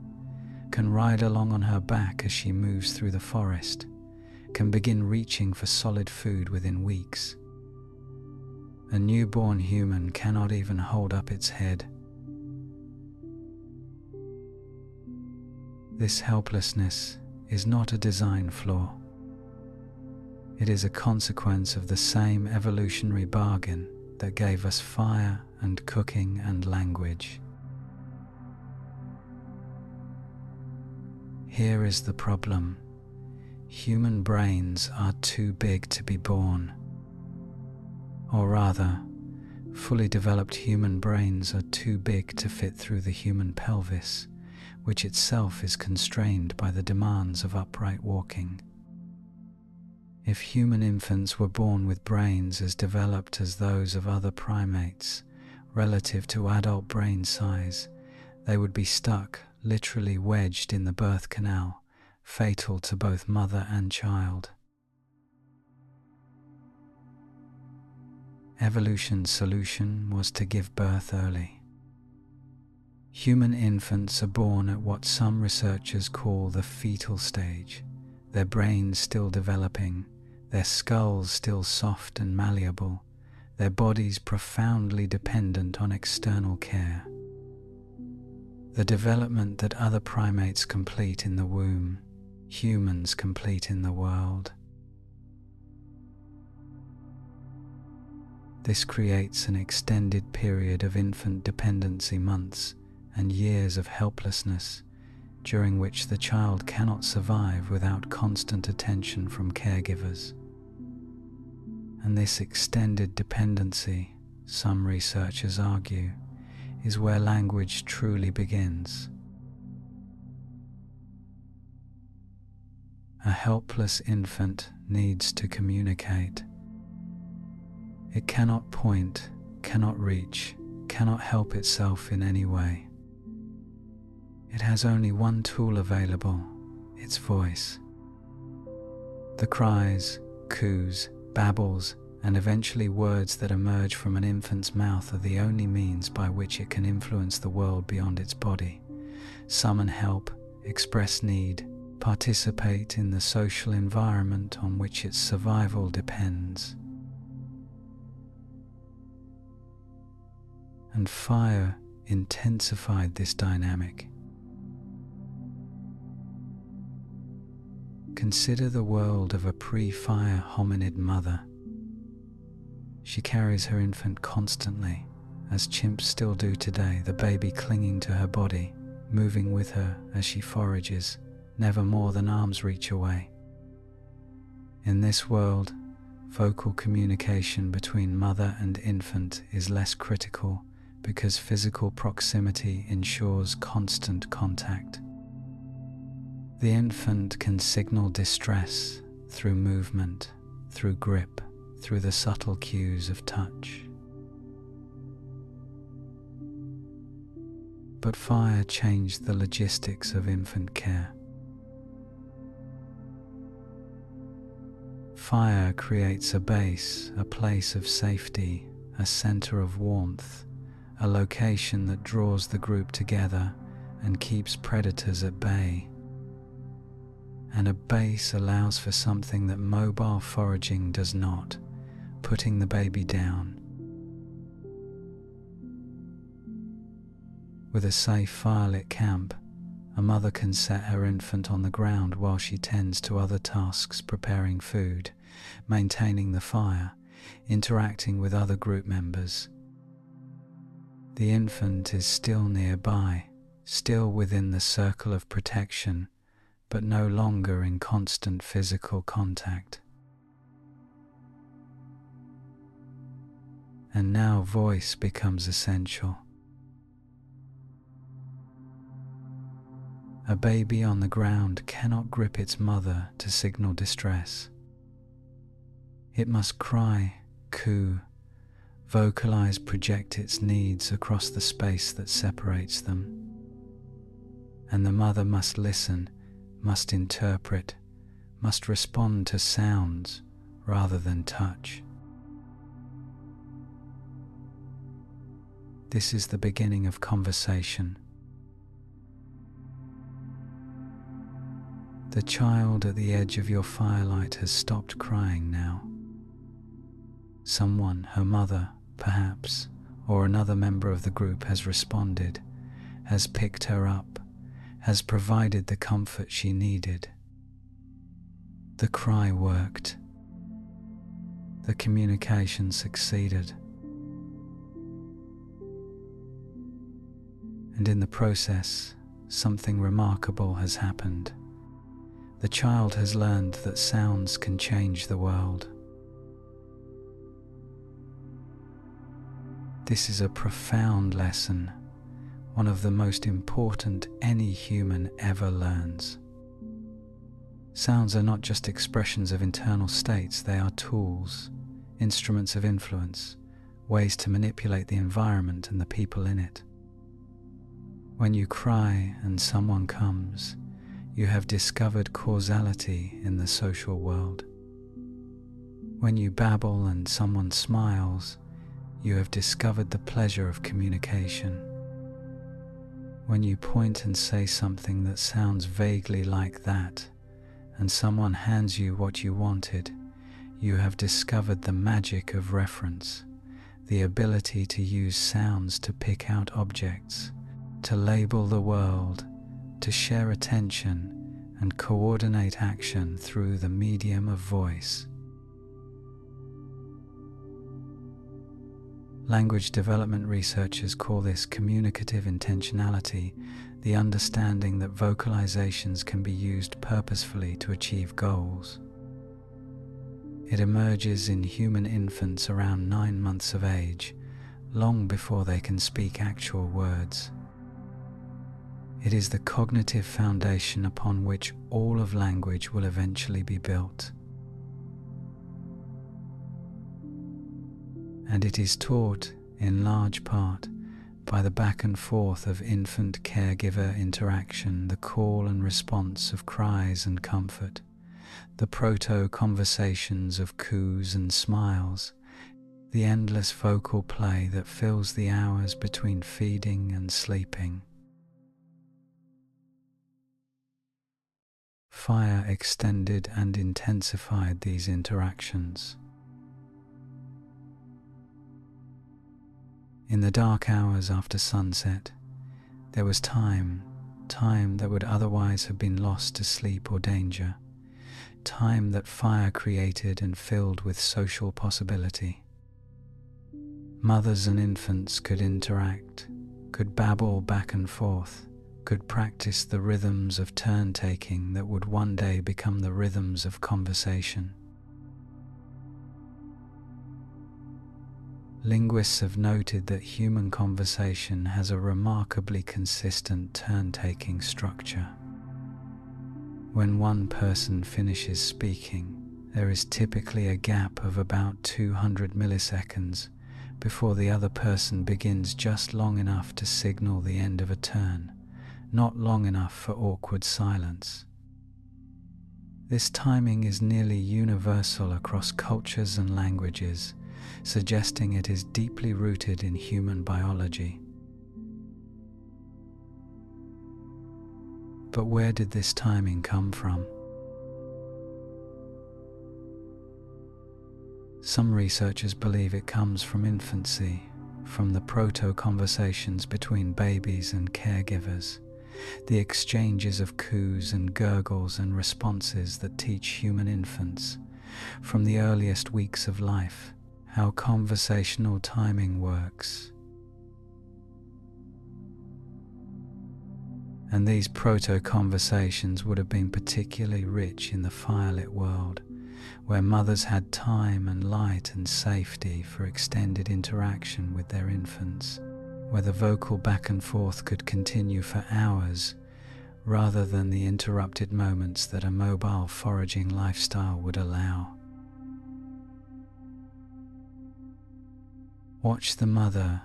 can ride along on her back as she moves through the forest, can begin reaching for solid food within weeks. A newborn human cannot even hold up its head. This helplessness is not a design flaw. It is a consequence of the same evolutionary bargain that gave us fire and cooking and language. Here is the problem. Human brains are too big to be born. Or rather, fully developed human brains are too big to fit through the human pelvis, which itself is constrained by the demands of upright walking. If human infants were born with brains as developed as those of other primates, relative to adult brain size, they would be stuck, literally wedged in the birth canal, fatal to both mother and child. Evolution's solution was to give birth early. Human infants are born at what some researchers call the fetal stage, their brains still developing, their skulls still soft and malleable, their bodies profoundly dependent on external care. The development that other primates complete in the womb, humans complete in the world. This creates an extended period of infant dependency, months and years of helplessness, during which the child cannot survive without constant attention from caregivers. And this extended dependency, some researchers argue, is where language truly begins. A helpless infant needs to communicate. It cannot point, cannot reach, cannot help itself in any way. It has only one tool available, its voice. The cries, coos, babbles, and eventually words that emerge from an infant's mouth are the only means by which it can influence the world beyond its body, summon help, express need, participate in the social environment on which its survival depends. And fire intensified this dynamic. Consider the world of a pre-fire hominid mother. She carries her infant constantly, as chimps still do today, the baby clinging to her body, moving with her as she forages, never more than arm's reach away. In this world, vocal communication between mother and infant is less critical because physical proximity ensures constant contact. The infant can signal distress through movement, through grip, through the subtle cues of touch. But fire changed the logistics of infant care. Fire creates a base, a place of safety, a center of warmth, a location that draws the group together and keeps predators at bay. And a base allows for something that mobile foraging does not, putting the baby down. With a safe firelit camp, a mother can set her infant on the ground while she tends to other tasks, preparing food, maintaining the fire, interacting with other group members. The infant is still nearby, still within the circle of protection, but no longer in constant physical contact. And now voice becomes essential. A baby on the ground cannot grip its mother to signal distress. It must cry, coo, vocalize, project its needs across the space that separates them. And the mother must listen, must interpret, must respond to sounds rather than touch. This is the beginning of conversation. The child at the edge of your firelight has stopped crying now. Someone, her mother, perhaps, or another member of the group has responded, has picked her up, has provided the comfort she needed. The cry worked. The communication succeeded. And in the process, something remarkable has happened. The child has learned that sounds can change the world. This is a profound lesson, one of the most important any human ever learns. Sounds are not just expressions of internal states, they are tools, instruments of influence, ways to manipulate the environment and the people in it. When you cry and someone comes, you have discovered causality in the social world. When you babble and someone smiles, you have discovered the pleasure of communication. When you point and say something that sounds vaguely like that, and someone hands you what you wanted, you have discovered the magic of reference, the ability to use sounds to pick out objects, to label the world, to share attention and coordinate action through the medium of voice. Language development researchers call this communicative intentionality, the understanding that vocalizations can be used purposefully to achieve goals. It emerges in human infants around 9 months of age, long before they can speak actual words. It is the cognitive foundation upon which all of language will eventually be built. And it is taught, in large part, by the back and forth of infant-caregiver interaction, the call and response of cries and comfort, the proto-conversations of coos and smiles, the endless vocal play that fills the hours between feeding and sleeping. Fire extended and intensified these interactions. In the dark hours after sunset, there was time that would otherwise have been lost to sleep or danger, time that fire created and filled with social possibility. Mothers and infants could interact, could babble back and forth, could practice the rhythms of turn-taking that would one day become the rhythms of conversation. Linguists have noted that human conversation has a remarkably consistent turn-taking structure. When one person finishes speaking, there is typically a gap of about 200 milliseconds before the other person begins, just long enough to signal the end of a turn, not long enough for awkward silence. This timing is nearly universal across cultures and languages, suggesting it is deeply rooted in human biology. But where did this timing come from? Some researchers believe it comes from infancy, from the proto-conversations between babies and caregivers, the exchanges of coos and gurgles and responses that teach human infants, from the earliest weeks of life, how conversational timing works. And these proto-conversations would have been particularly rich in the firelit world, where mothers had time and light and safety for extended interaction with their infants, where the vocal back and forth could continue for hours, rather than the interrupted moments that a mobile foraging lifestyle would allow. Watch the mother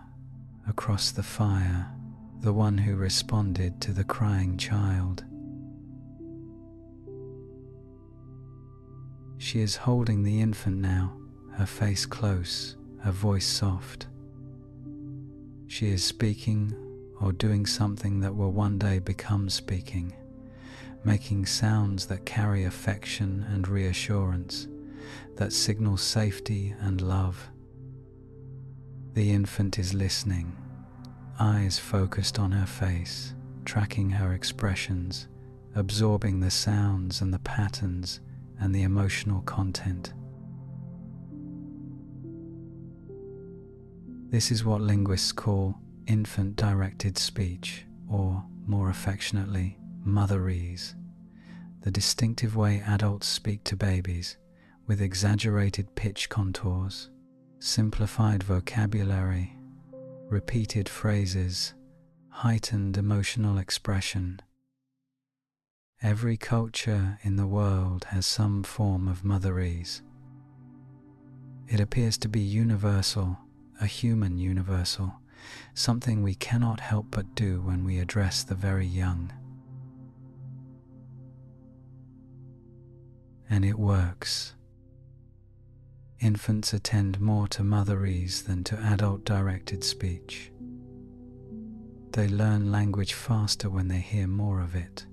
across the fire, the one who responded to the crying child. She is holding the infant now, her face close, her voice soft. She is speaking or doing something that will one day become speaking, making sounds that carry affection and reassurance, that signal safety and love. The infant is listening, eyes focused on her face, tracking her expressions, absorbing the sounds and the patterns and the emotional content. This is what linguists call infant-directed speech, or more affectionately, motherese, the distinctive way adults speak to babies, with exaggerated pitch contours, simplified vocabulary, repeated phrases, heightened emotional expression. Every culture in the world has some form of motherese. It appears to be universal, a human universal, something we cannot help but do when we address the very young. And it works. Infants attend more to motherese than to adult-directed speech. They learn language faster when they hear more of it.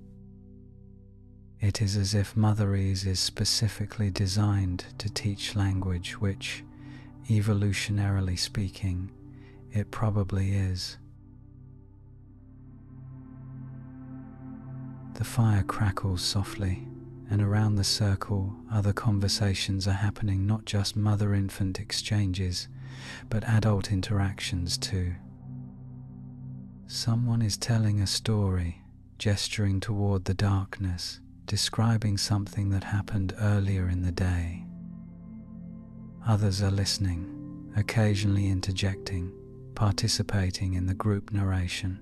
It is as if motherese is specifically designed to teach language which, evolutionarily speaking, it probably is. The fire crackles softly, and around the circle other conversations are happening, not just mother-infant exchanges, but adult interactions too. Someone is telling a story, gesturing toward the darkness, describing something that happened earlier in the day. Others are listening, occasionally interjecting, participating in the group narration.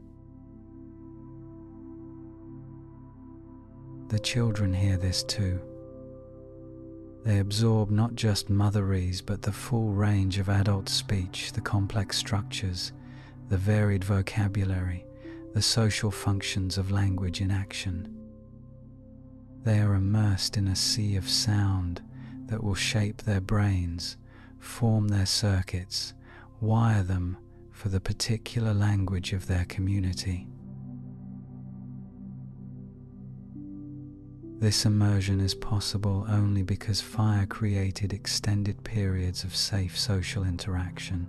The children hear this too. They absorb not just motherese but the full range of adult speech, the complex structures, the varied vocabulary, the social functions of language in action. They are immersed in a sea of sound that will shape their brains, form their circuits, wire them for the particular language of their community. This immersion is possible only because fire created extended periods of safe social interaction.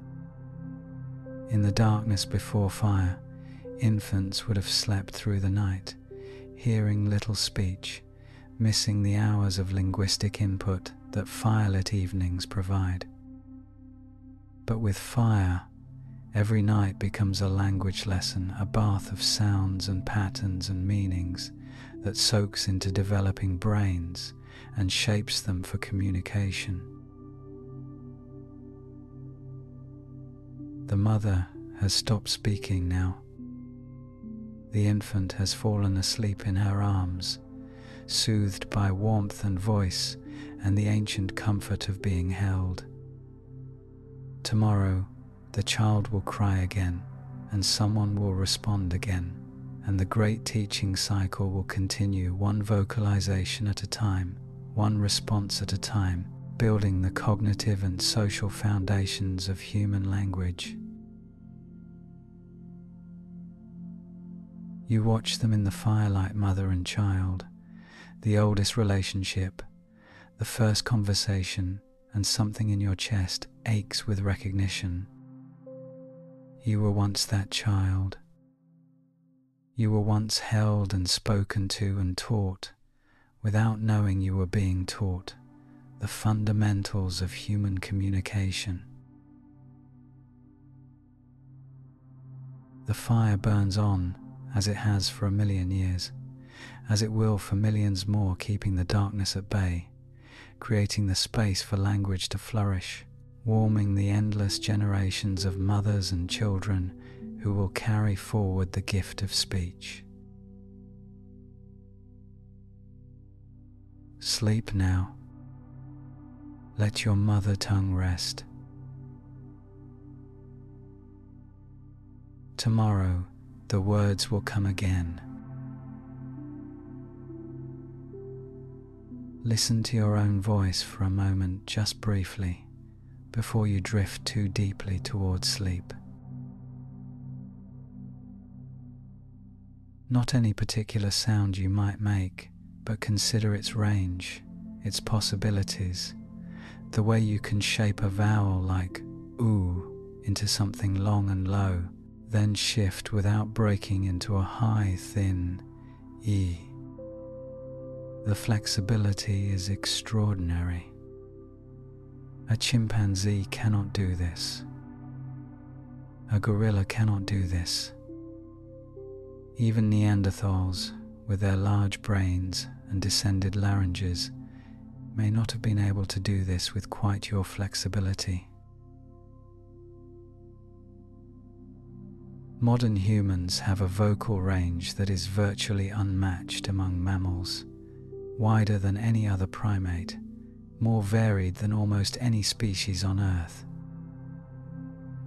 In the darkness before fire, infants would have slept through the night, hearing little speech, missing the hours of linguistic input that firelit evenings provide. But with fire, every night becomes a language lesson, a bath of sounds and patterns and meanings that soaks into developing brains and shapes them for communication. The mother has stopped speaking now. The infant has fallen asleep in her arms, soothed by warmth and voice and the ancient comfort of being held. Tomorrow, the child will cry again, and someone will respond again, and the great teaching cycle will continue, one vocalization at a time, one response at a time, building the cognitive and social foundations of human language. You watch them in the firelight, mother and child, the oldest relationship, the first conversation, and something in your chest aches with recognition. You were once that child. You were once held and spoken to and taught, without knowing you were being taught, the fundamentals of human communication. The fire burns on, as it has for 1,000,000 years, as it will for millions more, keeping the darkness at bay, creating the space for language to flourish, warming the endless generations of mothers and children who will carry forward the gift of speech. Sleep now. Let your mother tongue rest. Tomorrow, the words will come again. Listen to your own voice for a moment, just briefly, before you drift too deeply towards sleep. Not any particular sound you might make, but consider its range, its possibilities, the way you can shape a vowel like oo into something long and low, then shift without breaking into a high, thin e. The flexibility is extraordinary. A chimpanzee cannot do this. A gorilla cannot do this. Even Neanderthals, with their large brains and descended larynges, may not have been able to do this with quite your flexibility. Modern humans have a vocal range that is virtually unmatched among mammals, wider than any other primate, more varied than almost any species on Earth.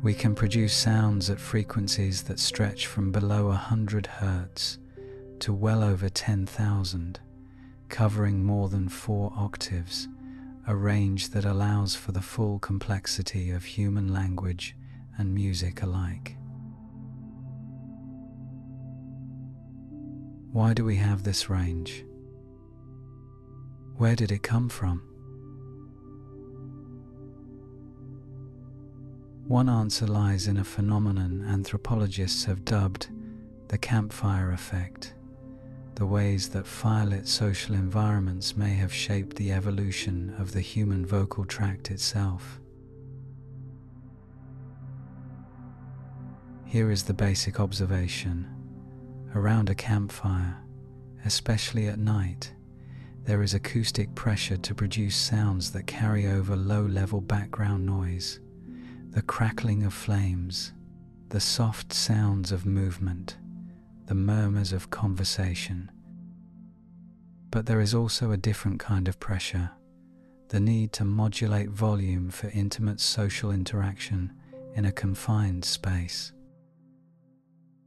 We can produce sounds at frequencies that stretch from below 100 Hz to well over 10,000, covering more than 4 octaves, a range that allows for the full complexity of human language and music alike. Why do we have this range? Where did it come from? One answer lies in a phenomenon anthropologists have dubbed the campfire effect, the ways that firelit social environments may have shaped the evolution of the human vocal tract itself. Here is the basic observation. Around a campfire, especially at night, there is acoustic pressure to produce sounds that carry over low-level background noise, the crackling of flames, the soft sounds of movement, the murmurs of conversation. But there is also a different kind of pressure, the need to modulate volume for intimate social interaction in a confined space.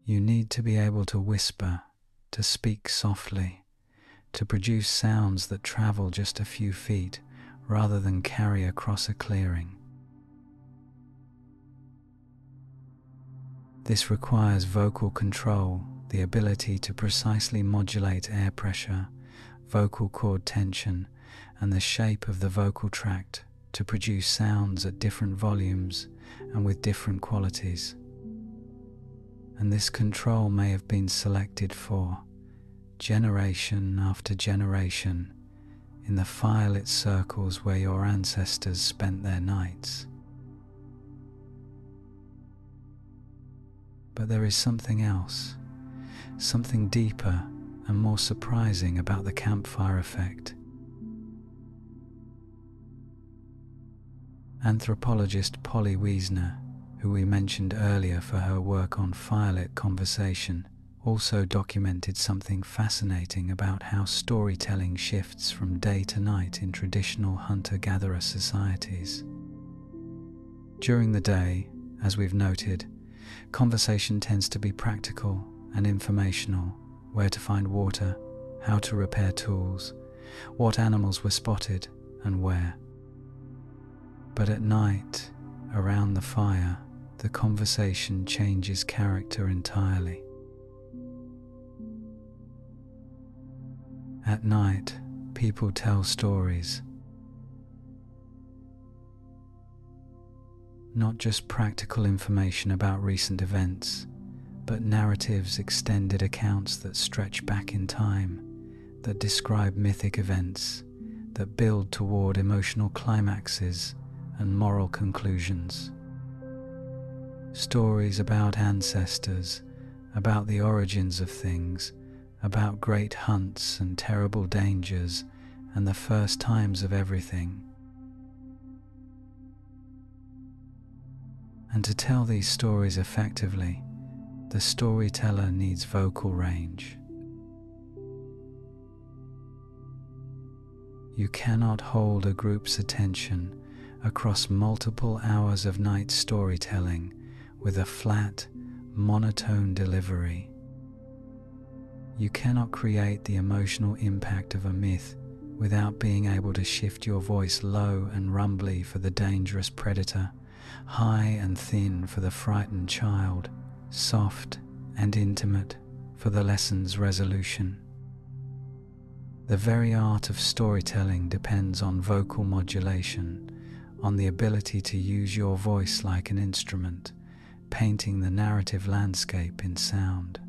You need to be able to whisper, to speak softly, to produce sounds that travel just a few feet rather than carry across a clearing. This requires vocal control, the ability to precisely modulate air pressure, vocal cord tension, and the shape of the vocal tract to produce sounds at different volumes and with different qualities. And this control may have been selected for, generation after generation, in the firelit circles where your ancestors spent their nights. But there is something else, something deeper and more surprising about the campfire effect. Anthropologist Polymath, who we mentioned earlier for her work on firelit conversation, also documented something fascinating about how storytelling shifts from day to night in traditional hunter-gatherer societies. During the day, as we've noted, conversation tends to be practical and informational: where to find water, how to repair tools, what animals were spotted, and where. But at night, around the fire, the conversation changes character entirely. At night, people tell stories. Not just practical information about recent events, but narratives, extended accounts that stretch back in time, that describe mythic events, that build toward emotional climaxes and moral conclusions. Stories about ancestors, about the origins of things, about great hunts and terrible dangers and the first times of everything. And to tell these stories effectively, the storyteller needs vocal range. You cannot hold a group's attention across multiple hours of night storytelling with a flat, monotone delivery. You cannot create the emotional impact of a myth without being able to shift your voice low and rumbly for the dangerous predator, high and thin for the frightened child, soft and intimate for the lesson's resolution. The very art of storytelling depends on vocal modulation, on the ability to use your voice like an instrument, painting the narrative landscape in sound.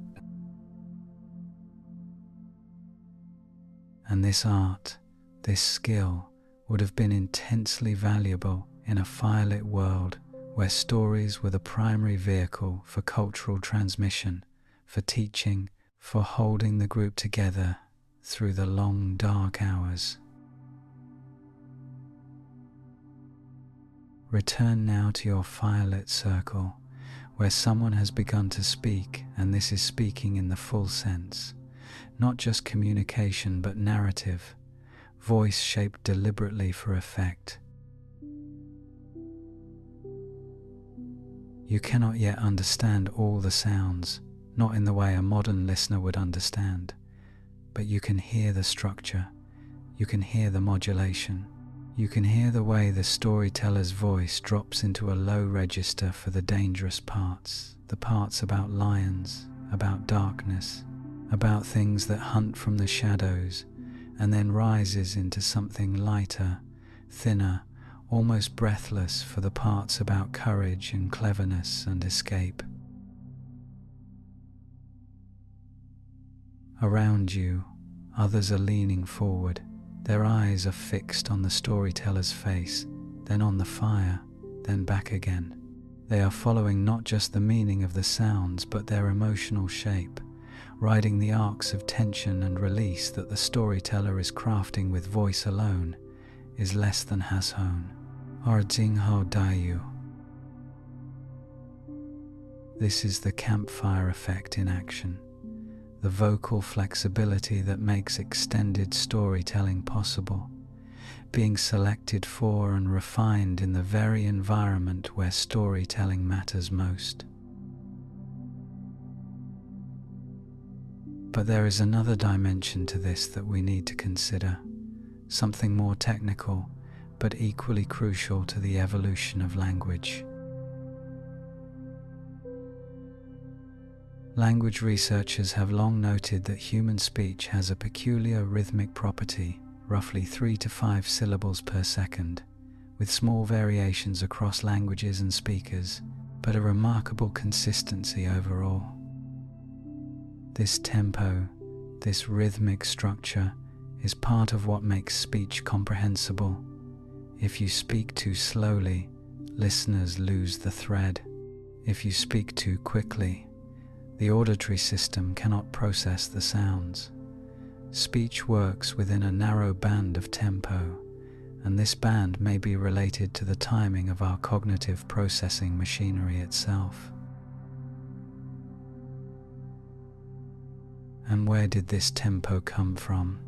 And this art, this skill, would have been intensely valuable in a firelit world where stories were the primary vehicle for cultural transmission, for teaching, for holding the group together through the long dark hours. Return now to your firelit circle, where someone has begun to speak, and this is speaking in the full sense, not just communication but narrative, voice shaped deliberately for effect. You cannot yet understand all the sounds, not in the way a modern listener would understand, but you can hear the structure, you can hear the modulation, you can hear the way the storyteller's voice drops into a low register for the dangerous parts, the parts about lions, about darkness, about things that hunt from the shadows, and then rises into something lighter, thinner, almost breathless for the parts about courage and cleverness and escape. Around you, others are leaning forward. Their eyes are fixed on the storyteller's face, then on the fire, then back again. They are following not just the meaning of the sounds, but their emotional shape, riding the arcs of tension and release that the storyteller is crafting with voice alone, is less than hashon, or jingho dayu. This is the campfire effect in action, the vocal flexibility that makes extended storytelling possible, being selected for and refined in the very environment where storytelling matters most. But there is another dimension to this that we need to consider, something more technical, but equally crucial to the evolution of language. Language researchers have long noted that human speech has a peculiar rhythmic property, roughly 3 to 5 syllables per second, with small variations across languages and speakers, but a remarkable consistency overall. This tempo, this rhythmic structure, is part of what makes speech comprehensible. If you speak too slowly, listeners lose the thread. If you speak too quickly, the auditory system cannot process the sounds. Speech works within a narrow band of tempo, and this band may be related to the timing of our cognitive processing machinery itself. And where did this tempo come from?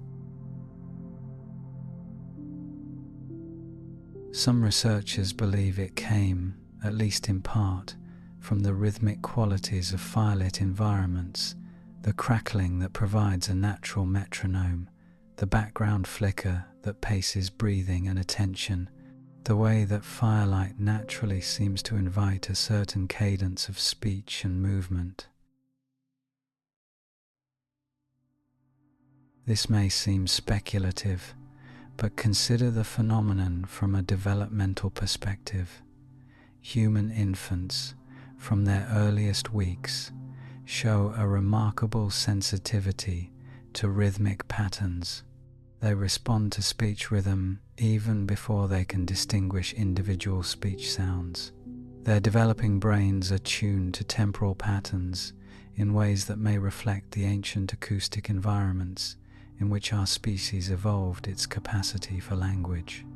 Some researchers believe it came, at least in part, from the rhythmic qualities of firelit environments, the crackling that provides a natural metronome, the background flicker that paces breathing and attention, the way that firelight naturally seems to invite a certain cadence of speech and movement. This may seem speculative, but consider the phenomenon from a developmental perspective. Human infants, from their earliest weeks, show a remarkable sensitivity to rhythmic patterns. They respond to speech rhythm even before they can distinguish individual speech sounds. Their developing brains are tuned to temporal patterns in ways that may reflect the ancient acoustic environments in which our species evolved its capacity for language.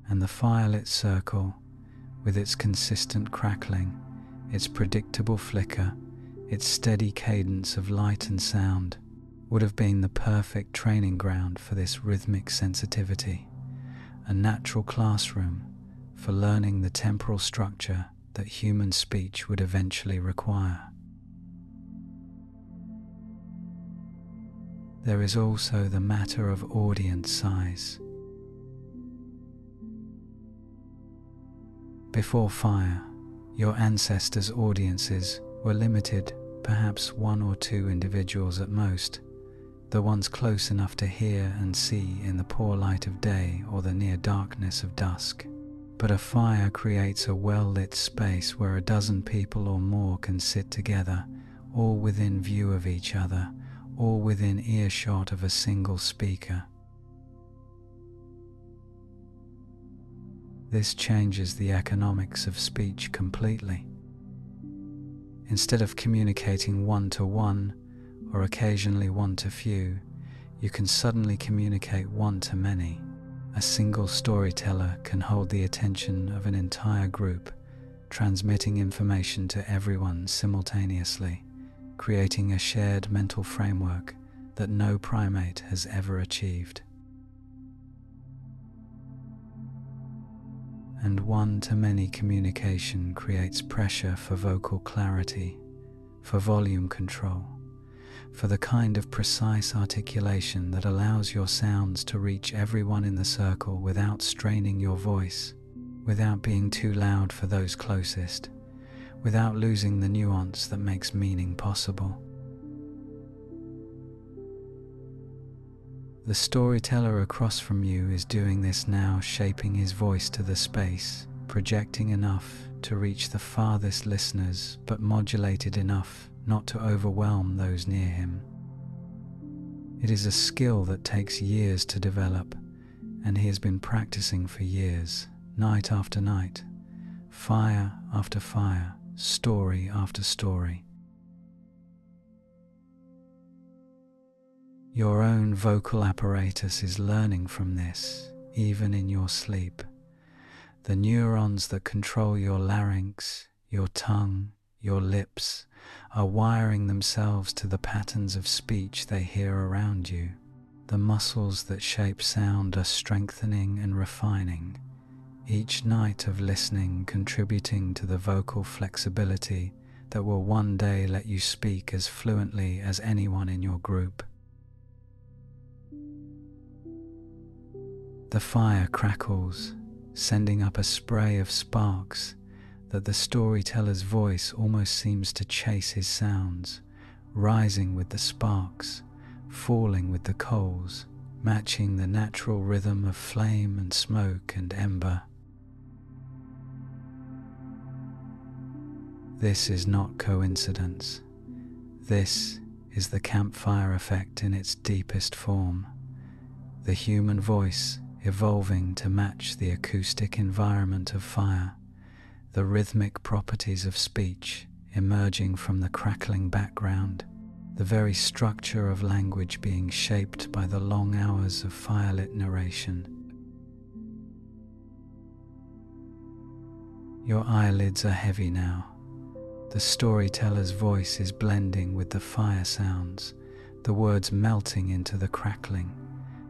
And the firelit circle, with its consistent crackling, its predictable flicker, its steady cadence of light and sound, would have been the perfect training ground for this rhythmic sensitivity, a natural classroom for learning the temporal structure that human speech would eventually require. There is also the matter of audience size. Before fire, your ancestors' audiences were limited, perhaps 1 or 2 individuals at most, the ones close enough to hear and see in the poor light of day or the near darkness of dusk. But a fire creates a well-lit space where a dozen people or more can sit together, all within view of each other, all within earshot of a single speaker. This changes the economics of speech completely. Instead of communicating one-to-one, or occasionally one-to-few, you can suddenly communicate one-to-many. A single storyteller can hold the attention of an entire group, transmitting information to everyone simultaneously, creating a shared mental framework that no primate has ever achieved. And one-to-many communication creates pressure for vocal clarity, for volume control, for the kind of precise articulation that allows your sounds to reach everyone in the circle without straining your voice, without being too loud for those closest, without losing the nuance that makes meaning possible. The storyteller across from you is doing this now, shaping his voice to the space, projecting enough to reach the farthest listeners, but modulated enough not to overwhelm those near him. It is a skill that takes years to develop, and he has been practicing for years, night after night, fire after fire, story after story. Your own vocal apparatus is learning from this, even in your sleep. The neurons that control your larynx, your tongue, your lips, are wiring themselves to the patterns of speech they hear around you. The muscles that shape sound are strengthening and refining, each night of listening contributing to the vocal flexibility that will one day let you speak as fluently as anyone in your group. The fire crackles, sending up a spray of sparks that the storyteller's voice almost seems to chase his sounds, rising with the sparks, falling with the coals, matching the natural rhythm of flame and smoke and ember. This is not coincidence. This is the campfire effect in its deepest form. The human voice evolving to match the acoustic environment of fire, the rhythmic properties of speech emerging from the crackling background, the very structure of language being shaped by the long hours of firelit narration. Your eyelids are heavy now. The storyteller's voice is blending with the fire sounds, the words melting into the crackling,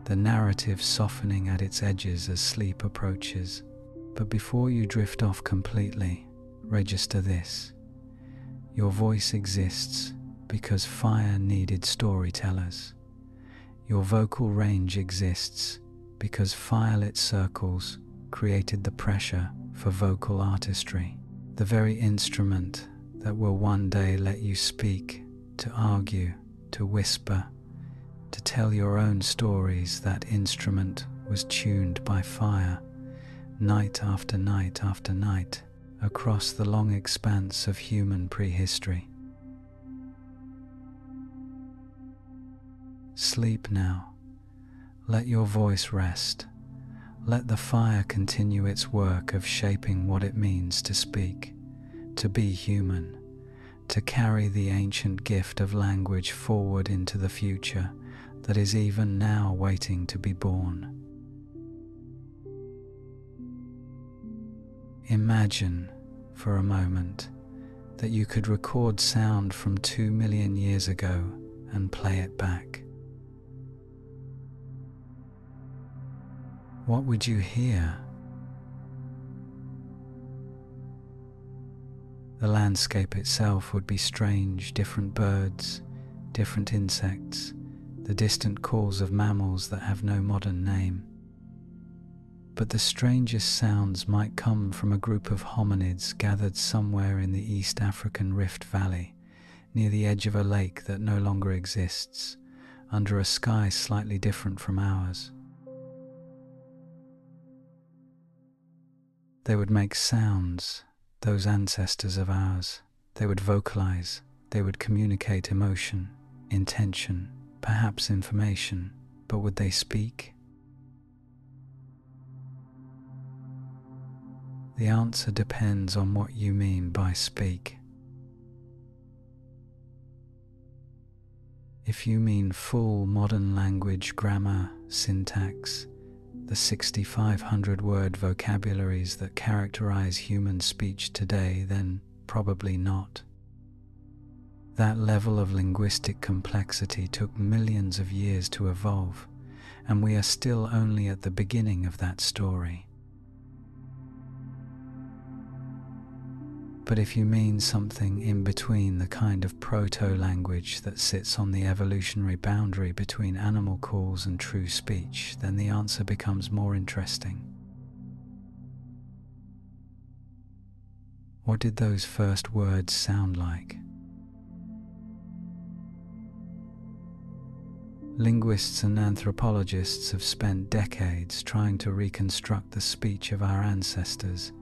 the narrative softening at its edges as sleep approaches. But before you drift off completely, register this. Your voice exists because fire needed storytellers. Your vocal range exists because firelit circles created the pressure for vocal artistry. The very instrument that will one day let you speak, to argue, to whisper, to tell your own stories, that instrument was tuned by fire, night after night after night, across the long expanse of human prehistory. Sleep now. Let your voice rest. Let the fire continue its work of shaping what it means to speak, to be human, to carry the ancient gift of language forward into the future that is even now waiting to be born. Imagine, for a moment, that you could record sound from 2 million years ago and play it back. What would you hear? The landscape itself would be strange, different birds, different insects, the distant calls of mammals that have no modern name. But the strangest sounds might come from a group of hominids gathered somewhere in the East African Rift Valley, near the edge of a lake that no longer exists, under a sky slightly different from ours. They would make sounds, those ancestors of ours. They would vocalize, they would communicate emotion, intention, perhaps information, but would they speak? The answer depends on what you mean by speak. If you mean full modern language grammar, syntax, the 6,500 word vocabularies that characterize human speech today, then probably not. That level of linguistic complexity took millions of years to evolve, and we are still only at the beginning of that story. But if you mean something in between, the kind of proto-language that sits on the evolutionary boundary between animal calls and true speech, then the answer becomes more interesting. What did those first words sound like? Linguists and anthropologists have spent decades trying to reconstruct the speech of our ancestors,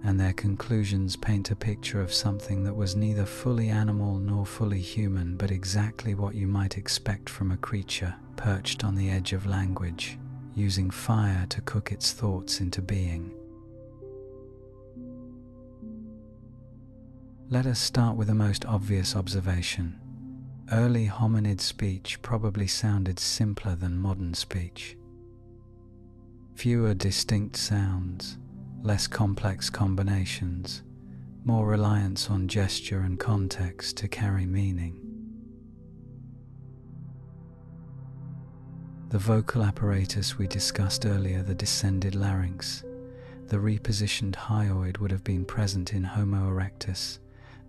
and their conclusions paint a picture of something that was neither fully animal nor fully human, but exactly what you might expect from a creature perched on the edge of language, using fire to cook its thoughts into being. Let us start with the most obvious observation. Early hominid speech probably sounded simpler than modern speech. Fewer distinct sounds, less complex combinations, more reliance on gesture and context to carry meaning. The vocal apparatus we discussed earlier, the descended larynx, the repositioned hyoid, would have been present in Homo erectus,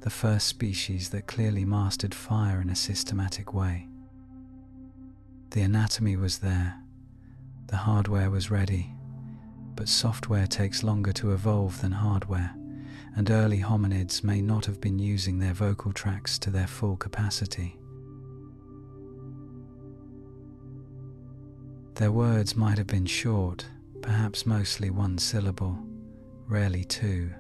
the first species that clearly mastered fire in a systematic way. The anatomy was there, the hardware was ready, but software takes longer to evolve than hardware, and early hominids may not have been using their vocal tracts to their full capacity. Their words might have been short, perhaps mostly one syllable, rarely two.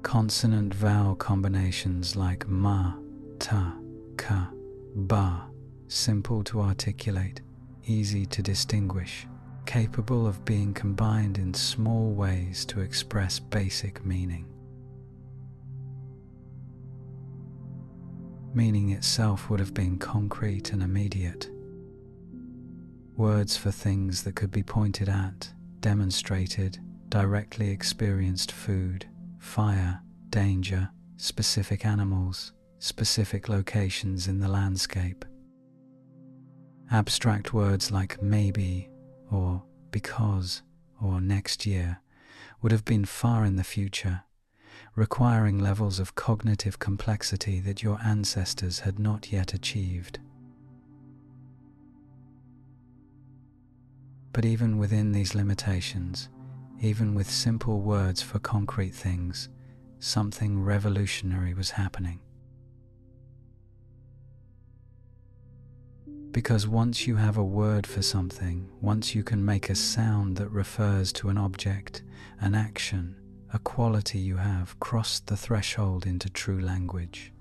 Consonant-vowel combinations like ma, ta, ka, ba, simple to articulate, easy to distinguish, capable of being combined in small ways to express basic meaning. Meaning itself would have been concrete and immediate. Words for things that could be pointed at, demonstrated, directly experienced: food, fire, danger, specific animals, specific locations in the landscape. Abstract words like maybe, or because, or next year would have been far in the future, requiring levels of cognitive complexity that your ancestors had not yet achieved. But even within these limitations, even with simple words for concrete things, something revolutionary was happening. Because once you have a word for something, once you can make a sound that refers to an object, an action, a quality, you have crossed the threshold into true language.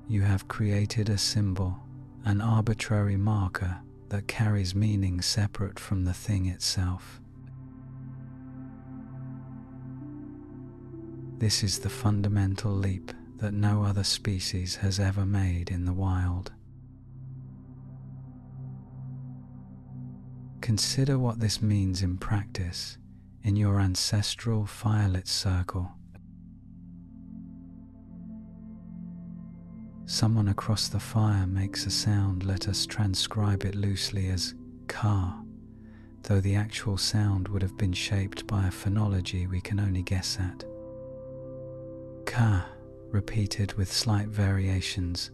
You have created a symbol, an arbitrary marker that carries meaning separate from the thing itself. This is the fundamental leap that no other species has ever made in the wild. Consider what this means in practice, in your ancestral firelit circle. Someone across the fire makes a sound. Let us transcribe it loosely as ka, though the actual sound would have been shaped by a phonology we can only guess at. Ka, repeated with slight variations,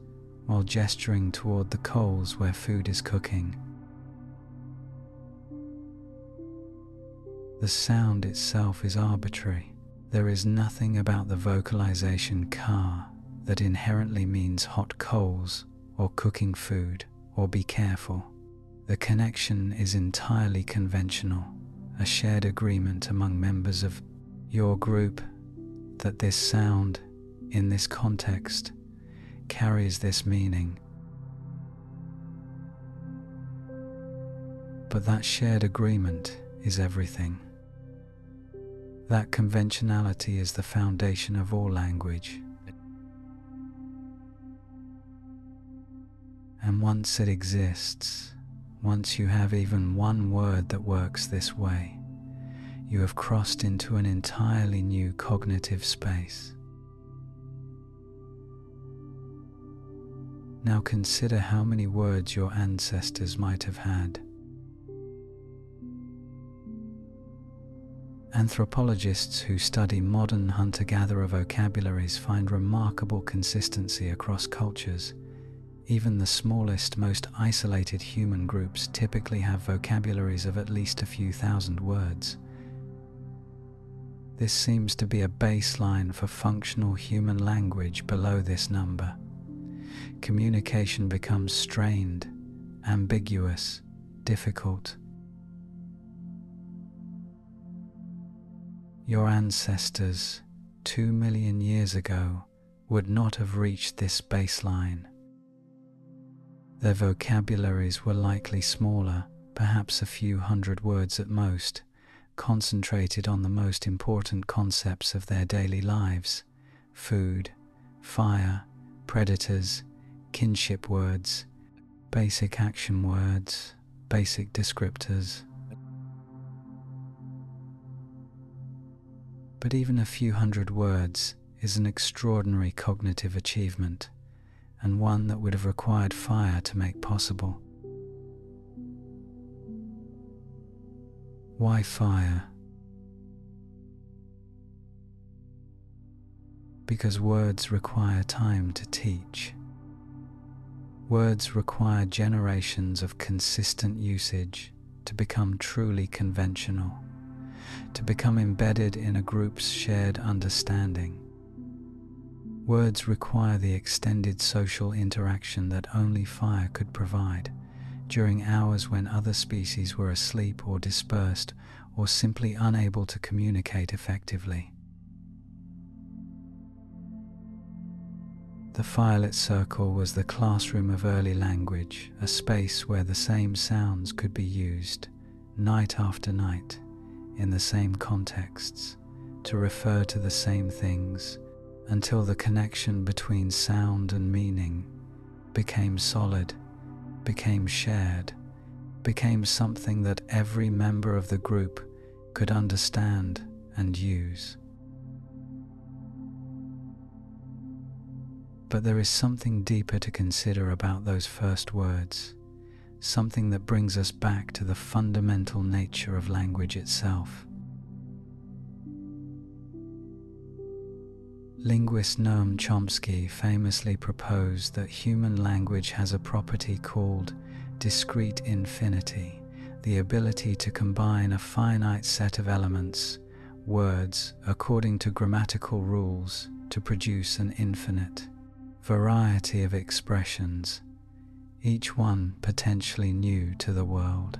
while gesturing toward the coals where food is cooking. The sound itself is arbitrary. There is nothing about the vocalization ka that inherently means hot coals or cooking food or be careful. The connection is entirely conventional, a shared agreement among members of your group that this sound, in this context, carries this meaning. But that shared agreement is everything. That conventionality is the foundation of all language. And once it exists, once you have even one word that works this way, you have crossed into an entirely new cognitive space. Now consider how many words your ancestors might have had. Anthropologists who study modern hunter-gatherer vocabularies find remarkable consistency across cultures. Even the smallest, most isolated human groups typically have vocabularies of at least a few thousand words. This seems to be a baseline for functional human language. Below this number, communication becomes strained, ambiguous, difficult. Your ancestors, 2 million years ago, would not have reached this baseline. Their vocabularies were likely smaller, perhaps a few hundred words at most, concentrated on the most important concepts of their daily lives: food, fire, predators, kinship words, basic action words, basic descriptors. But even a few hundred words is an extraordinary cognitive achievement, and one that would have required fire to make possible. Why fire? Because words require time to teach. Words require generations of consistent usage to become truly conventional, to become embedded in a group's shared understanding. Words require the extended social interaction that only fire could provide, during hours when other species were asleep or dispersed or simply unable to communicate effectively. The firelit circle was the classroom of early language, a space where the same sounds could be used, night after night, in the same contexts, to refer to the same things, until the connection between sound and meaning became solid, became shared, became something that every member of the group could understand and use. But there is something deeper to consider about those first words, something that brings us back to the fundamental nature of language itself. Linguist Noam Chomsky famously proposed that human language has a property called discrete infinity, the ability to combine a finite set of elements, words, according to grammatical rules, to produce an infinite variety of expressions, each one potentially new to the world.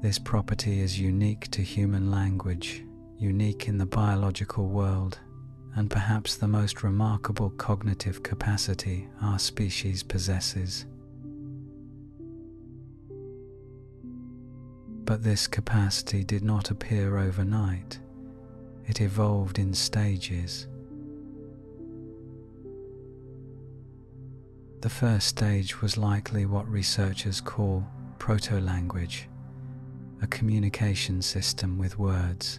This property is unique to human language, unique in the biological world, and perhaps the most remarkable cognitive capacity our species possesses. But this capacity did not appear overnight. It evolved in stages. The first stage was likely what researchers call proto-language, a communication system with words,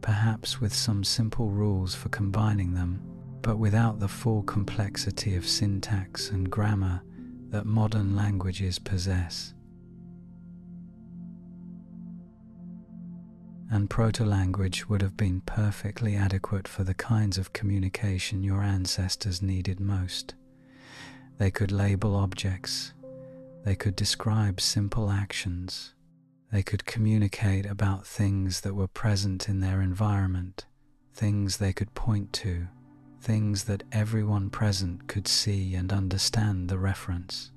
perhaps with some simple rules for combining them, but without the full complexity of syntax and grammar that modern languages possess. And proto-language would have been perfectly adequate for the kinds of communication your ancestors needed most. They could label objects. They could describe simple actions. They could communicate about things that were present in their environment, things they could point to, things that everyone present could see and understand the reference.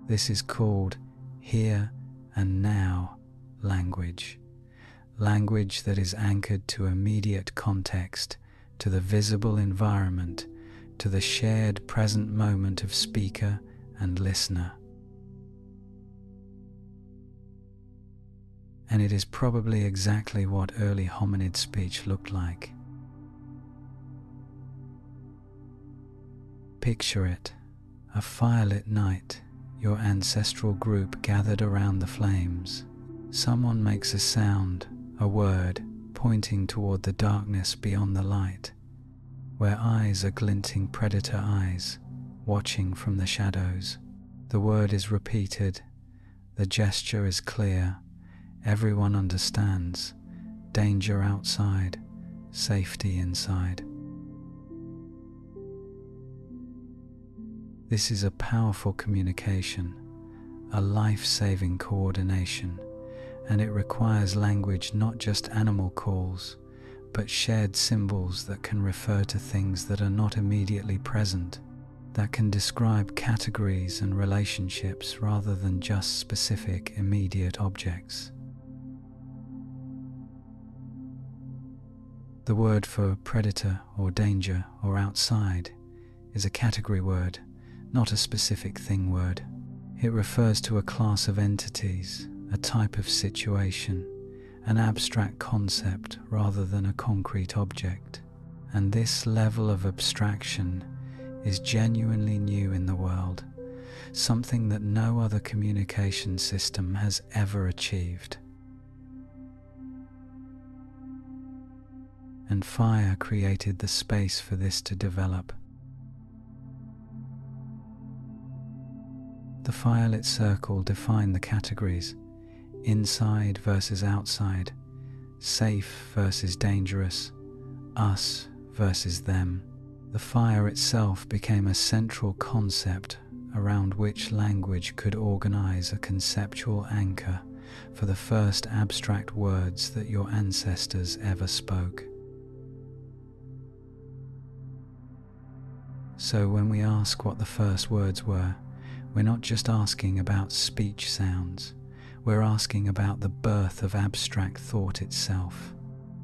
This is called here and now language. Language that is anchored to immediate context, to the visible environment, to the shared present moment of speaker and listener. And it is probably exactly what early hominid speech looked like. Picture it, a firelit night, your ancestral group gathered around the flames. Someone makes a sound, a word, pointing toward the darkness beyond the light, where eyes are glinting predator eyes, watching from the shadows. The word is repeated, the gesture is clear, everyone understands, danger outside, safety inside. This is a powerful communication, a life-saving coordination, and it requires language, not just animal calls, but shared symbols that can refer to things that are not immediately present, that can describe categories and relationships rather than just specific immediate objects. The word for predator or danger or outside is a category word, not a specific thing word. It refers to a class of entities, a type of situation, an abstract concept rather than a concrete object. And this level of abstraction is genuinely new in the world, something that no other communication system has ever achieved. And fire created the space for this to develop. The firelit circle defined the categories: inside versus outside, safe versus dangerous, us versus them. The fire itself became a central concept around which language could organize a conceptual anchor for the first abstract words that your ancestors ever spoke. So when we ask what the first words were, we're not just asking about speech sounds. We're asking about the birth of abstract thought itself.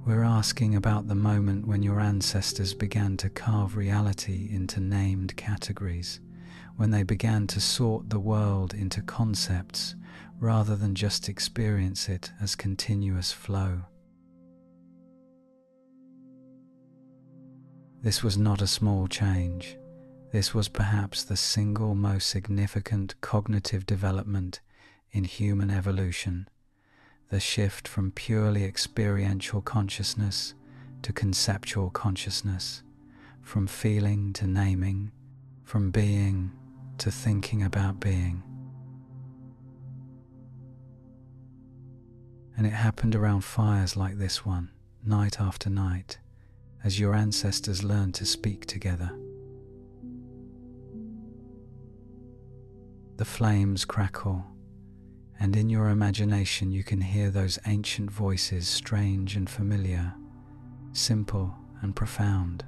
We're asking about the moment when your ancestors began to carve reality into named categories, when they began to sort the world into concepts rather than just experience it as continuous flow. This was not a small change. This was perhaps the single most significant cognitive development in human evolution, the shift from purely experiential consciousness to conceptual consciousness, from feeling to naming, from being to thinking about being. And it happened around fires like this one, night after night, as your ancestors learned to speak together. The flames crackle, and in your imagination you can hear those ancient voices, strange and familiar, simple and profound,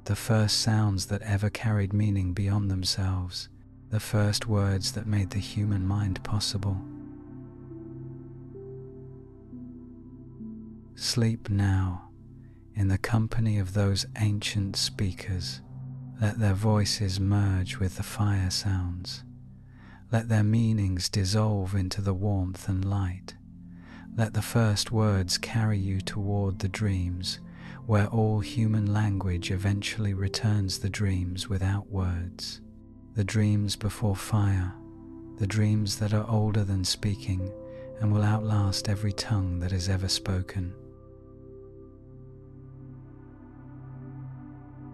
the first sounds that ever carried meaning beyond themselves, the first words that made the human mind possible. Sleep now in the company of those ancient speakers. Let their voices merge with the fire sounds. Let their meanings dissolve into the warmth and light. Let the first words carry you toward the dreams, where all human language eventually returns the dreams without words. The dreams before fire, the dreams that are older than speaking and will outlast every tongue that has ever spoken.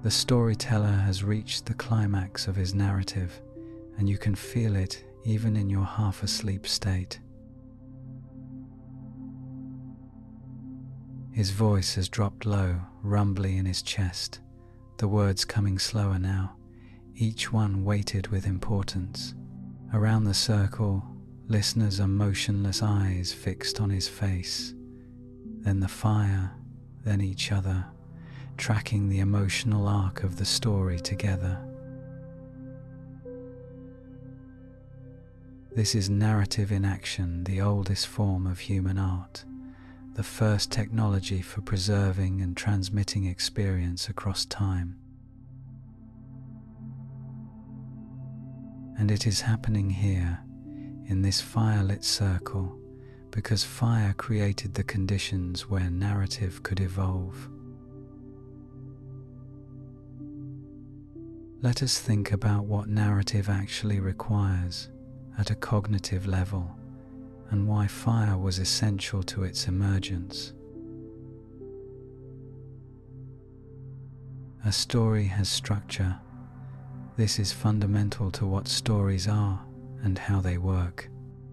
The storyteller has reached the climax of his narrative, and you can feel it even in your half-asleep state. His voice has dropped low, rumbly in his chest, the words coming slower now, each one weighted with importance. Around the circle, listeners are motionless, eyes fixed on his face, then the fire, then each other, tracking the emotional arc of the story together. This is narrative in action, the oldest form of human art, the first technology for preserving and transmitting experience across time. And it is happening here, in this fire-lit circle, because fire created the conditions where narrative could evolve. Let us think about what narrative actually requires at a cognitive level, and why fire was essential to its emergence. A story has structure. This is fundamental to what stories are and how they work.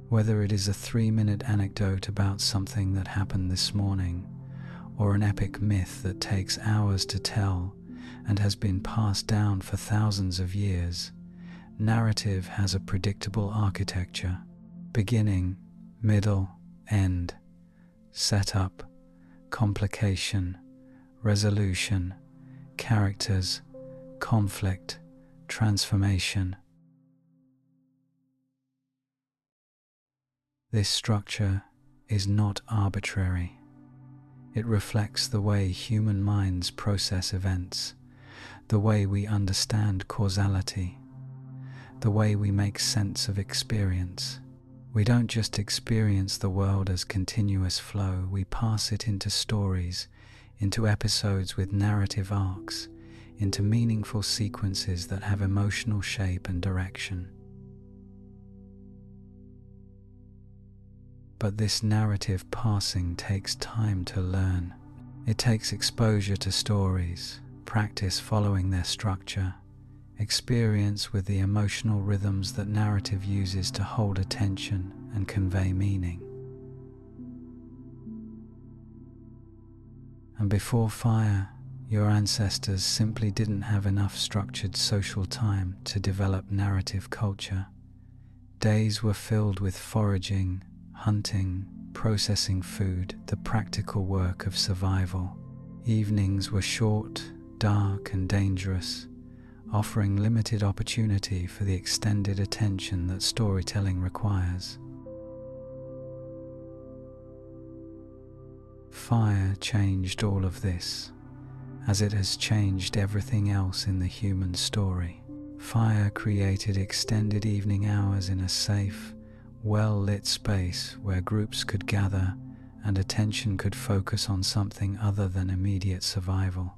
Whether it is a 3-minute anecdote about something that happened this morning, or an epic myth that takes hours to tell and has been passed down for thousands of years, narrative has a predictable architecture: beginning, middle, end, setup, complication, resolution, characters, conflict, transformation. This structure is not arbitrary. It reflects the way human minds process events, the way we understand causality, the way we make sense of experience. We don't just experience the world as continuous flow, we pass it into stories, into episodes with narrative arcs, into meaningful sequences that have emotional shape and direction. But this narrative passing takes time to learn. It takes exposure to stories, practice following their structure, experience with the emotional rhythms that narrative uses to hold attention and convey meaning. And before fire, your ancestors simply didn't have enough structured social time to develop narrative culture. Days were filled with foraging, hunting, processing food, the practical work of survival. Evenings were short, dark, and dangerous, offering limited opportunity for the extended attention that storytelling requires. Fire changed all of this, as it has changed everything else in the human story. Fire created extended evening hours in a safe, well-lit space where groups could gather and attention could focus on something other than immediate survival.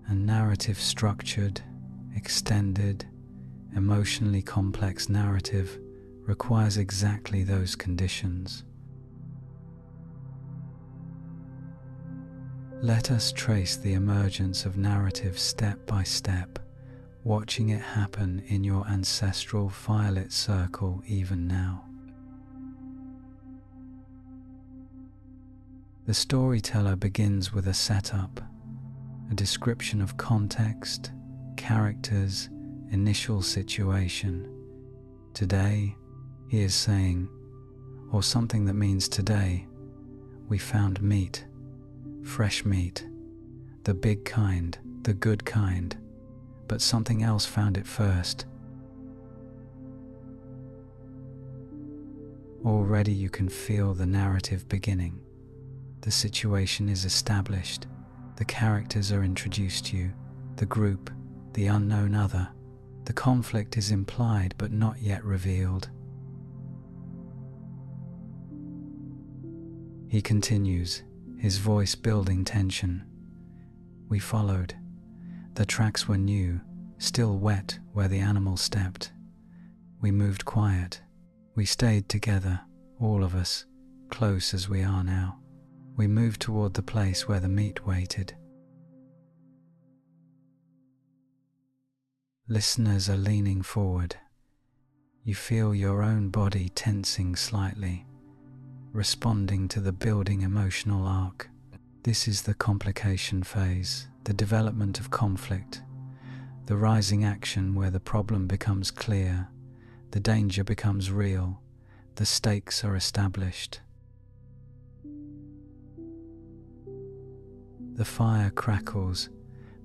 A narrative structured, extended, emotionally complex narrative requires exactly those conditions. Let us trace the emergence of narrative step by step, watching it happen in your ancestral firelit circle even now. The storyteller begins with a setup, a description of context, characters, initial situation. Today, he is saying, or something that means today, we found meat, fresh meat, the big kind, the good kind, but something else found it first. Already you can feel the narrative beginning. The situation is established, the characters are introduced to you, the group, the unknown other. The conflict is implied but not yet revealed. He continues, his voice building tension. We followed. The tracks were new, still wet where the animal stepped. We moved quiet. We stayed together, all of us, close as we are now. We moved toward the place where the meat waited. Listeners are leaning forward. You feel your own body tensing slightly, responding to the building emotional arc. This is the complication phase, the development of conflict, the rising action where the problem becomes clear, the danger becomes real, the stakes are established. The fire crackles,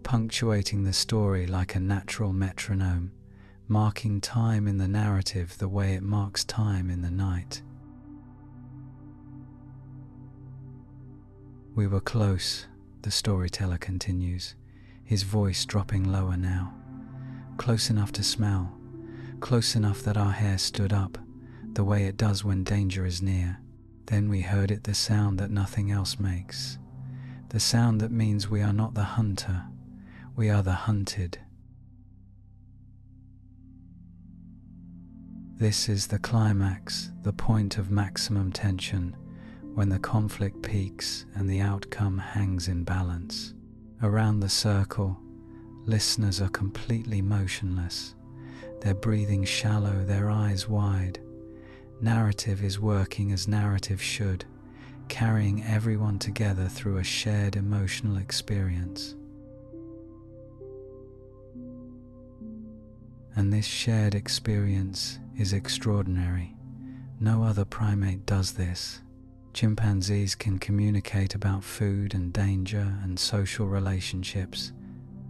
punctuating the story like a natural metronome, marking time in the narrative the way it marks time in the night. We were close, the storyteller continues, his voice dropping lower now. Close enough to smell, close enough that our hair stood up, the way it does when danger is near. Then we heard it, the sound that nothing else makes. The sound that means we are not the hunter, we are the hunted. This is the climax, the point of maximum tension, when the conflict peaks and the outcome hangs in balance. Around the circle, listeners are completely motionless, their breathing shallow, their eyes wide. Narrative is working as narrative should, carrying everyone together through a shared emotional experience. And this shared experience is extraordinary. No other primate does this. Chimpanzees can communicate about food and danger and social relationships,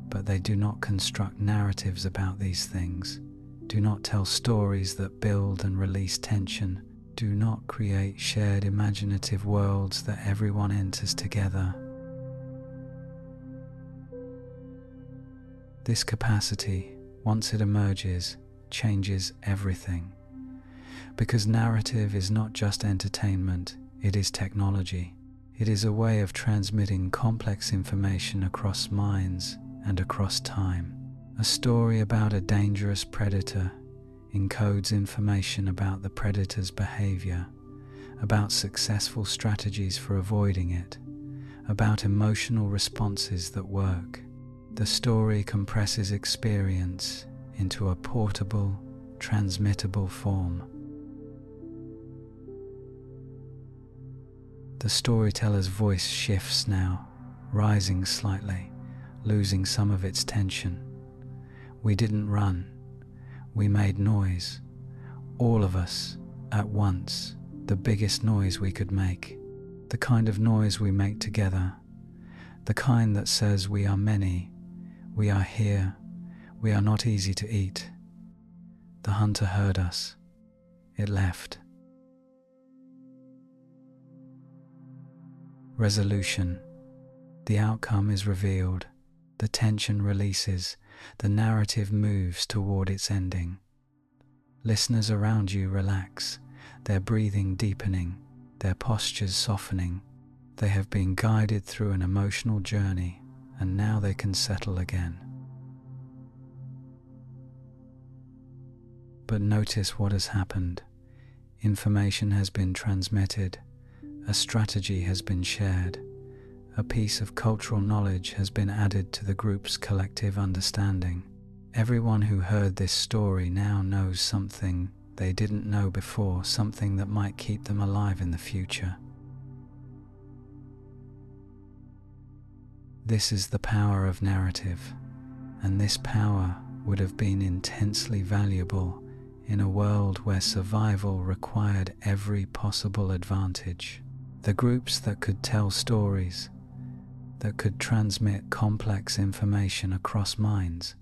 but they do not construct narratives about these things, do not tell stories that build and release tension, do not create shared imaginative worlds that everyone enters together. This capacity, once it emerges, changes everything. Because narrative is not just entertainment, it is technology. It is a way of transmitting complex information across minds and across time. A story about a dangerous predator encodes information about the predator's behavior, about successful strategies for avoiding it, about emotional responses that work. The story compresses experience into a portable, transmittable form. The storyteller's voice shifts now, rising slightly, losing some of its tension. We didn't run. We made noise. All of us, at once, the biggest noise we could make. The kind of noise we make together. The kind that says we are many, we are here, we are not easy to eat. The hunter heard us. It left. Resolution. The outcome is revealed. The tension releases. The narrative moves toward its ending. Listeners around you relax, their breathing deepening, their postures softening. They have been guided through an emotional journey, and now they can settle again. But notice what has happened. Information has been transmitted. A strategy has been shared. A piece of cultural knowledge has been added to the group's collective understanding. Everyone who heard this story now knows something they didn't know before, something that might keep them alive in the future. This is the power of narrative, and this power would have been intensely valuable in a world where survival required every possible advantage. The groups that could tell stories, that could transmit complex information across minds,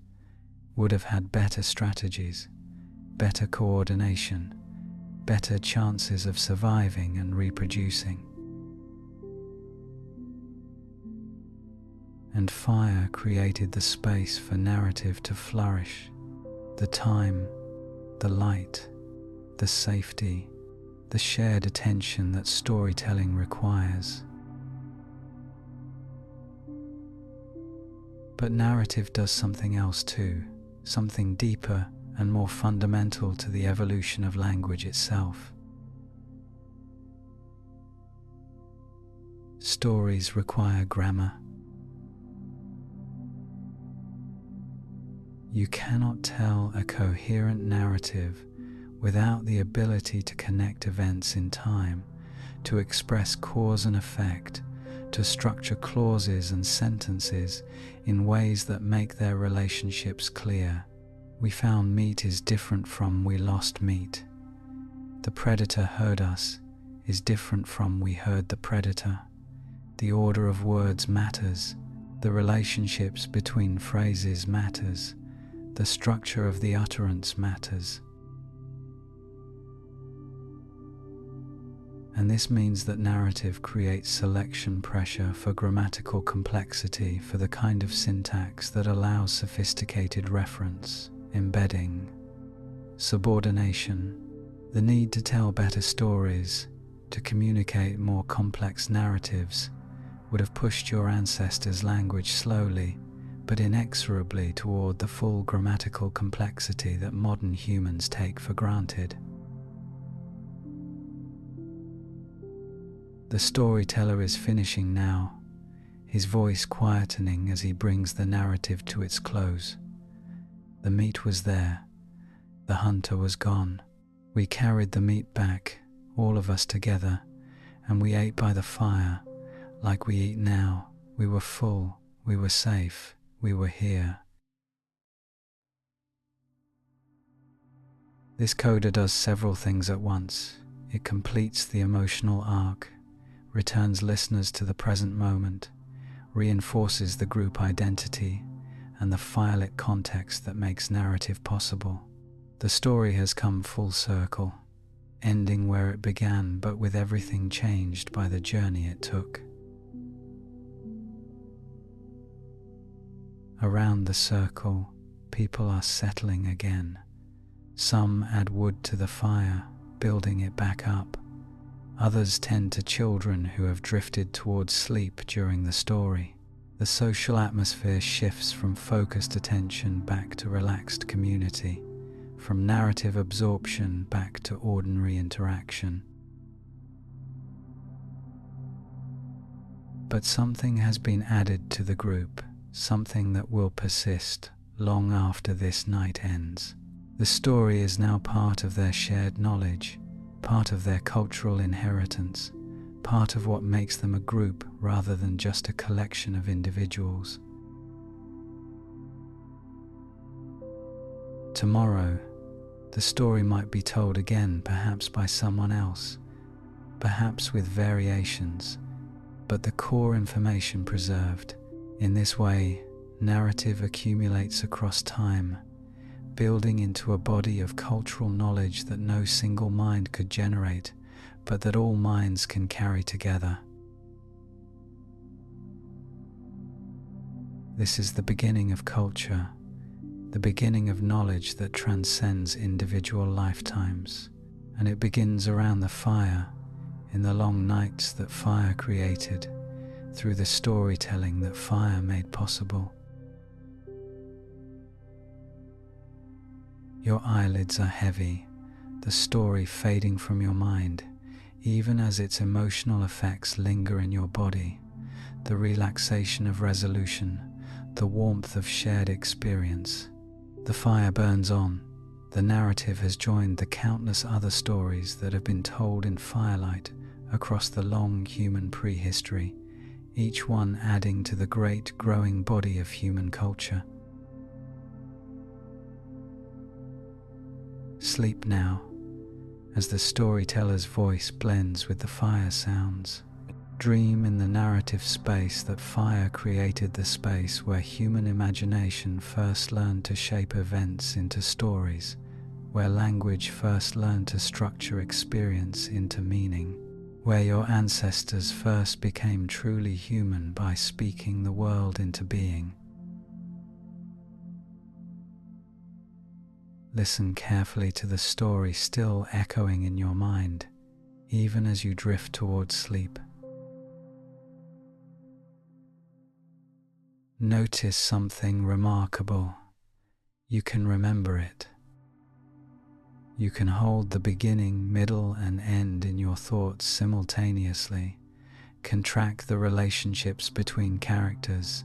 would have had better strategies, better coordination, better chances of surviving and reproducing. And fire created the space for narrative to flourish, the time, the light, the safety, the shared attention that storytelling requires. But narrative does something else too, something deeper and more fundamental to the evolution of language itself. Stories require grammar. You cannot tell a coherent narrative without the ability to connect events in time, to express cause and effect, to structure clauses and sentences in ways that make their relationships clear. We found meat is different from we lost meat. The predator heard us is different from we heard the predator. The order of words matters. The relationships between phrases matters. The structure of the utterance matters. And this means that narrative creates selection pressure for grammatical complexity, for the kind of syntax that allows sophisticated reference, embedding, subordination, the need to tell better stories, to communicate more complex narratives, would have pushed your ancestors' language slowly but inexorably toward the full grammatical complexity that modern humans take for granted. The storyteller is finishing now, his voice quietening as he brings the narrative to its close. The meat was there, the hunter was gone. We carried the meat back, all of us together, and we ate by the fire, like we eat now. We were full, we were safe, we were here. This coda does several things at once. It completes the emotional arc, returns listeners to the present moment, reinforces the group identity, and the phylic context that makes narrative possible. The story has come full circle, ending where it began, but with everything changed by the journey it took. Around the circle, people are settling again. Some add wood to the fire, building it back up. Others tend to children who have drifted towards sleep during the story. The social atmosphere shifts from focused attention back to relaxed community, from narrative absorption back to ordinary interaction. But something has been added to the group, something that will persist long after this night ends. The story is now part of their shared knowledge, part of their cultural inheritance, part of what makes them a group rather than just a collection of individuals. Tomorrow, the story might be told again, perhaps by someone else, perhaps with variations, but the core information preserved. In this way, narrative accumulates across time, building into a body of cultural knowledge that no single mind could generate, but that all minds can carry together. This is the beginning of culture, the beginning of knowledge that transcends individual lifetimes, and it begins around the fire, in the long nights that fire created, through the storytelling that fire made possible. Your eyelids are heavy, the story fading from your mind, even as its emotional effects linger in your body, the relaxation of resolution, the warmth of shared experience. The fire burns on. The narrative has joined the countless other stories that have been told in firelight across the long human prehistory, each one adding to the great growing body of human culture. Sleep now, as the storyteller's voice blends with the fire sounds. Dream in the narrative space that fire created, the space where human imagination first learned to shape events into stories, where language first learned to structure experience into meaning, where your ancestors first became truly human by speaking the world into being. Listen carefully to the story still echoing in your mind, even as you drift towards sleep. Notice something remarkable. You can remember it. You can hold the beginning, middle, and end in your thoughts simultaneously, can track the relationships between characters,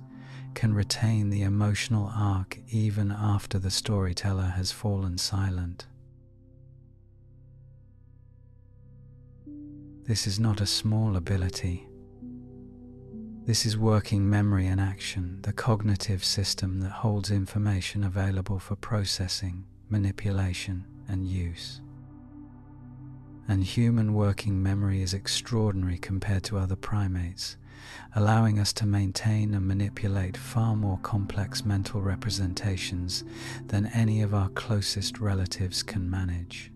can retain the emotional arc even after the storyteller has fallen silent. This is not a small ability. This is working memory in action, the cognitive system that holds information available for processing, manipulation, and use. And human working memory is extraordinary compared to other primates, allowing us to maintain and manipulate far more complex mental representations than any of our closest relatives can manage.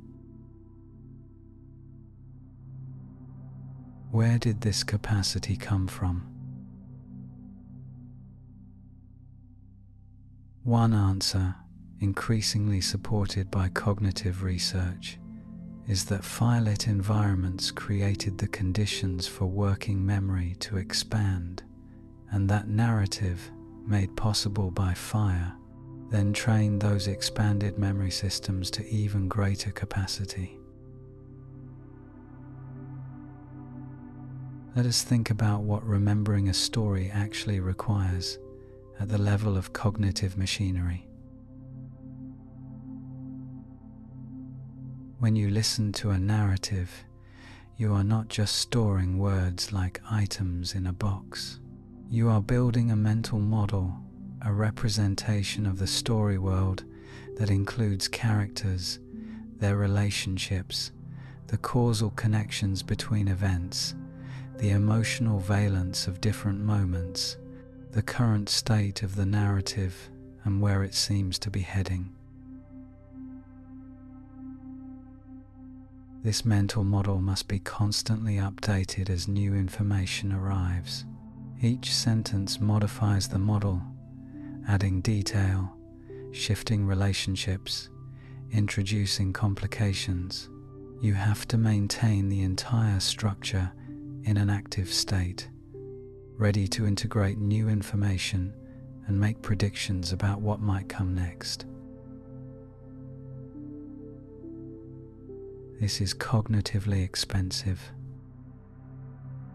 Where did this capacity come from? One answer, increasingly supported by cognitive research, is that firelit environments created the conditions for working memory to expand, and that narrative, made possible by fire, then trained those expanded memory systems to even greater capacity. Let us think about what remembering a story actually requires at the level of cognitive machinery. When you listen to a narrative, you are not just storing words like items in a box. You are building a mental model, a representation of the story world that includes characters, their relationships, the causal connections between events, the emotional valence of different moments, the current state of the narrative, and where it seems to be heading. This mental model must be constantly updated as new information arrives. Each sentence modifies the model, adding detail, shifting relationships, introducing complications. You have to maintain the entire structure in an active state, ready to integrate new information and make predictions about what might come next. This is cognitively expensive.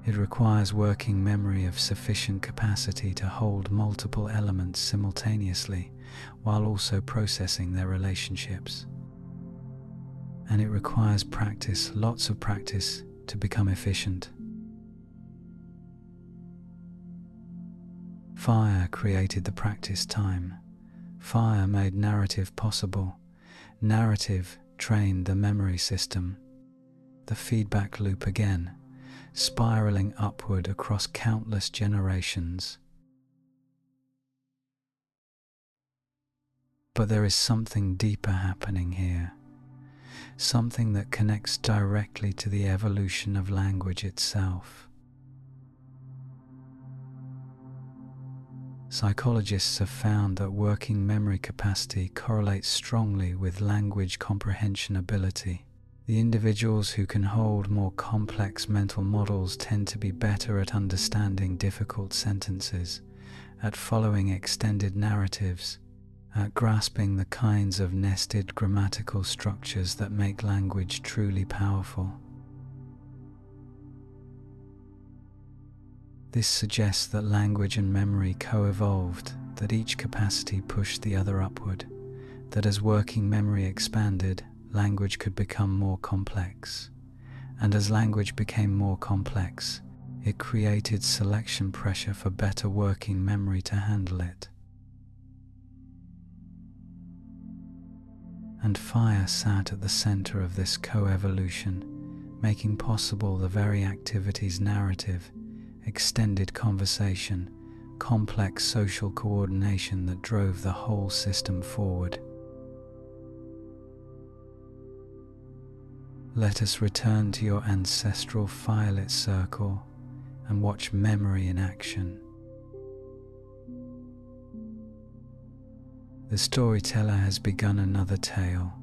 It requires working memory of sufficient capacity to hold multiple elements simultaneously while also processing their relationships. And it requires practice, lots of practice, to become efficient. Fire created the practice time. Fire made narrative possible. Narrative trained the memory system. The feedback loop again, spiraling upward across countless generations. But there is something deeper happening here, something that connects directly to the evolution of language itself. Psychologists have found that working memory capacity correlates strongly with language comprehension ability. The individuals who can hold more complex mental models tend to be better at understanding difficult sentences, at following extended narratives, at grasping the kinds of nested grammatical structures that make language truly powerful. This suggests that language and memory co-evolved, that each capacity pushed the other upward, that as working memory expanded, language could become more complex. And as language became more complex, it created selection pressure for better working memory to handle it. And fire sat at the center of this co-evolution, making possible the very activities narrative, extended conversation, complex social coordination that drove the whole system forward. Let us return to your ancestral firelit circle and watch memory in action. The storyteller has begun another tale,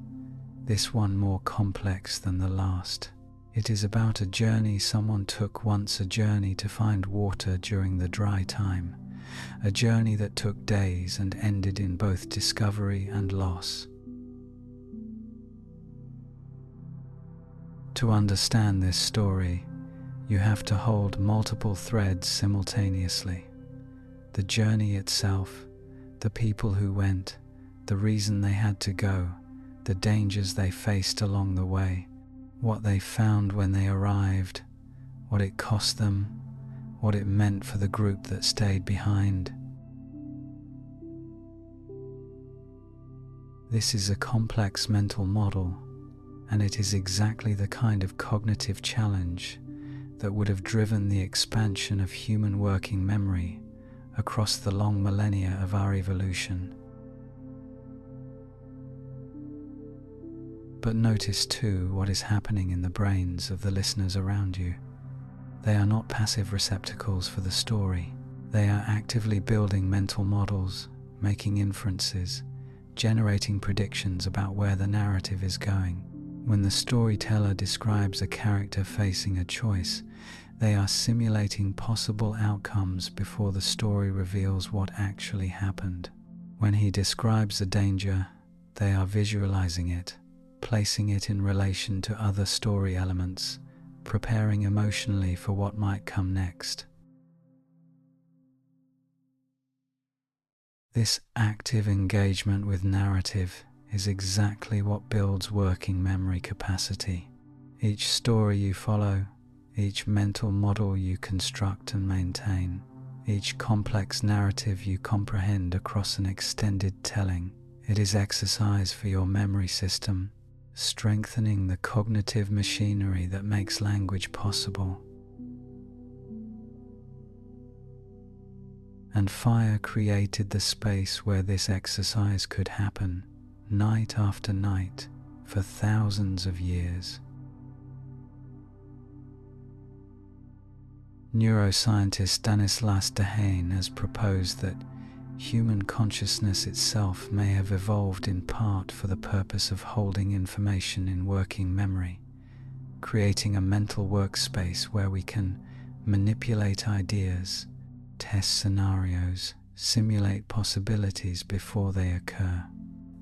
this one more complex than the last. It is about a journey someone took once, a journey to find water during the dry time, a journey that took days and ended in both discovery and loss. To understand this story, you have to hold multiple threads simultaneously. The journey itself, the people who went, the reason they had to go, the dangers they faced along the way, what they found when they arrived, what it cost them, what it meant for the group that stayed behind. This is a complex mental model, and it is exactly the kind of cognitive challenge that would have driven the expansion of human working memory across the long millennia of our evolution. But notice too what is happening in the brains of the listeners around you. They are not passive receptacles for the story. They are actively building mental models, making inferences, generating predictions about where the narrative is going. When the storyteller describes a character facing a choice, they are simulating possible outcomes before the story reveals what actually happened. When he describes a danger, they are visualizing it, placing it in relation to other story elements, preparing emotionally for what might come next. This active engagement with narrative is exactly what builds working memory capacity. Each story you follow, each mental model you construct and maintain, each complex narrative you comprehend across an extended telling, it is exercise for your memory system, strengthening the cognitive machinery that makes language possible. And fire created the space where this exercise could happen, night after night, for thousands of years. Neuroscientist Stanislas Dehaene has proposed that human consciousness itself may have evolved in part for the purpose of holding information in working memory, creating a mental workspace where we can manipulate ideas, test scenarios, simulate possibilities before they occur.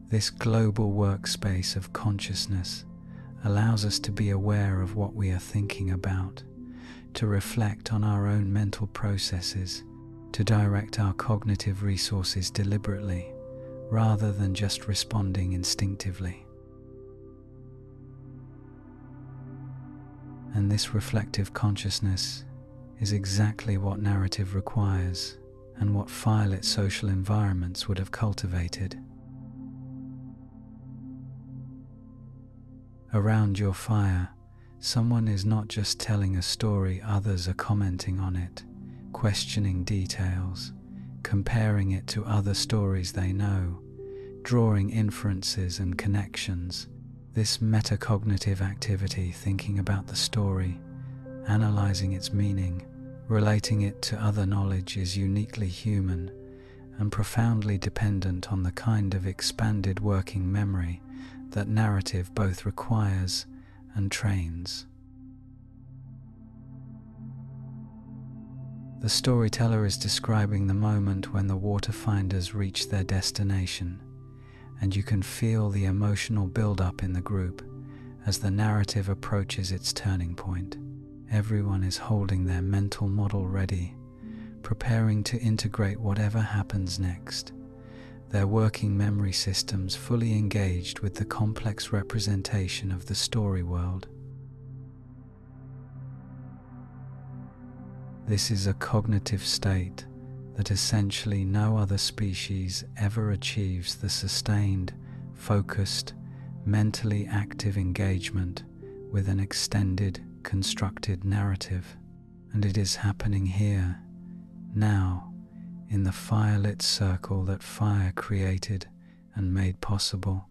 This global workspace of consciousness allows us to be aware of what we are thinking about, to reflect on our own mental processes, to direct our cognitive resources deliberately, rather than just responding instinctively. And this reflective consciousness is exactly what narrative requires and what firelit social environments would have cultivated. Around your fire, someone is not just telling a story, others are commenting on it, questioning details, comparing it to other stories they know, drawing inferences and connections. This metacognitive activity, thinking about the story, analyzing its meaning, relating it to other knowledge, is uniquely human and profoundly dependent on the kind of expanded working memory that narrative both requires and trains. The storyteller is describing the moment when the waterfinders reach their destination, and you can feel the emotional build-up in the group as the narrative approaches its turning point. Everyone is holding their mental model ready, preparing to integrate whatever happens next, their working memory systems fully engaged with the complex representation of the story world. This is a cognitive state that essentially no other species ever achieves: the sustained, focused, mentally active engagement with an extended, constructed narrative. And it is happening here, now, in the firelit circle that fire created and made possible.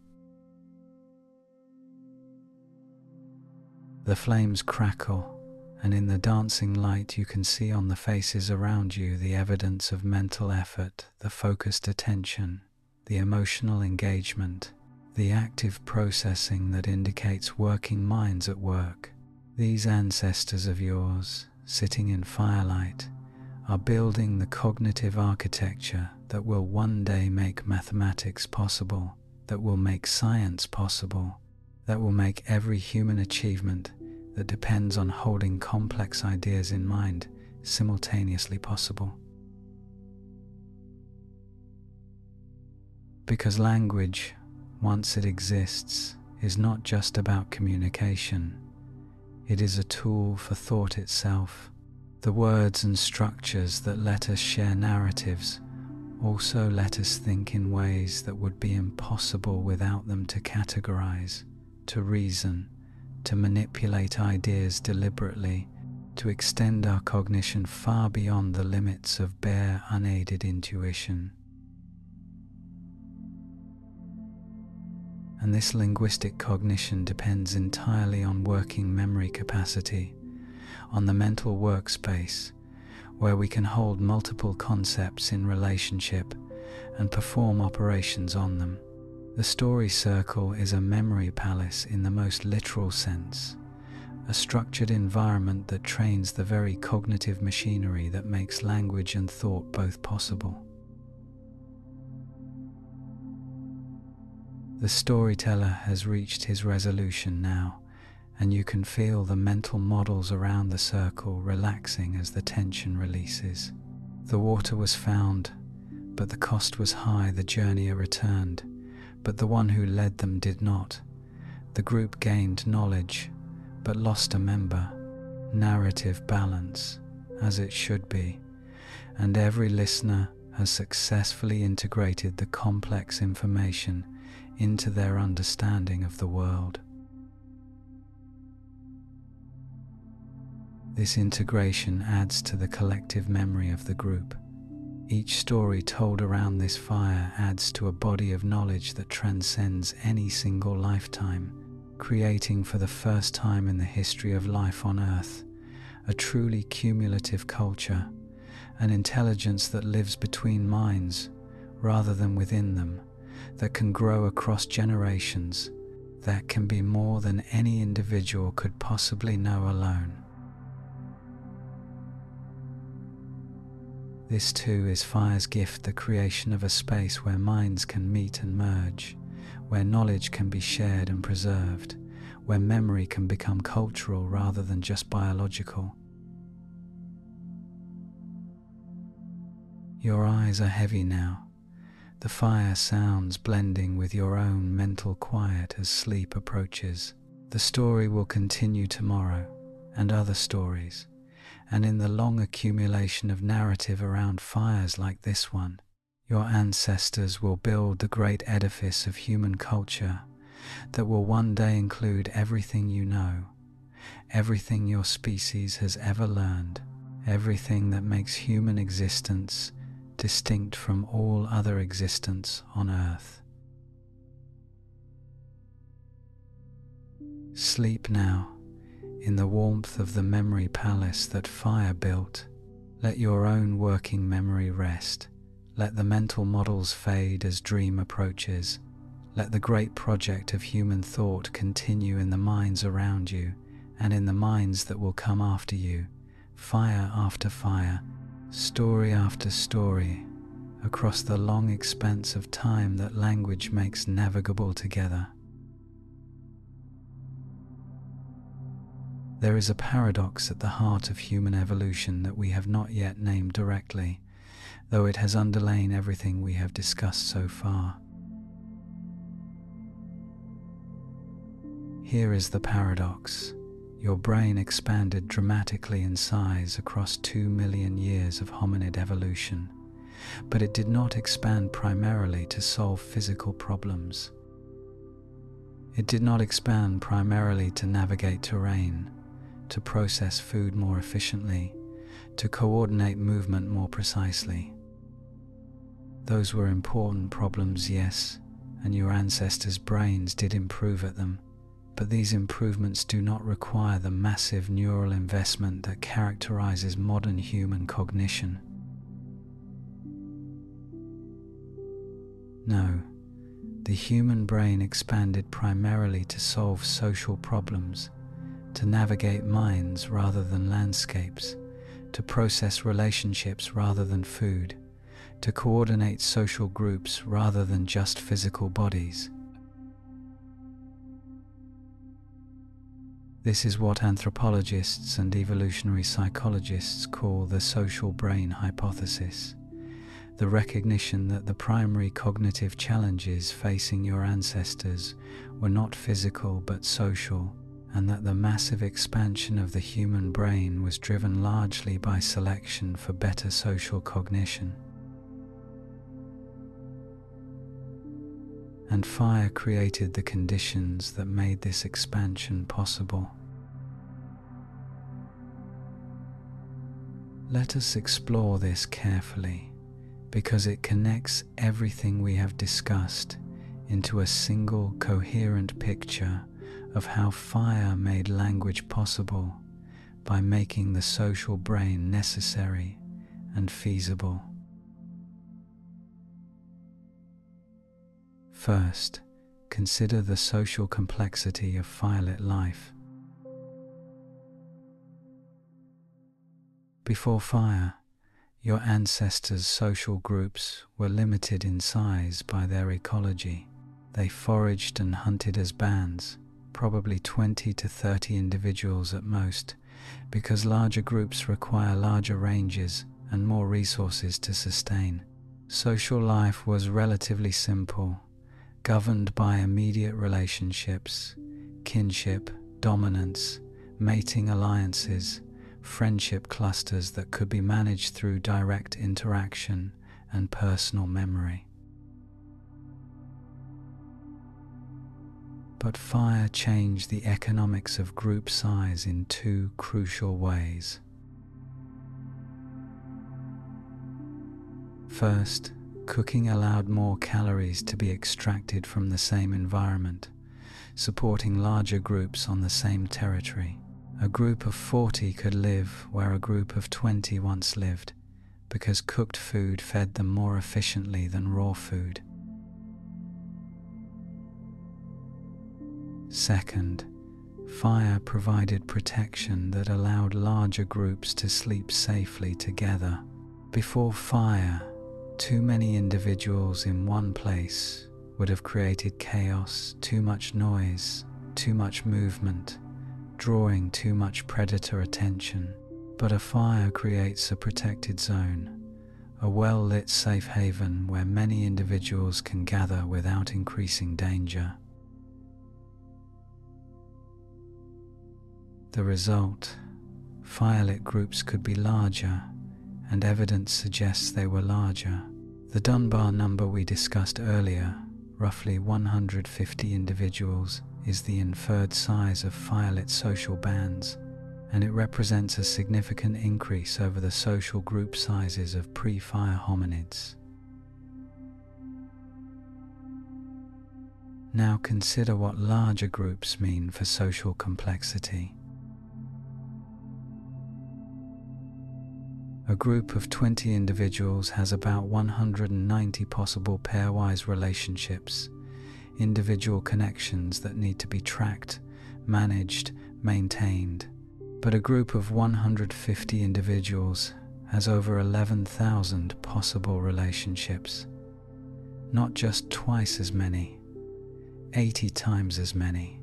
The flames crackle, and in the dancing light you can see on the faces around you the evidence of mental effort, the focused attention, the emotional engagement, the active processing that indicates working minds at work. These ancestors of yours, sitting in firelight, are building the cognitive architecture that will one day make mathematics possible, that will make science possible, that will make every human achievement that depends on holding complex ideas in mind simultaneously possible. Because language, once it exists, is not just about communication. It is a tool for thought itself, The words and structures that let us share narratives also let us think in ways that would be impossible without them, to categorize, to reason, to manipulate ideas deliberately, to extend our cognition far beyond the limits of bare, unaided intuition. And this linguistic cognition depends entirely on working memory capacity, on the mental workspace, where we can hold multiple concepts in relationship and perform operations on them. The story circle is a memory palace in the most literal sense, a structured environment that trains the very cognitive machinery that makes language and thought both possible. The storyteller has reached his resolution now, and you can feel the mental models around the circle relaxing as the tension releases. The water was found, but the cost was high. The journeyer returned, but the one who led them did not. The group gained knowledge, but lost a member. Narrative balance, as it should be, and every listener has successfully integrated the complex information into their understanding of the world. This integration adds to the collective memory of the group. Each story told around this fire adds to a body of knowledge that transcends any single lifetime, creating for the first time in the history of life on Earth a truly cumulative culture, an intelligence that lives between minds rather than within them, that can grow across generations, that can be more than any individual could possibly know alone. This too is fire's gift, the creation of a space where minds can meet and merge, where knowledge can be shared and preserved, where memory can become cultural rather than just biological. Your eyes are heavy now, the fire sounds blending with your own mental quiet as sleep approaches. The story will continue tomorrow, and other stories, and in the long accumulation of narrative around fires like this one, your ancestors will build the great edifice of human culture that will one day include everything you know, everything your species has ever learned, everything that makes human existence distinct from all other existence on Earth. Sleep now, in the warmth of the memory palace that fire built. Let your own working memory rest. Let the mental models fade as dream approaches. Let the great project of human thought continue in the minds around you and in the minds that will come after you, fire after fire, story after story, across the long expanse of time that language makes navigable together. There is a paradox at the heart of human evolution that we have not yet named directly, though it has underlain everything we have discussed so far. Here is the paradox. Your brain expanded dramatically in size across 2 million years of hominid evolution, but it did not expand primarily to solve physical problems. It did not expand primarily to navigate terrain, to process food more efficiently, to coordinate movement more precisely. Those were important problems, yes, and your ancestors' brains did improve at them, but these improvements do not require the massive neural investment that characterizes modern human cognition. No, the human brain expanded primarily to solve social problems, to navigate minds rather than landscapes, to process relationships rather than food, to coordinate social groups rather than just physical bodies. This is what anthropologists and evolutionary psychologists call the social brain hypothesis, the recognition that the primary cognitive challenges facing your ancestors were not physical but social, and that the massive expansion of the human brain was driven largely by selection for better social cognition. And fire created the conditions that made this expansion possible. Let us explore this carefully, because it connects everything we have discussed into a single coherent picture of how fire made language possible by making the social brain necessary and feasible. First, consider the social complexity of firelit life. Before fire, your ancestors' social groups were limited in size by their ecology. They foraged and hunted as bands, probably 20 to 30 individuals at most, because larger groups require larger ranges and more resources to sustain. Social life was relatively simple, governed by immediate relationships, kinship, dominance, mating alliances, friendship clusters that could be managed through direct interaction and personal memory. But fire changed the economics of group size in two crucial ways. First, cooking allowed more calories to be extracted from the same environment, supporting larger groups on the same territory. A group of 40 could live where a group of 20 once lived, because cooked food fed them more efficiently than raw food. Second, fire provided protection that allowed larger groups to sleep safely together. Before fire, too many individuals in one place would have created chaos, too much noise, too much movement, drawing too much predator attention. But a fire creates a protected zone, a well-lit safe haven where many individuals can gather without increasing danger. The result, firelit groups could be larger, and evidence suggests they were larger. The Dunbar number we discussed earlier, roughly 150 individuals, is the inferred size of firelit social bands, and it represents a significant increase over the social group sizes of pre-fire hominids. Now consider what larger groups mean for social complexity. A group of 20 individuals has about 190 possible pairwise relationships, individual connections that need to be tracked, managed, maintained. But a group of 150 individuals has over 11,000 possible relationships. Not just twice as many, 80 times as many.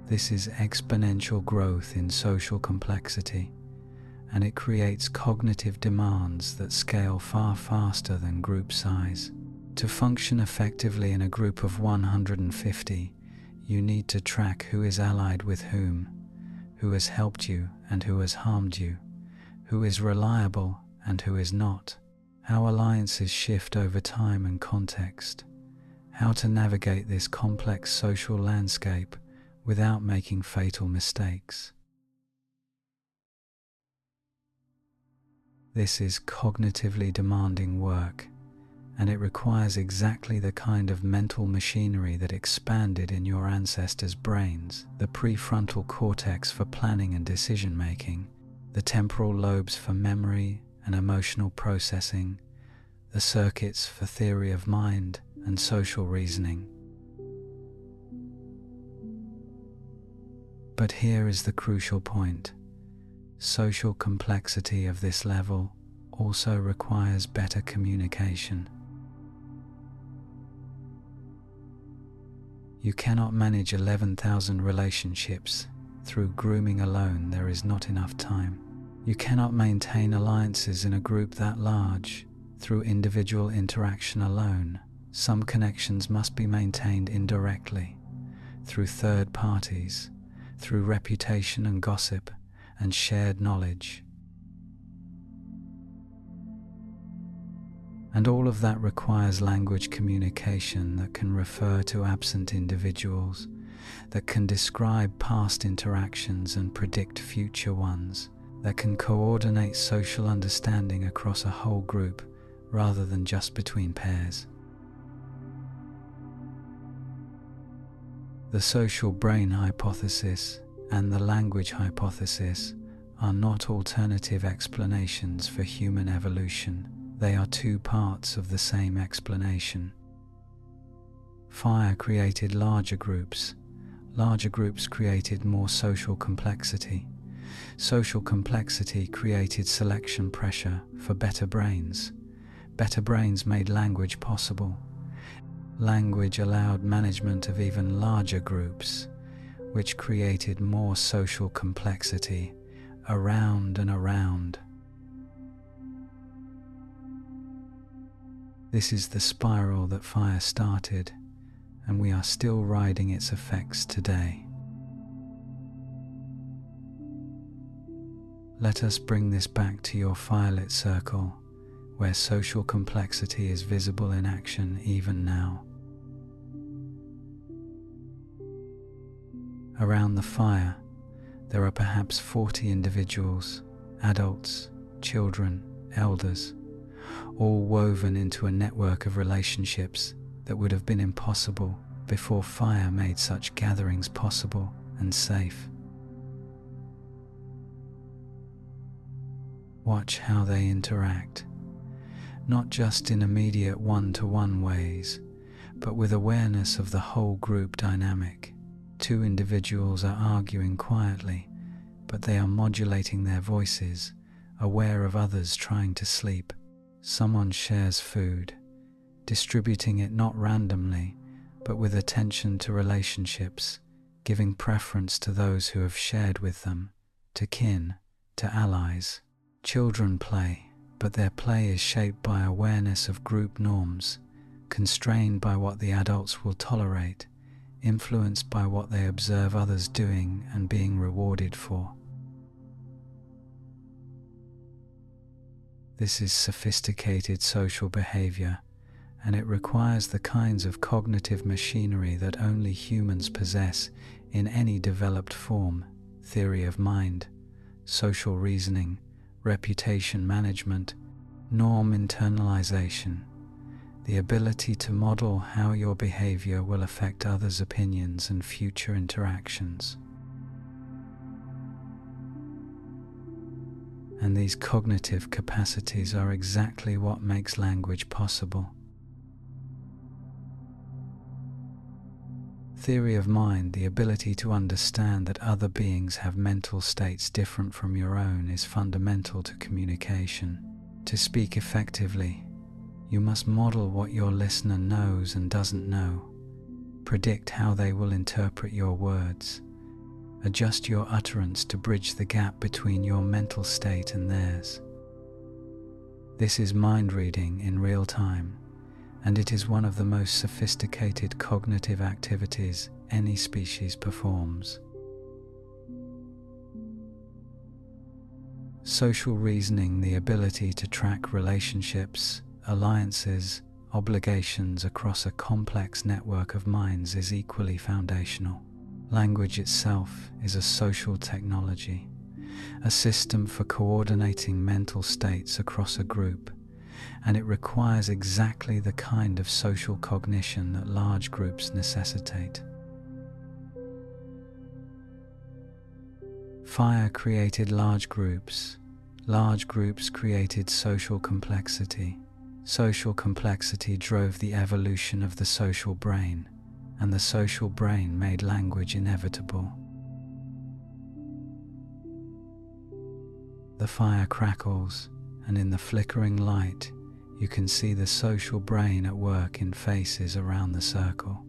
This is exponential growth in social complexity, and it creates cognitive demands that scale far faster than group size. To function effectively in a group of 150, you need to track who is allied with whom, who has helped you and who has harmed you, who is reliable and who is not, how alliances shift over time and context, how to navigate this complex social landscape without making fatal mistakes. This is cognitively demanding work, and it requires exactly the kind of mental machinery that expanded in your ancestors' brains: the prefrontal cortex for planning and decision-making, the temporal lobes for memory and emotional processing, the circuits for theory of mind and social reasoning. But here is the crucial point. Social complexity of this level also requires better communication. You cannot manage 11,000 relationships through grooming alone. There is not enough time. You cannot maintain alliances in a group that large through individual interaction alone. Some connections must be maintained indirectly, through third parties, through reputation and gossip, and shared knowledge. And all of that requires language communication that can refer to absent individuals, that can describe past interactions and predict future ones, that can coordinate social understanding across a whole group rather than just between pairs. The social brain hypothesis and the language hypothesis are not alternative explanations for human evolution. They are two parts of the same explanation. Fire created larger groups. Larger groups created more social complexity. Social complexity created selection pressure for better brains. Better brains made language possible. Language allowed management of even larger groups, which created more social complexity around and around. This is the spiral that fire started, and we are still riding its effects today. Let us bring this back to your firelit circle, where social complexity is visible in action even now. Around the fire, there are perhaps 40 individuals, adults, children, elders, all woven into a network of relationships that would have been impossible before fire made such gatherings possible and safe. Watch how they interact, not just in immediate one-to-one ways, but with awareness of the whole group dynamic. Two individuals are arguing quietly, but they are modulating their voices, aware of others trying to sleep. Someone shares food, distributing it not randomly, but with attention to relationships, giving preference to those who have shared with them, to kin, to allies. Children play, but their play is shaped by awareness of group norms, constrained by what the adults will tolerate, influenced by what they observe others doing and being rewarded for. This is sophisticated social behavior, and it requires the kinds of cognitive machinery that only humans possess in any developed form: theory of mind, social reasoning, reputation management, norm internalization, the ability to model how your behavior will affect others' opinions and future interactions. And these cognitive capacities are exactly what makes language possible. Theory of mind, the ability to understand that other beings have mental states different from your own, is fundamental to communication. To speak effectively, you must model what your listener knows and doesn't know, predict how they will interpret your words, adjust your utterance to bridge the gap between your mental state and theirs. This is mind reading in real time, and it is one of the most sophisticated cognitive activities any species performs. Social reasoning, the ability to track relationships, alliances, obligations across a complex network of minds, is equally foundational. Language itself is a social technology, a system for coordinating mental states across a group, and it requires exactly the kind of social cognition that large groups necessitate. Fire created large groups created social complexity. Social complexity drove the evolution of the social brain, and the social brain made language inevitable. The fire crackles, and in the flickering light, you can see the social brain at work in faces around the circle.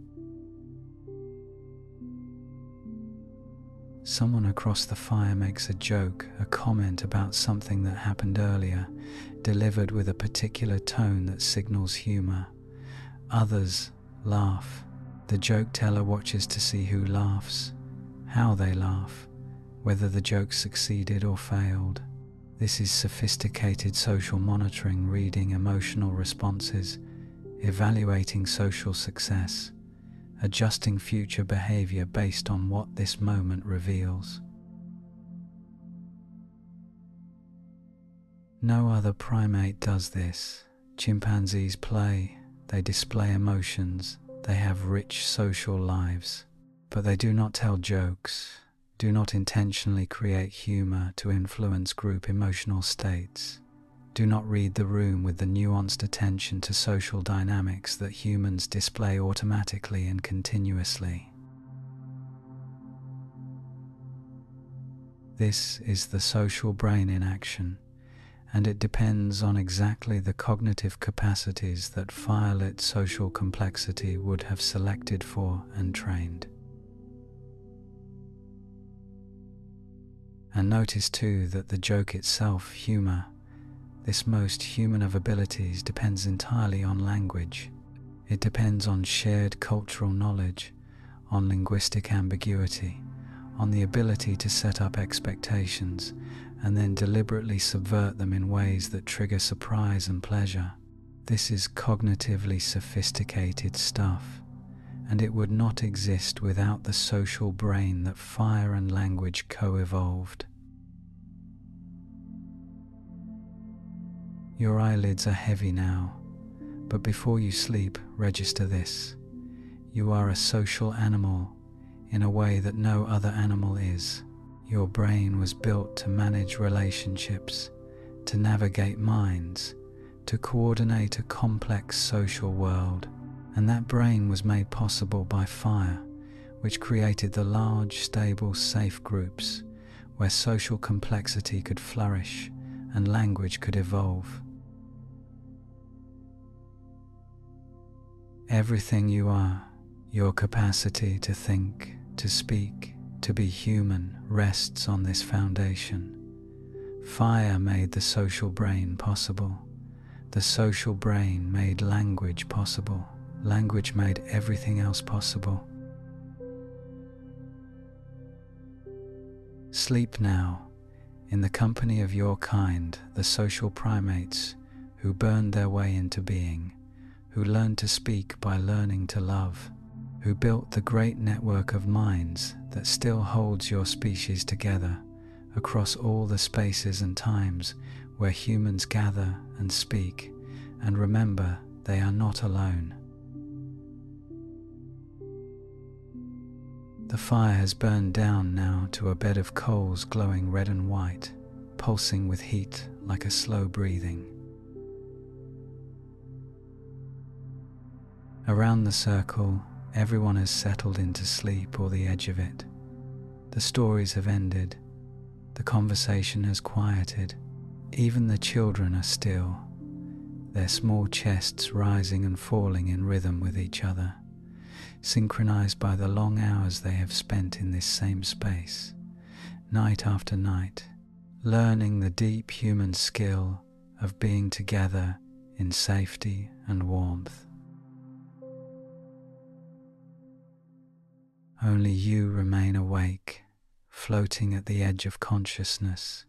Someone across the fire makes a joke, a comment about something that happened earlier, delivered with a particular tone that signals humor. Others laugh. The joke teller watches to see who laughs, how they laugh, whether the joke succeeded or failed. This is sophisticated social monitoring, reading emotional responses, evaluating social success, adjusting future behavior based on what this moment reveals. No other primate does this. Chimpanzees play, they display emotions, they have rich social lives, but they do not tell jokes, do not intentionally create humor to influence group emotional states, do not read the room with the nuanced attention to social dynamics that humans display automatically and continuously. This is the social brain in action, and it depends on exactly the cognitive capacities that fire-lit social complexity would have selected for and trained. And notice too that the joke itself, humor, this most human of abilities, depends entirely on language. It depends on shared cultural knowledge, on linguistic ambiguity, on the ability to set up expectations and then deliberately subvert them in ways that trigger surprise and pleasure. This is cognitively sophisticated stuff, and it would not exist without the social brain that fire and language co-evolved. Your eyelids are heavy now, but before you sleep, register this. You are a social animal in a way that no other animal is. Your brain was built to manage relationships, to navigate minds, to coordinate a complex social world, and that brain was made possible by fire, which created the large, stable, safe groups where social complexity could flourish and language could evolve. Everything you are, your capacity to think, to speak, to be human, rests on this foundation. Fire made the social brain possible. The social brain made language possible. Language made everything else possible. Sleep now, in the company of your kind, the social primates who burned their way into being, who learned to speak by learning to love, who built the great network of minds that still holds your species together across all the spaces and times where humans gather and speak, and remember they are not alone. The fire has burned down now to a bed of coals glowing red and white, pulsing with heat like a slow breathing. Around the circle, everyone has settled into sleep or the edge of it. The stories have ended. The conversation has quieted. Even the children are still, their small chests rising and falling in rhythm with each other, synchronized by the long hours they have spent in this same space, night after night, learning the deep human skill of being together in safety and warmth. Only you remain awake, floating at the edge of consciousness,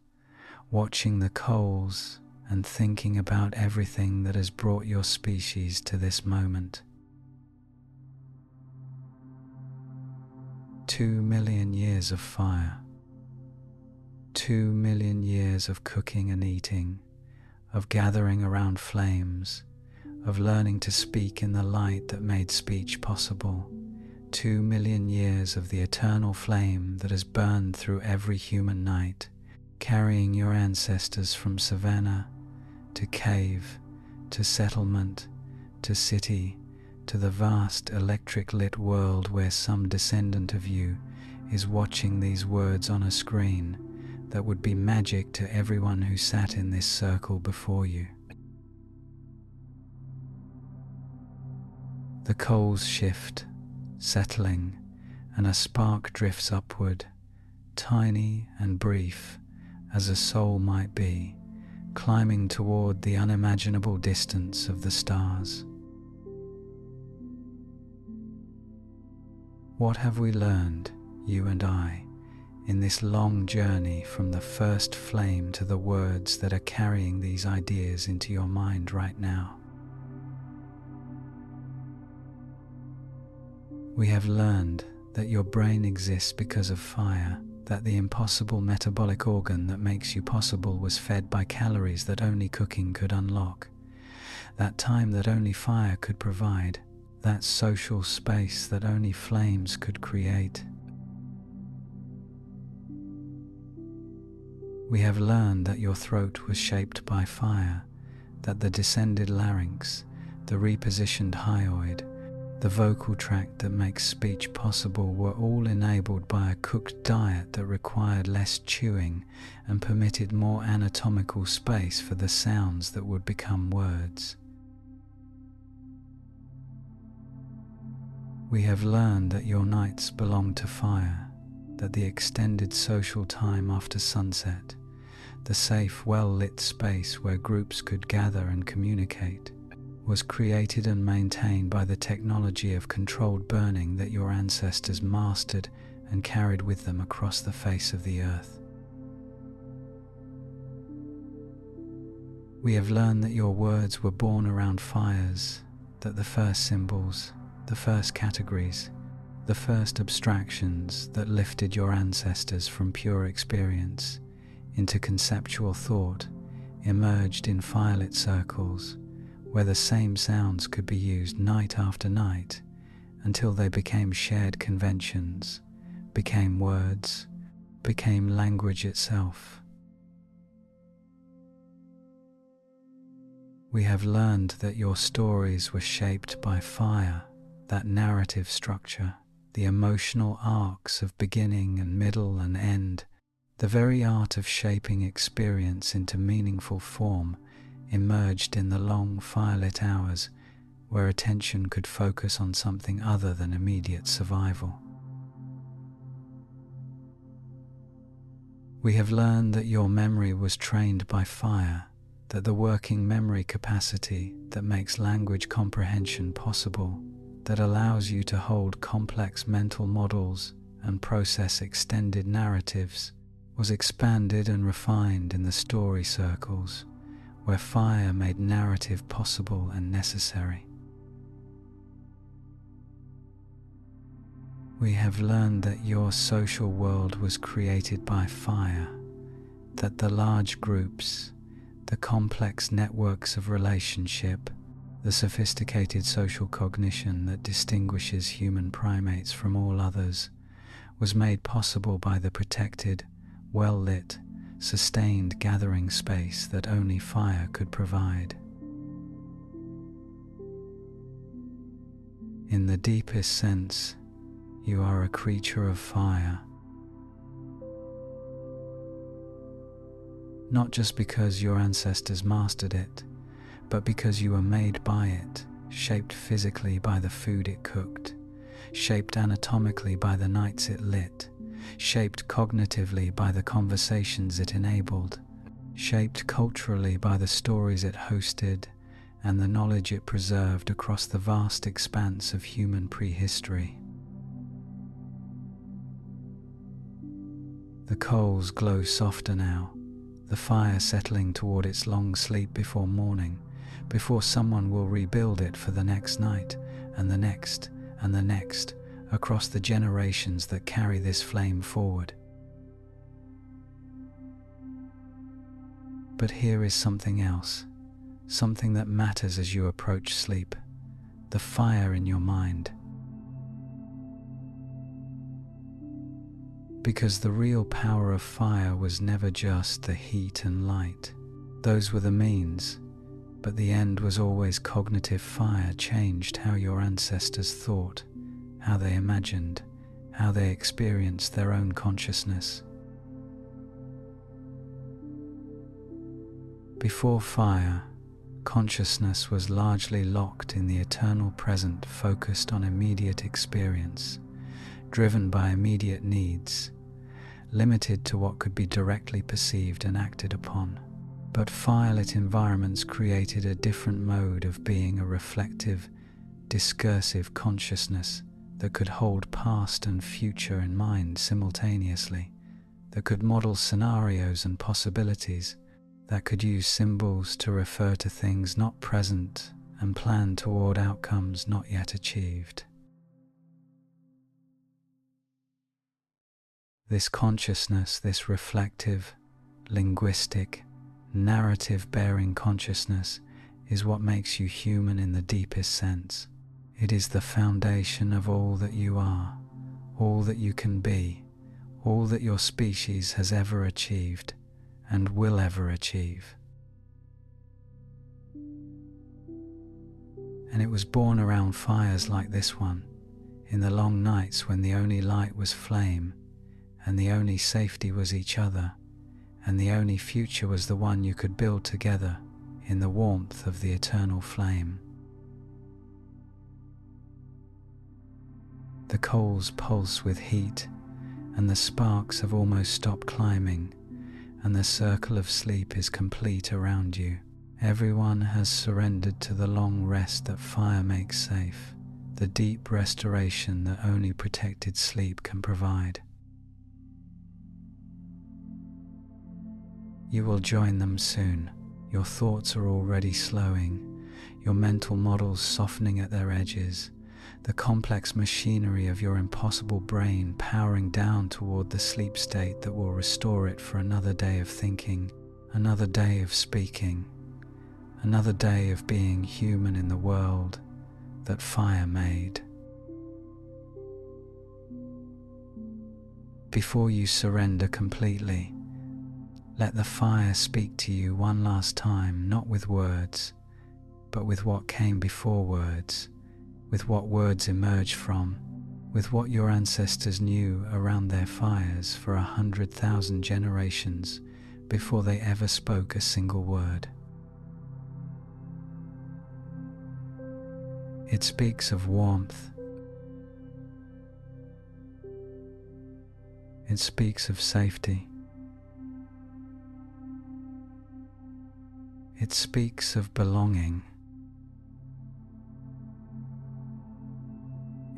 watching the coals and thinking about everything that has brought your species to this moment. 2 million years of fire, 2 million years of cooking and eating, of gathering around flames, of learning to speak in the light that made speech possible. 2 million years of the eternal flame that has burned through every human night, carrying your ancestors from savannah to cave, to settlement, to city, to the vast electric-lit world where some descendant of you is watching these words on a screen that would be magic to everyone who sat in this circle before you. The coals shift, settling, and a spark drifts upward, tiny and brief as a soul might be, climbing toward the unimaginable distance of the stars. What have we learned, you and I, in this long journey from the first flame to the words that are carrying these ideas into your mind right now? We have learned that your brain exists because of fire, that the impossible metabolic organ that makes you possible was fed by calories that only cooking could unlock, that time that only fire could provide, that social space that only flames could create. We have learned that your throat was shaped by fire, that the descended larynx, the repositioned hyoid, the vocal tract that makes speech possible were all enabled by a cooked diet that required less chewing and permitted more anatomical space for the sounds that would become words. We have learned that your nights belong to fire, that the extended social time after sunset, the safe, well-lit space where groups could gather and communicate, was created and maintained by the technology of controlled burning that your ancestors mastered and carried with them across the face of the earth. We have learned that your words were born around fires, that the first symbols, the first categories, the first abstractions that lifted your ancestors from pure experience into conceptual thought emerged in firelit circles, where the same sounds could be used night after night until they became shared conventions, became words, became language itself. We have learned that your stories were shaped by fire, that narrative structure, the emotional arcs of beginning and middle and end, the very art of shaping experience into meaningful form emerged in the long firelit hours where attention could focus on something other than immediate survival. We have learned that your memory was trained by fire, that the working memory capacity that makes language comprehension possible, that allows you to hold complex mental models and process extended narratives, was expanded and refined in the story circles, where fire made narrative possible and necessary. We have learned that your social world was created by fire, that the large groups, the complex networks of relationship, the sophisticated social cognition that distinguishes human primates from all others, was made possible by the protected, well-lit, sustained gathering space that only fire could provide. In the deepest sense, you are a creature of fire. Not just because your ancestors mastered it, but because you were made by it, shaped physically by the food it cooked, shaped anatomically by the nights it lit, shaped cognitively by the conversations it enabled, shaped culturally by the stories it hosted and the knowledge it preserved across the vast expanse of human prehistory. The coals glow softer now, the fire settling toward its long sleep before morning, before someone will rebuild it for the next night, and the next, and the next, across the generations that carry this flame forward. But here is something else, something that matters as you approach sleep, the fire in your mind. Because the real power of fire was never just the heat and light. Those were the means, but the end was always cognitive. Fire changed how your ancestors thought, how they imagined, how they experienced their own consciousness. Before fire, consciousness was largely locked in the eternal present, focused on immediate experience, driven by immediate needs, limited to what could be directly perceived and acted upon. But firelit environments created a different mode of being, a reflective, discursive consciousness that could hold past and future in mind simultaneously, that could model scenarios and possibilities, that could use symbols to refer to things not present and plan toward outcomes not yet achieved. This consciousness, this reflective, linguistic, narrative-bearing consciousness is what makes you human in the deepest sense. It is the foundation of all that you are, all that you can be, all that your species has ever achieved and will ever achieve. And it was born around fires like this one, in the long nights when the only light was flame, and the only safety was each other, and the only future was the one you could build together in the warmth of the eternal flame. The coals pulse with heat, and the sparks have almost stopped climbing, and the circle of sleep is complete around you. Everyone has surrendered to the long rest that fire makes safe, the deep restoration that only protected sleep can provide. You will join them soon. Your thoughts are already slowing, your mental models softening at their edges, the complex machinery of your impossible brain powering down toward the sleep state that will restore it for another day of thinking, another day of speaking, another day of being human in the world that fire made. Before you surrender completely, let the fire speak to you one last time, not with words, but with what came before words, with what words emerged from, with what your ancestors knew around their fires for 100,000 generations before they ever spoke a single word. It speaks of warmth. It speaks of safety. It speaks of belonging.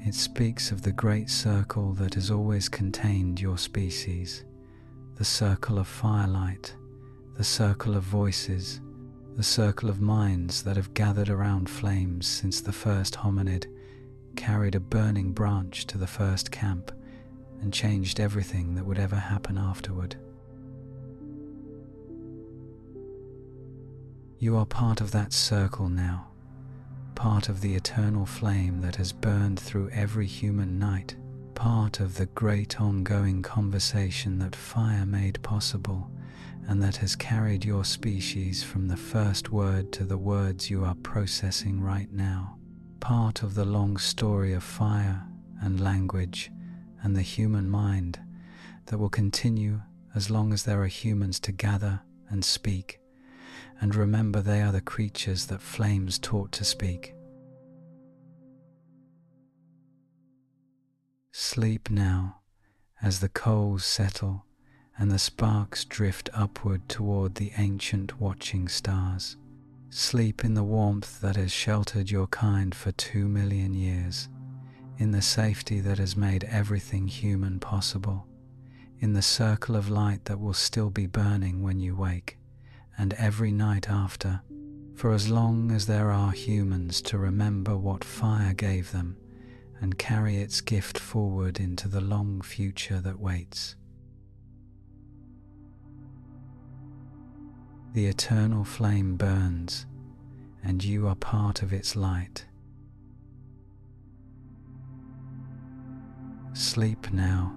It speaks of the great circle that has always contained your species, the circle of firelight, the circle of voices, the circle of minds that have gathered around flames since the first hominid carried a burning branch to the first camp and changed everything that would ever happen afterward. You are part of that circle now, part of the eternal flame that has burned through every human night, part of the great ongoing conversation that fire made possible and that has carried your species from the first word to the words you are processing right now, part of the long story of fire and language and the human mind that will continue as long as there are humans to gather and speak. And remember, they are the creatures that flames taught to speak. Sleep now as the coals settle and the sparks drift upward toward the ancient watching stars. Sleep in the warmth that has sheltered your kind for 2 million years, in the safety that has made everything human possible, in the circle of light that will still be burning when you wake, and every night after, for as long as there are humans to remember what fire gave them and carry its gift forward into the long future that waits. The eternal flame burns, and you are part of its light. Sleep now.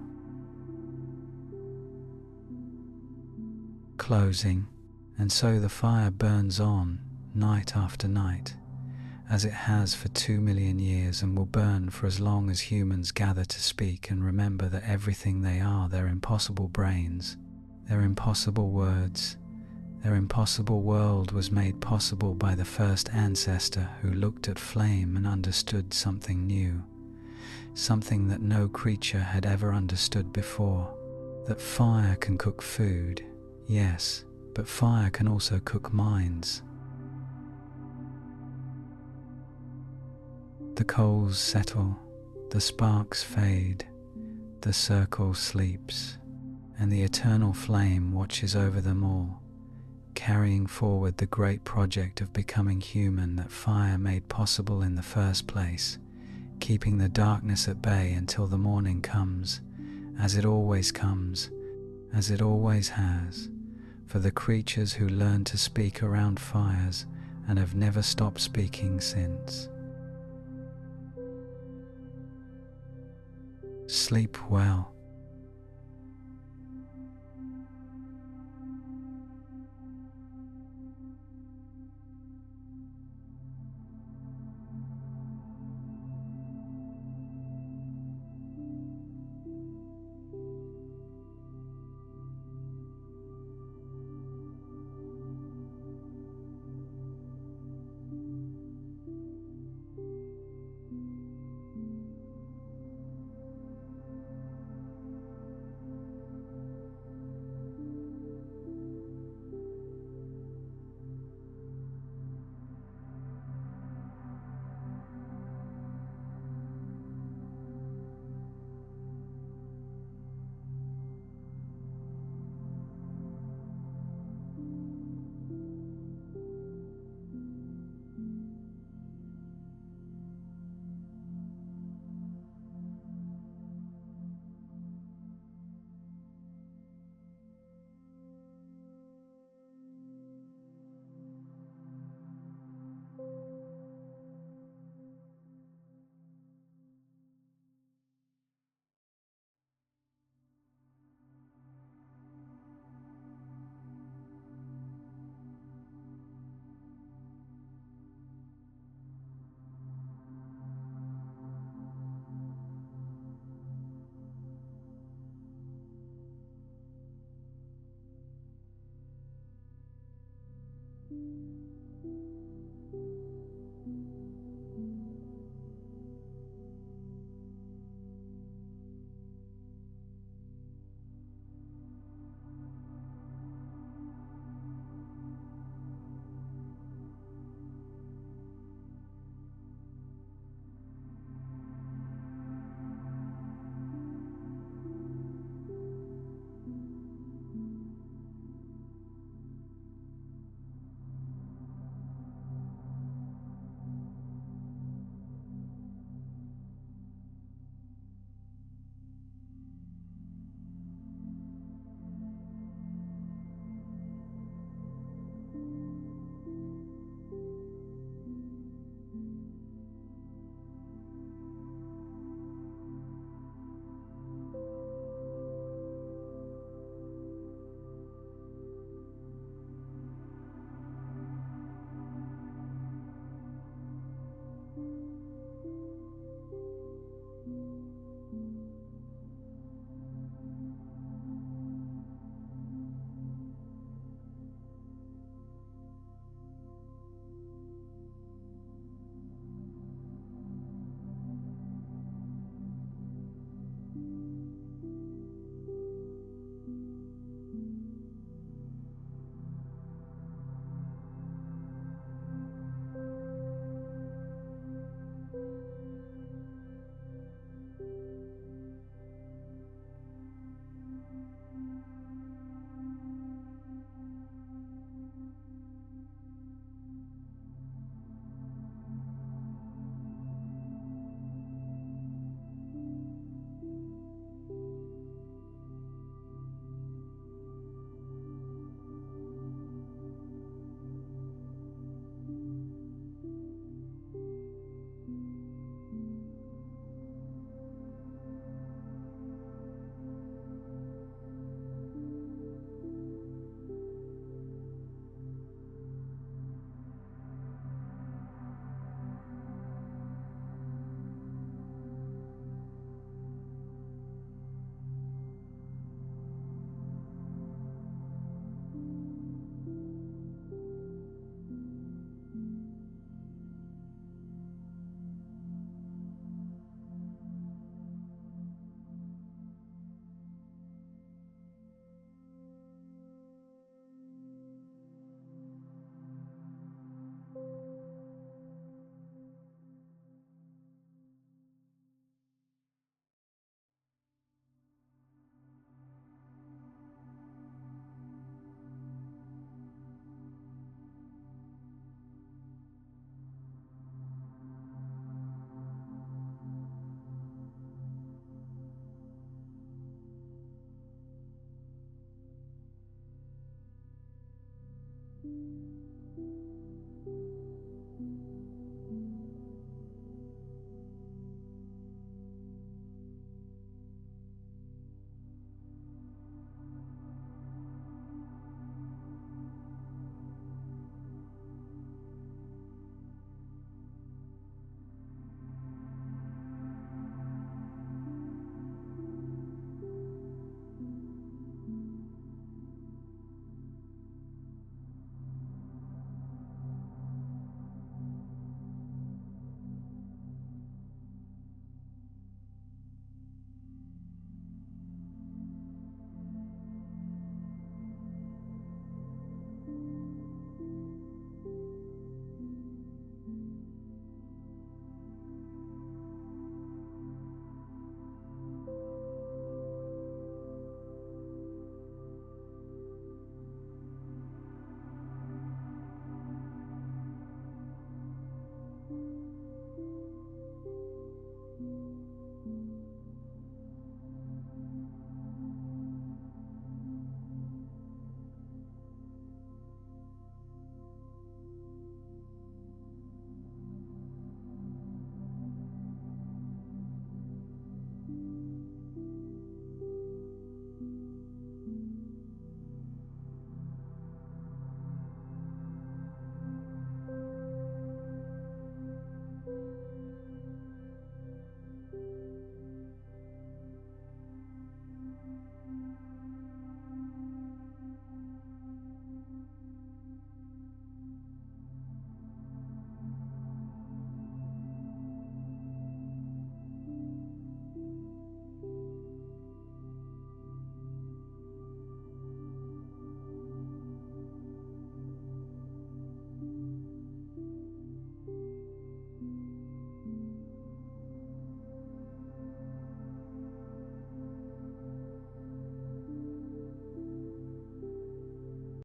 Closing. And so the fire burns on, night after night, as it has for 2 million years and will burn for as long as humans gather to speak and remember that everything they are, their impossible brains, their impossible words, their impossible world was made possible by the first ancestor who looked at flame and understood something new, something that no creature had ever understood before, that fire can cook food, yes, but fire can also cook minds. The coals settle, The sparks fade, the circle sleeps, and the eternal flame watches over them all, carrying forward the great project of becoming human that fire made possible in the first place, keeping the darkness at bay until the morning comes, as it always comes, as it always has, for the creatures who learn to speak around fires and have never stopped speaking since. Sleep well.